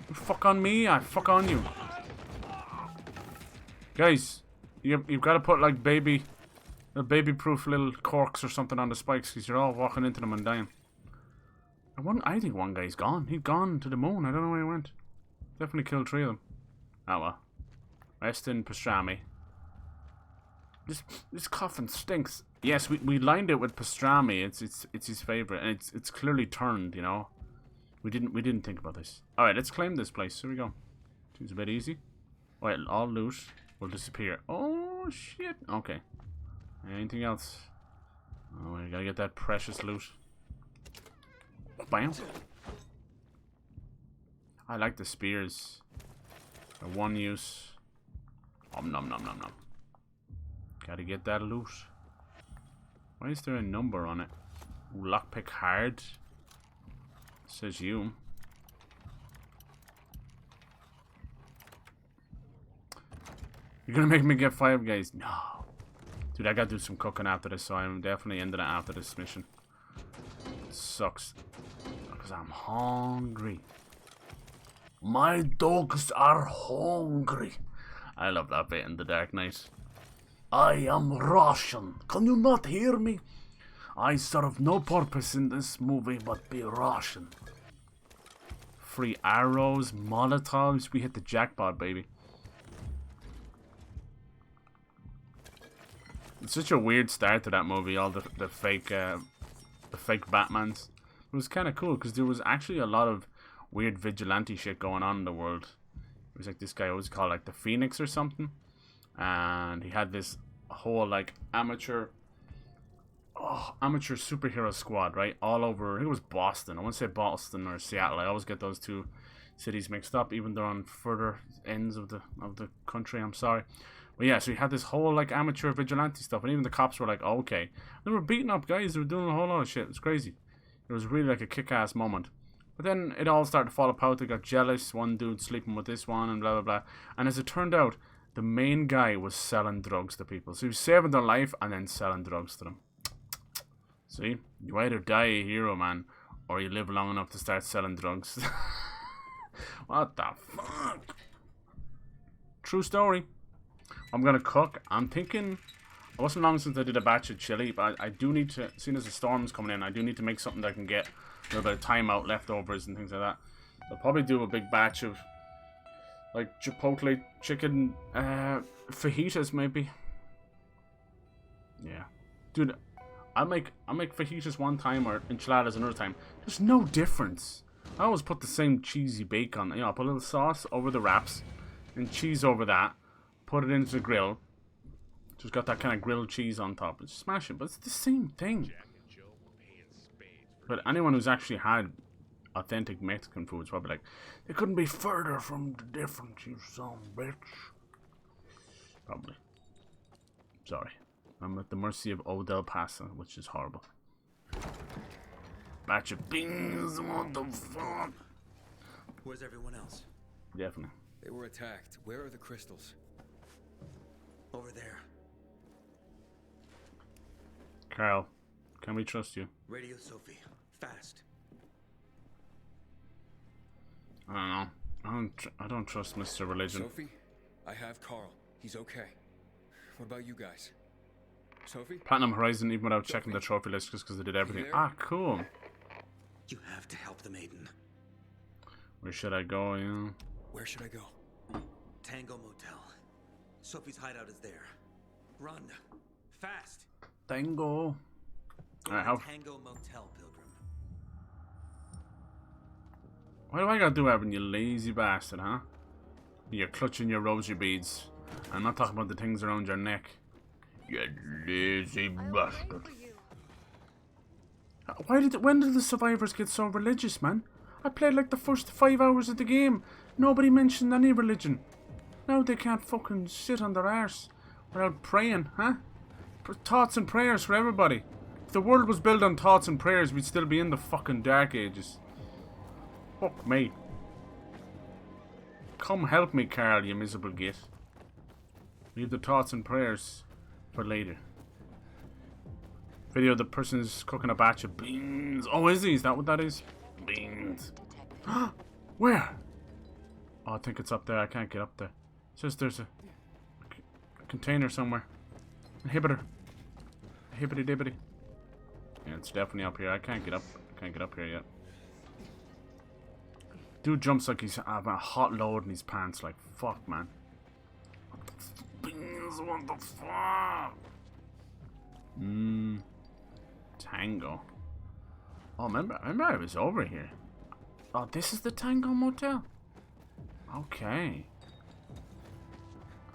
You fuck on me, I fuck on you. Guys, you've got to put like baby-proof little corks or something on the spikes because you're all walking into them and dying. I think one guy's gone. He's gone to the moon. I don't know where he went. Definitely killed 3 of them. Oh well. Rest in pastrami. This coffin stinks. Yes, we lined it with pastrami. It's his favorite, and it's clearly turned. You know, we didn't think about this. All right, let's claim this place. Here we go. Seems a bit easy. All right, all loot will disappear. Oh shit. Okay. Anything else? Oh, we gotta get that precious loot. Bam. I like the spears. They're one use. Nom nom nom nom nom. Gotta get that loot. Why is there a number on it? Ooh, lockpick hard. Says you. You're gonna make me get 5 guys? No. Dude, I gotta do some cooking after this, so I'm definitely ending it after this mission. It sucks. Because I'm hungry. My dogs are hungry. I love that bit in The Dark Knight. I am Russian. Can you not hear me? I serve no purpose in this movie but be Russian. Free arrows, Molotovs. We hit the jackpot, baby. It's such a weird start to that movie. All the fake Batmans. It was kind of cool because there was actually a lot of weird vigilante shit going on in the world. It was like this guy was called like the Phoenix or something, and he had this whole like amateur superhero squad, right, all over. I think it was Boston. I want to say Boston or Seattle. I always get those two cities mixed up, even though on further ends of the country. I'm sorry, but yeah. So he had this whole like amateur vigilante stuff, and even the cops were like, oh, okay. They were beating up guys. They were doing a whole lot of shit. It was crazy. It was really like a kick-ass moment. But then it all started to fall apart. They got jealous. One dude sleeping with this one and blah, blah, blah. And as it turned out, the main guy was selling drugs to people. So he was saving their life and then selling drugs to them. See? You either die a hero, man, or you live long enough to start selling drugs. What the fuck? True story. I'm going to cook. I'm thinking... It wasn't long since I did a batch of chili, but I do need to, seeing as the storm's coming in, I do need to make something that I can get a little bit of time out, leftovers and things like that. I'll probably do a big batch of like chipotle chicken fajitas maybe. Yeah. Dude, I make fajitas one time or enchiladas another time. There's no difference. I always put the same cheesy bacon, you know, I put a little sauce over the wraps and cheese over that, put it into the grill. Just got that kind of grilled cheese on top. Just smash it, but it's the same thing. But anyone who's actually had authentic Mexican food is probably like, it couldn't be further from the difference, you son of a bitch. Probably. Sorry. I'm at the mercy of Odell Pasa, which is horrible. Batch of beans, what the fuck? Where's everyone else? Definitely. They were attacked. Where are the crystals? Over there. Carl, can we trust you? Radio Sophie. Fast. I don't know. I don't trust Mr. Religion. Sophie, I have Carl. He's okay. What about you guys? Sophie? Platinum Horizon, even without checking the trophy list, just because they did everything. Ah, cool. You have to help the maiden. Where should I go, you know? Where should I go? Tango Motel. Sophie's hideout is there. Run. Fast. Tango. Alright, how... Tango Motel, Pilgrim. Why do I gotta do everything, you lazy bastard, huh? You're clutching your rosary beads. I'm not talking about the things around your neck. You lazy bastard. When did the survivors get so religious, man? I played like the first 5 hours of the game. Nobody mentioned any religion. Now they can't fucking sit on their arse without praying, huh? Thoughts and prayers for everybody. If the world was built on thoughts and prayers, we'd still be in the fucking dark ages. Fuck me. Come help me, Carl, you miserable git. Leave the thoughts and prayers for later. Video of the person's cooking a batch of beans. Oh, is he? Is that what that is? Beans. Where? Oh, I think it's up there. I can't get up there. It says there's a container somewhere. Inhibitor. Hibbity dibbity. Yeah, it's definitely up here. I can't get up. I can't get up here yet. Dude jumps like he's having a hot load in his pants. Like, fuck, man. What the beans? What the fuck? Tango. Oh, remember I was over here. Oh, this is the Tango Motel. Okay.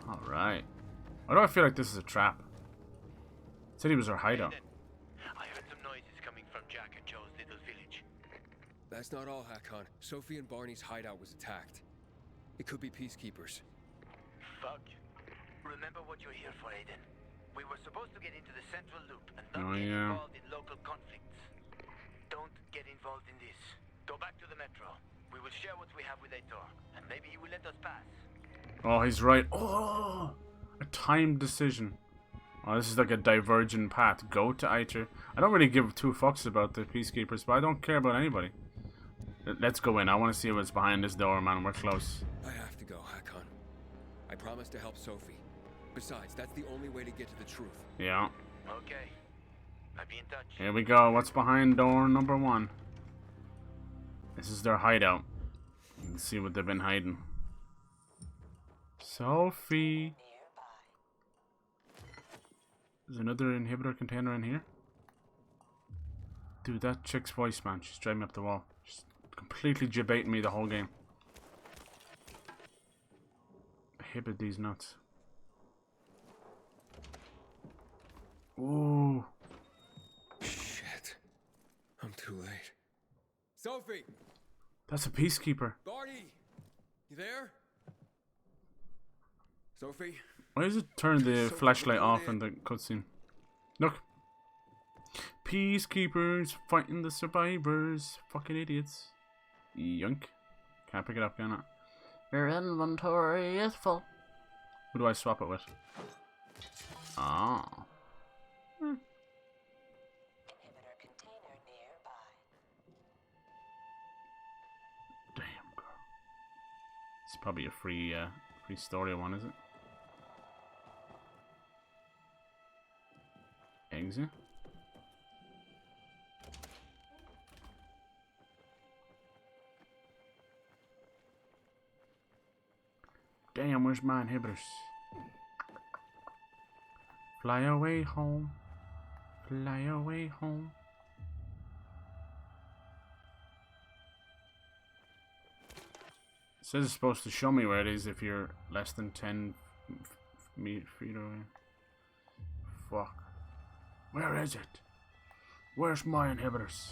Alright. Why do I feel like this is a trap? Said he was our hideout. I heard some noises coming from Jack and Joe's little village. That's not all, Harran. Sophie and Barney's hideout was attacked. It could be peacekeepers. Fuck. Remember what you're here for, Aiden. We were supposed to get into the central loop and not get involved in local conflicts. Don't get involved in this. Go back to the metro. We will share what we have with Aitor, and maybe he will let us pass. Oh, he's right. Oh, a timed decision. Oh, this is like a divergent path. Go to Aitor. I don't really give two fucks about the peacekeepers, but I don't care about anybody. Let's go in. I want to see what's behind this door, man. We're close. I have to go, Harran. I promised to help Sophie. Besides, that's the only way to get to the truth. Yeah. Okay. I'll be in touch. Here we go. What's behind door number 1? This is their hideout. Let's see what they've been hiding. Sophie. There's another inhibitor container in here. Dude, that chick's voice, man. She's driving me up the wall. She's completely jibbating me the whole game. Inhibit these nuts. Ooh. Shit. I'm too late. Sophie! That's a peacekeeper. Barney! You there? Sophie? Why does it turn the flashlight off in the cutscene? Look. Peacekeepers fighting the survivors. Fucking idiots. Yoink. Can't pick it up, can I? Your inventory is full. Who do I swap it with? Ah. Damn, girl. It's probably a free story one, is it? Exit. Damn, where's my inhibitors? Fly away home. Fly away home. It says it's supposed to show me where it is if you're less than 10 feet away. Fuck. Where is it? Where's my inhibitors?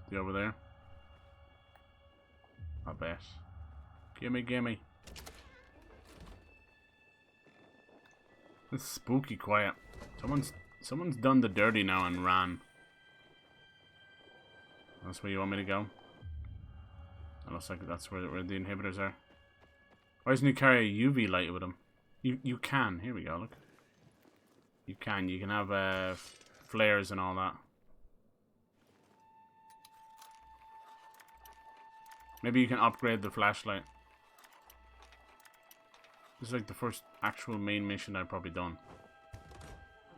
They over there? I bet. Gimme, gimme. It's spooky quiet. Someone's done the dirty now and ran. That's where you want me to go? It looks like that's where the inhibitors are. Why doesn't he carry a UV light with him? You can. Here we go, look. You can have flares and all that. Maybe you can upgrade the flashlight. This is like the first actual main mission I've probably done.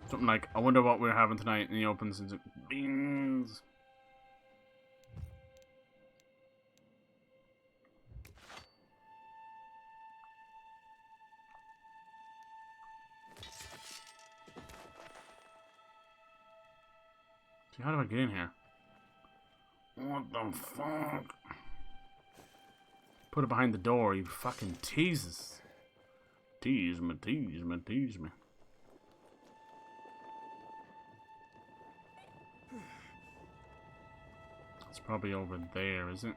Something like, I wonder what we're having tonight, and he opens and it's beans. See, how do I get in here? What the fuck? Put it behind the door, he fucking teases. Tease me, tease me, tease me. It's probably over there, is it?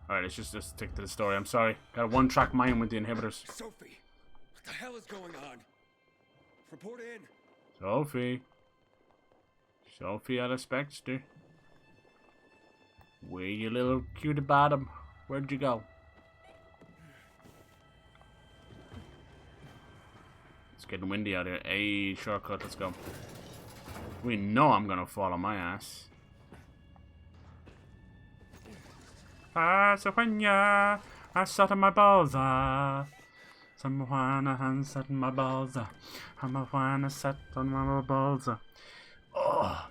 Alright, let's just stick to the story. I'm sorry. Got a one-track mind with the inhibitors. Sophie! What the hell is going on? Report in. Sophie. Sophie at a Spectre. Where you little cutie bottom? Where'd you go? It's getting windy out here. Hey, shortcut, let's go. We know I'm gonna fall on my ass. When I sat on my balls, someone I sat on my balls, I'm sat on my balls. Oh,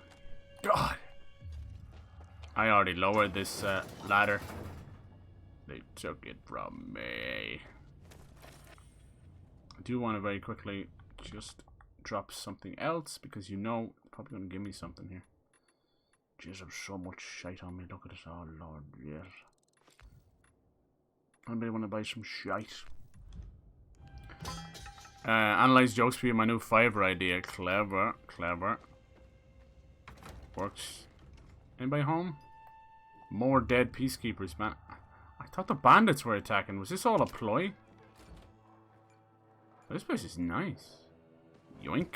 God. I already lowered this ladder. They took it from me. I do want to very quickly just drop something else because you know they're probably going to give me something here. Jeez, there's so much shite on me. Look at this. Oh, Lord, yes. Anybody want to buy some shite? Analyze jokes for you, my new Fiverr idea. Clever, clever. Works. Anybody home? More dead peacekeepers, man. I thought the bandits were attacking. Was this all a ploy? This place is nice. Yoink.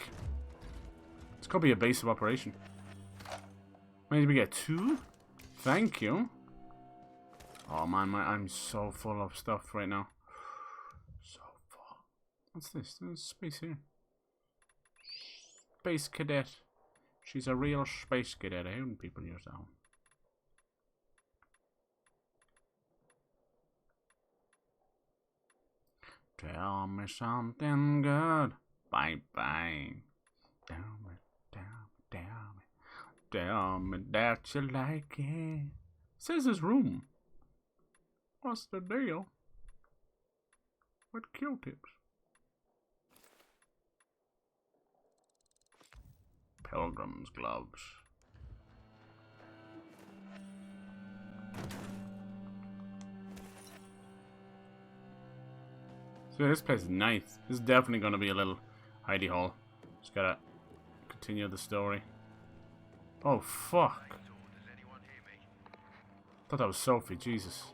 This could be a base of operation. Maybe we get 2? Thank you. Oh man, I'm so full of stuff right now. So full. What's this? There's space here. Space cadet. She's a real space cadet. How do people use that one? Tell me something good. Bye bye. Tell me that you like it. Says his room. What's the deal with Q-tips? Pilgrim's gloves. So this place is nice. This is definitely going to be a little hidey hole. Just gotta continue the story. Oh fuck! Thought that was Sophie. Jesus.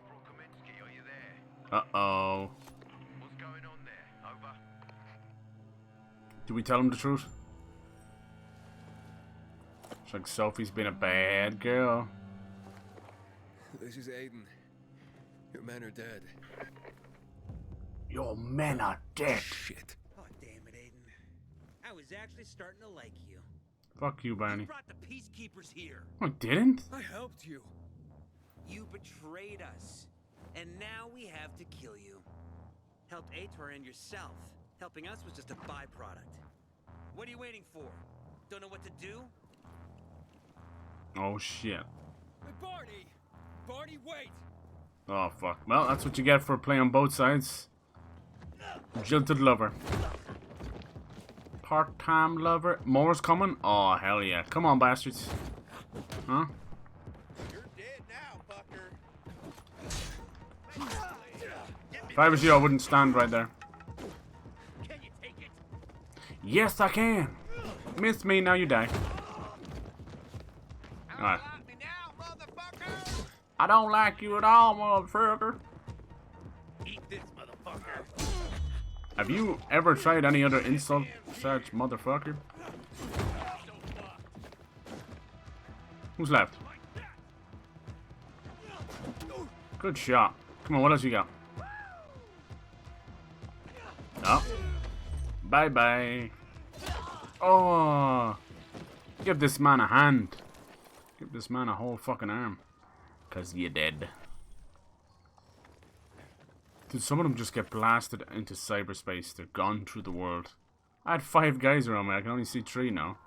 Uh-oh. What's going on there? Over. Do we tell him the truth? It's like Sophie's been a bad girl. This is Aiden. Your men are dead. Your men are dead. Shit. Oh, damn it, Aiden. I was actually starting to like you. Fuck you, Barney. You brought the peacekeepers here. I didn't? I helped you. You betrayed us. And now we have to kill you. Helped Aitor and yourself. Helping us was just a byproduct. What are you waiting for? Don't know what to do? Oh shit. Hey, Barney! Barney, wait! Oh fuck. Well, that's what you get for playing both sides. Jilted lover. Part-time lover. More's coming? Oh, hell yeah. Come on, bastards. Huh? You're dead now, fucker. If I was you, I wouldn't stand right there. Can you take it? Yes, I can. Miss me, now you die. Alright. I don't like you at all, motherfucker. Eat this, motherfucker. Have you ever tried any other insult such motherfucker? Who's left? Good shot. Come on, what else you got? Oh. Bye-bye. Oh. Give this man a hand. Give this man a whole fucking arm. 'Cause you're dead. Did some of them just get blasted into cyberspace? They're gone through the world. I had 5 guys around me. I can only see 3 now.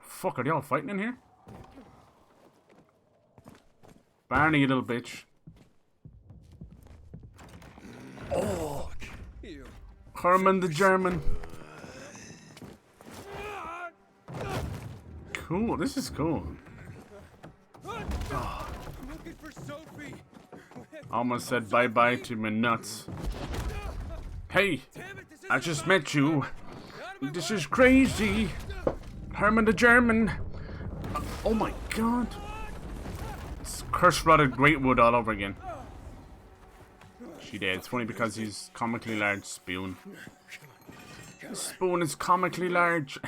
Fuck, are they all fighting in here? Barney, you little bitch. Oh! Herman the German. Cool, this is cool. Oh. I'm looking for Sophie. Almost said bye-bye to my nuts. Hey, I just met you. This is crazy. Herman the German. Oh my god. It's curse-rotted Greatwood all over again. She did. It's funny because he's comically large spoon. The spoon is comically large.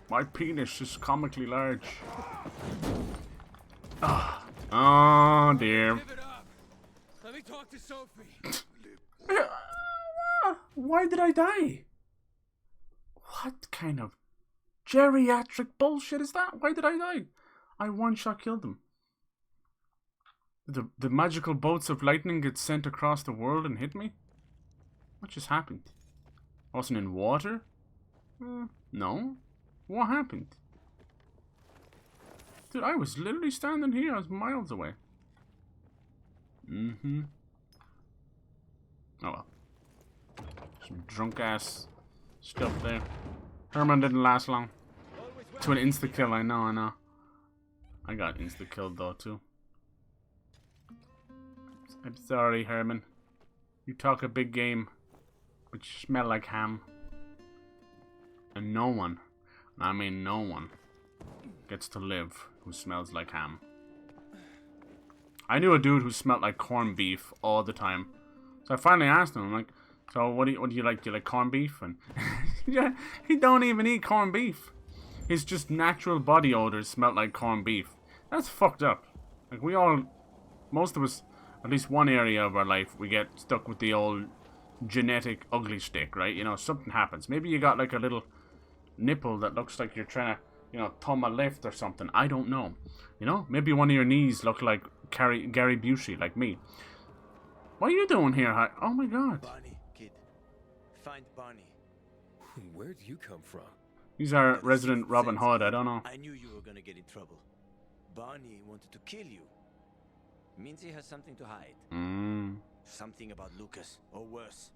My penis is comically large. Ah. Oh dear. Let me talk to Sophie. Why did I die? What kind of geriatric bullshit is that? Why did I die? I one-shot killed them. The magical bolts of lightning get sent across the world and hit me? What just happened? I wasn't in water? No. What happened? Dude, I was literally standing here. I was miles away. Mm-hmm. Oh well. Some drunk-ass stuff there. Herman didn't last long. To an insta-kill, I know. I got insta-killed though, too. I'm sorry, Herman. You talk a big game, but you smell like ham. And no one, I mean no one, gets to live who smells like ham. I knew a dude who smelled like corned beef all the time. So I finally asked him, I'm like, so what do you like? Do you like corned beef? And yeah, he don't even eat corned beef. His just natural body odors smell like corned beef. That's fucked up. Like, most of us, at least one area of our life, we get stuck with the old genetic ugly stick, right? You know, something happens. Maybe you got like a little nipple that looks like you're trying to, you know, thumb a lift or something. I don't know. You know, maybe one of your knees look like Gary Busey, like me. What are you doing here? Oh my god. Barney, kid. Find Barney. Where'd you come from? He's our resident Robin Hood, I don't know. I knew you were gonna get in trouble. Barney wanted to kill you. Means he has something to hide. Something about Lucas, or worse.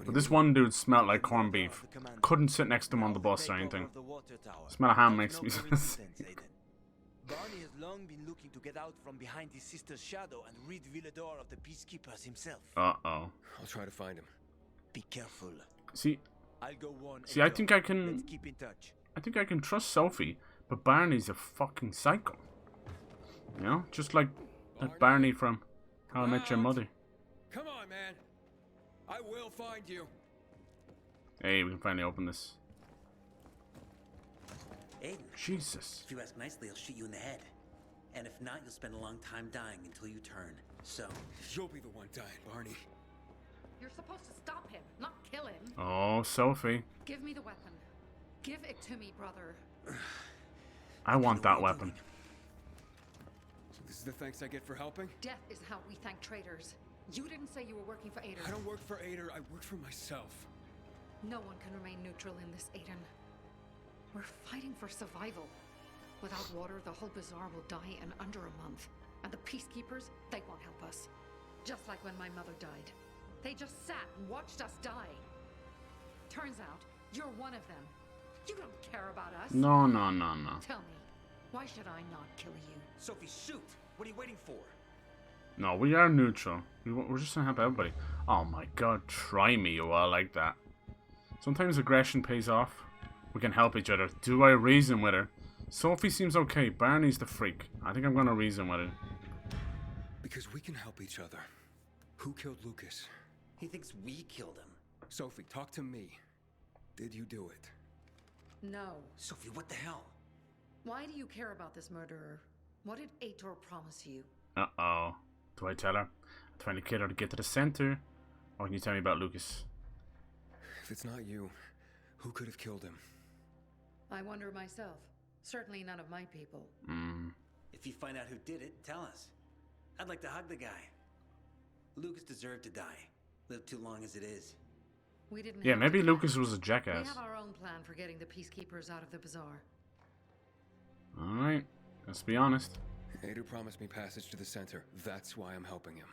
But this one dude smelled like corned beef. Couldn't sit next to him on the bus or anything. Smell of ham makes me sick. Barney has long been looking to get out from behind his sister's shadow and rid Villador of the peacekeepers himself. Uh-oh. I'll try to find him. Be careful. See, I'll go warn I think I can... Let's keep in touch. I think I can trust Sophie, but Barney's a fucking psycho. You know? Just like that Barney from How I Met Your Mother. Come on, man. I will find you. Hey, we can finally open this. Aiden, Jesus. if you ask nicely, I'll shoot you in the head. And if not, you'll spend a long time dying until you turn. So... You'll be the one dying, Barney. You're supposed to stop him, not kill him. Oh, Sophie. Give me the weapon. Give it to me, brother. I want that weapon. So this is the thanks I get for helping? Death is how we thank traitors. You didn't say you were working for Aitor. I don't work for Aitor, I work for myself. No one can remain neutral in this, Aiden. We're fighting for survival. Without water, the whole bazaar will die in under a month. And the peacekeepers, they won't help us. Just like when my mother died. They just sat and watched us die. Turns out, you're one of them. You don't care about us. No. Tell me, why should I not kill you? Sophie, shoot! What are you waiting for? No, we are neutral. We're just gonna help everybody. Oh my god, try me, you all like that. Sometimes aggression pays off. We can help each other. Do I reason with her? Sophie seems okay. Barney's the freak. I think I'm gonna reason with her. Because we can help each other. Who killed Lucas? He thinks we killed him. Sophie, talk to me. Did you do it? No. Sophie, what the hell? Why do you care about this murderer? What did Aitor promise you? Uh-oh. Do I tell her? I'm trying to kill her to get to the center. Or can you tell me about Lucas? If it's not you, who could have killed him? I wonder myself. Certainly none of my people. If you find out who did it, tell us. I'd like to hug the guy. Lucas deserved to die. Lived too long as it is. We didn't. Yeah, maybe Lucas was a We jackass. have our own plan for getting the peacekeepers out of the bazaar. Alright, let's be honest. Aitor promised me passage to the center. That's why I'm helping him.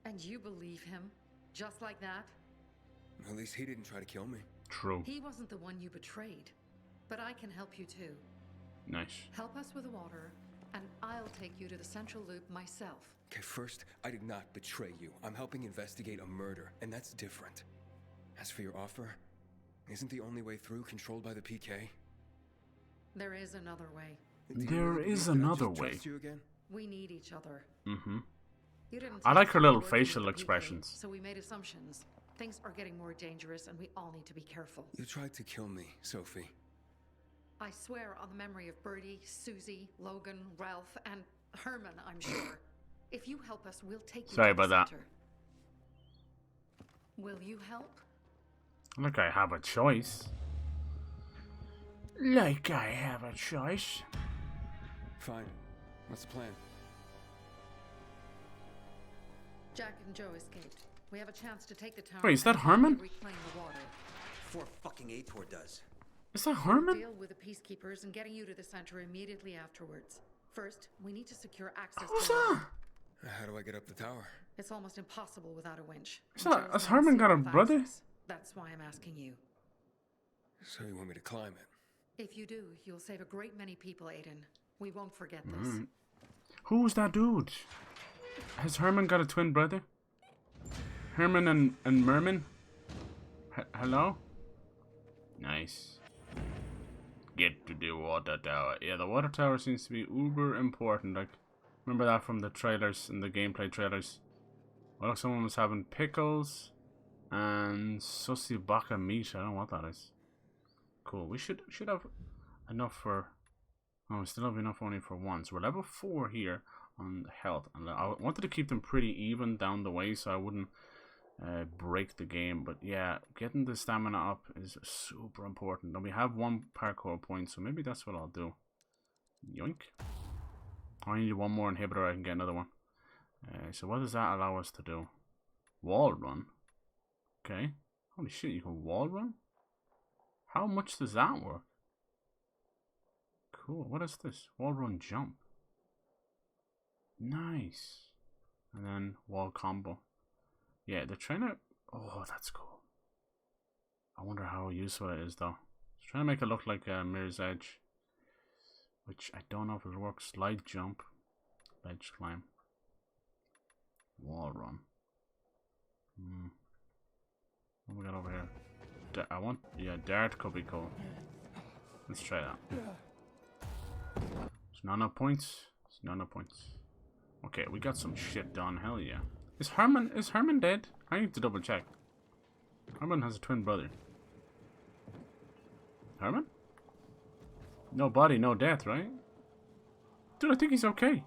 And you believe him? Just like that? At least he didn't try to kill me. True. He wasn't the one you betrayed. But I can help you too. Nice. Help us with the water, and I'll take you to the central loop myself. Okay, first, I did not betray you. I'm helping investigate a murder, and that's different. As for your offer, isn't the only way through controlled by the PK? There is another way. There is another way. Trust you again? We need each other. Mm-hmm. You didn't I like her little working with facial the PK, expressions. So we made assumptions. Things are getting more dangerous, and we all need to be careful. You tried to kill me, Sophie. I swear on the memory of Birdie, Susie, Logan, Ralph, and Herman, I'm sure. If you help us, we'll take you Sorry to the about that. center. Will you help? Like I have a choice. Like I have a choice. Fine. What's the plan? Jack and Joe escaped. We have a chance to take the town. Wait, is that and Harran? reclaim the water. Before fucking Aitor does. Is that Harran? Deal with the peacekeepers and getting you to the center immediately afterwards. First, we need to secure access Who's to that? How do I get up the tower? It's almost impossible without a winch. Is that, Joe's has not Harran got a safe with brother? access. That's why I'm asking you. So you want me to climb it? If you do, you'll save a great many people, Aiden. We won't forget this. Who's that dude? Has Herman got a twin brother? Herman and Merman? Hello? Nice. Get to the water tower. Yeah, the water tower seems to be uber important. Like, remember that from the trailers and the gameplay trailers. Well, someone was having pickles and sussy baka meat. I don't know what that is. Cool. We should have enough for. Oh, we still have enough only for one. So we're level 4 here. on health. And I wanted to keep them pretty even down the way so I wouldn't break the game. But yeah, getting the stamina up is super important. And we have 1 parkour point, so maybe that's what I'll do. Yoink. I need one more inhibitor, I can get another one. So what does that allow us to do? Wall run. Okay. Holy shit, you can wall run? How much does that work? Cool. What is this? Wall run jump. Nice. And then wall combo. Yeah, they're trying to... Oh, that's cool. I wonder how useful it is, though. It's trying to make it look like a Mirror's Edge. Which I don't know if it works. Slide jump. Ledge climb. Wall run. What we got over here? Yeah, dart could be cool. Let's try that. It's not enough points. It's not enough points. Okay, we got some shit done. Hell yeah. Is Harran dead? I need to double check. Harran has a twin brother. Harran? No body, no death, right? Dude, I think he's okay.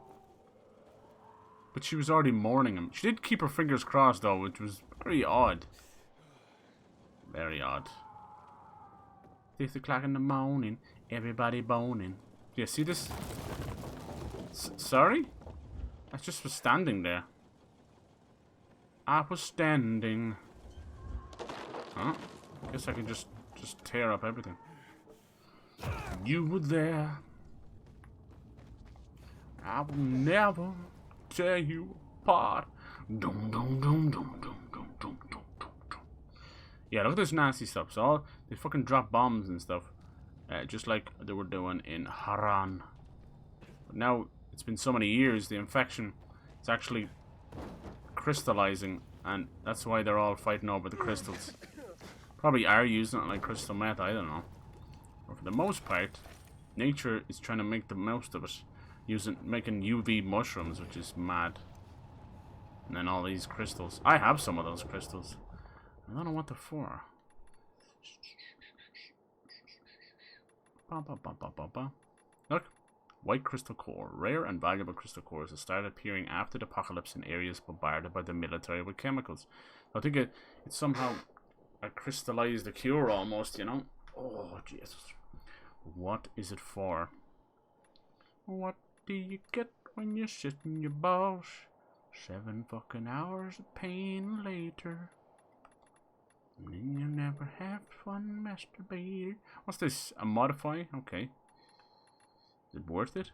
But she was already mourning him. She did keep her fingers crossed, though, which was very odd. Very odd. 6 o'clock in the morning, everybody boning. Yeah, see this? Sorry? I just was standing there. I was standing. Huh? Guess I can just tear up everything. You were there. I will never tear you apart. Dum dum dum dum dum dum dum dum dum. Yeah, look at this nasty stuff. So they fucking drop bombs and stuff, just like they were doing in Harran. But now it's been so many years, the infection is actually crystallizing, and that's why they're all fighting over the crystals. Probably are using it like crystal meth, I don't know. But for the most part, nature is trying to make the most of it, making UV mushrooms, which is mad. And then all these crystals. I have some of those crystals. I don't know what they're for. Look. White crystal core. Rare and valuable crystal cores that started appearing after the apocalypse in areas bombarded by the military with chemicals. I think it somehow crystallized the cure almost, you know? Oh, Jesus. What is it for? What do you get when you sit in your balls? 7 fucking hours of pain later. And then you never have fun masturbating. What's this? A modify? Okay. Is it worth it?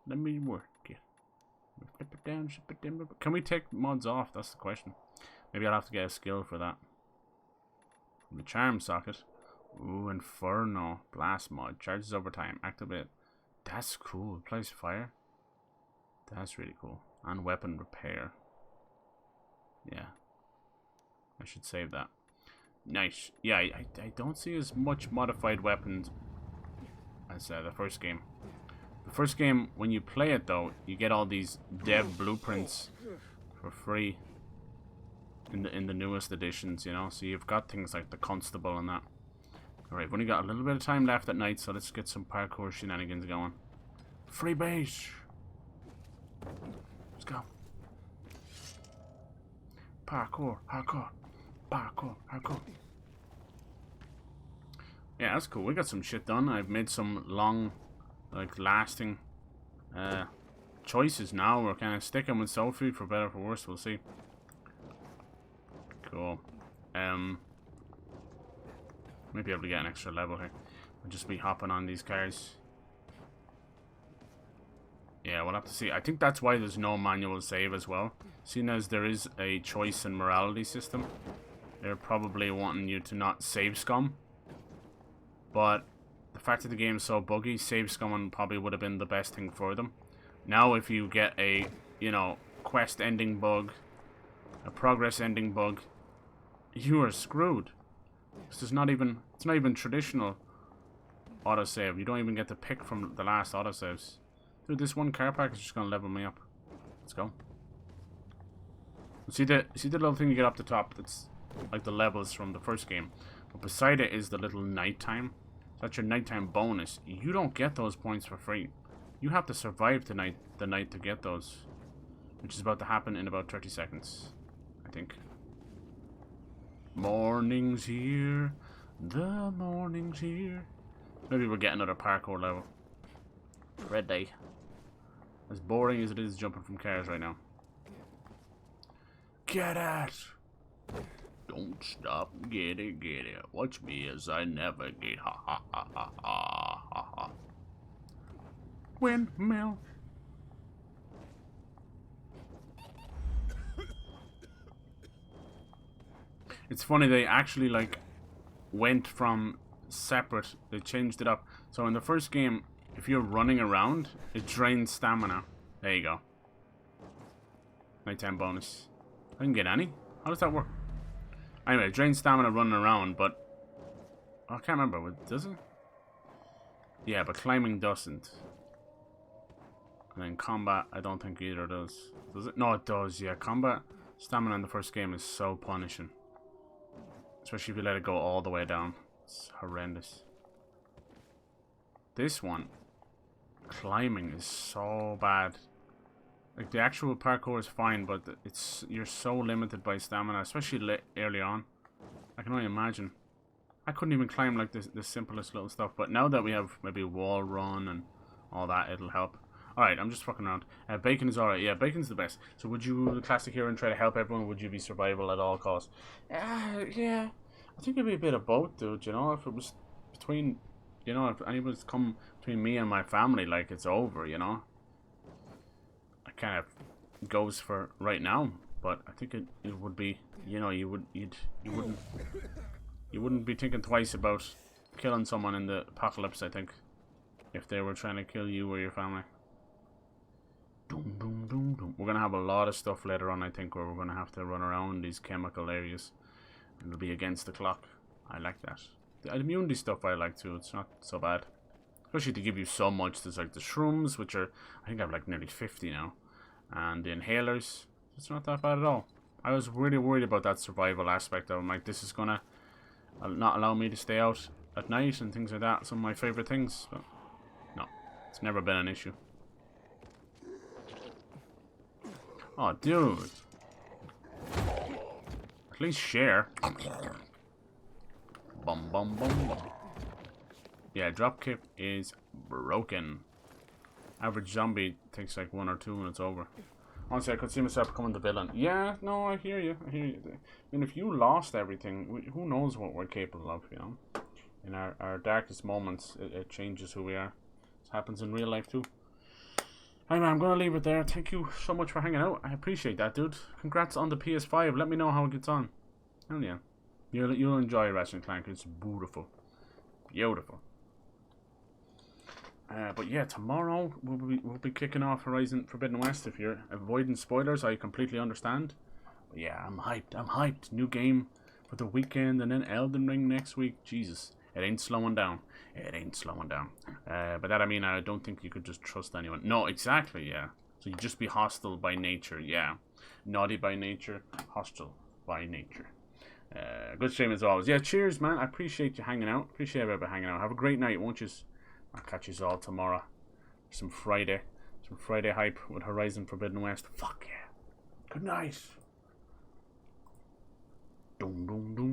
Let me work it. Flip it down, flip it down. Can we take mods off? That's the question. Maybe I'll have to get a skill for that. From the charm socket. Ooh, Inferno. Blast mod. Charges over time. Activate. That's cool. Applies fire. That's really cool. And weapon repair. Yeah. I should save that. Nice. Yeah, I don't see as much modified weapons as the first game. The first game, when you play it though, you get all these dev blueprints for free in the newest editions, you know. So you've got things like the constable and that. Alright, we've only got a little bit of time left at night, so let's get some parkour shenanigans going. Free base! Let's go. Parkour, parkour, parkour, parkour. Yeah, that's cool. We got some shit done. I've made some long, like, lasting choices now. We're kind of sticking with Sophie, for better or for worse. We'll see. Cool. Might be able to get an extra level here. We'll just be hopping on these cars. Yeah, we'll have to see. I think that's why there's no manual save as well. Seeing as there is a choice and morality system, they're probably wanting you to not save scum. But the fact that the game's so buggy, save scumming probably would have been the best thing for them. Now if you get a, you know, quest ending bug, a progress ending bug, you are screwed. It's not even traditional autosave. You don't even get to pick from the last autosaves. Dude, this one car park is just gonna level me up. Let's go. See the little thing you get up the top that's like the levels from the first game. But beside it is the little nighttime. That's your nighttime bonus. You don't get those points for free. You have to survive the night to get those. Which is about to happen in about 30 seconds. I think. Morning's here. The morning's here. Maybe we'll get another parkour level. Red day. As boring as it is jumping from cars right now. Get it! Don't stop, get it, get it. Watch me as I navigate. Ha ha ha ha ha ha ha. Windmill. It's funny, they actually like went from separate, they changed it up. So in the first game, if you're running around, it drains stamina. There you go. Nighttime bonus. I didn't get any. How does that work? Anyway, it drains stamina running around, but I can't remember. Does it? Yeah, but climbing doesn't. And then combat, I don't think either does. Does it? No, it does. Yeah, combat stamina in the first game is so punishing. Especially if you let it go all the way down. It's horrendous. This one, climbing is so bad. Like the actual parkour is fine, but you're so limited by stamina, especially early on. I can only imagine. I couldn't even climb like the simplest little stuff, but now that we have maybe wall run and all that, it'll help. Alright, I'm just fucking around. Bacon is alright. Yeah, bacon's the best. So would you, the classic hero, and try to help everyone? Or would you be survival at all costs? Yeah. I think it'd be a bit of both, dude. You know, if it was between, you know, if anyone's come between me and my family, like it's over. You know, it kind of goes for right now. But I think it would be, you know, you wouldn't be thinking twice about killing someone in the apocalypse. I think if they were trying to kill you or your family. Doom, doom, doom, doom. We're gonna have a lot of stuff later on, I think, where we're gonna have to run around these chemical areas. It'll be against the clock. I like that. The immunity stuff I like too. It's not so bad. Especially to give you so much. There's like the shrooms, which are, I think I have like nearly 50 now. And the inhalers. It's not that bad at all. I was really worried about that survival aspect of it. I'm like, this is gonna not allow me to stay out at night and things like that. Some of my favorite things. But no, it's never been an issue. Oh, dude. At least share. Bum bum bum bum. Yeah, dropkick is broken. Average zombie takes like 1 or 2 and it's over. Honestly, I could see myself becoming the villain. Yeah, no, I hear you. I hear you. I mean, if you lost everything, who knows what we're capable of, you know? In our darkest moments, it changes who we are. This happens in real life too. Anyway, I'm going to leave it there. Thank you so much for hanging out. I appreciate that, dude. Congrats on the PS5. Let me know how it gets on. Hell yeah. You'll enjoy Ratchet & Clank. It's beautiful. Beautiful. But yeah, tomorrow we'll be kicking off Horizon Forbidden West. If you're avoiding spoilers, I completely understand. But yeah, I'm hyped. I'm hyped. New game for the weekend and then Elden Ring next week. Jesus. It ain't slowing down. It ain't slowing down. By that I mean I don't think you could just trust anyone. No, exactly, yeah. So you just be hostile by nature, yeah. Naughty by nature, hostile by nature. Good stream as always. Yeah, cheers, man. I appreciate you hanging out. Appreciate everybody hanging out. Have a great night, won't you? I'll catch you all tomorrow. Some Friday hype with Horizon Forbidden West. Fuck yeah. Good night. Dum dum dum.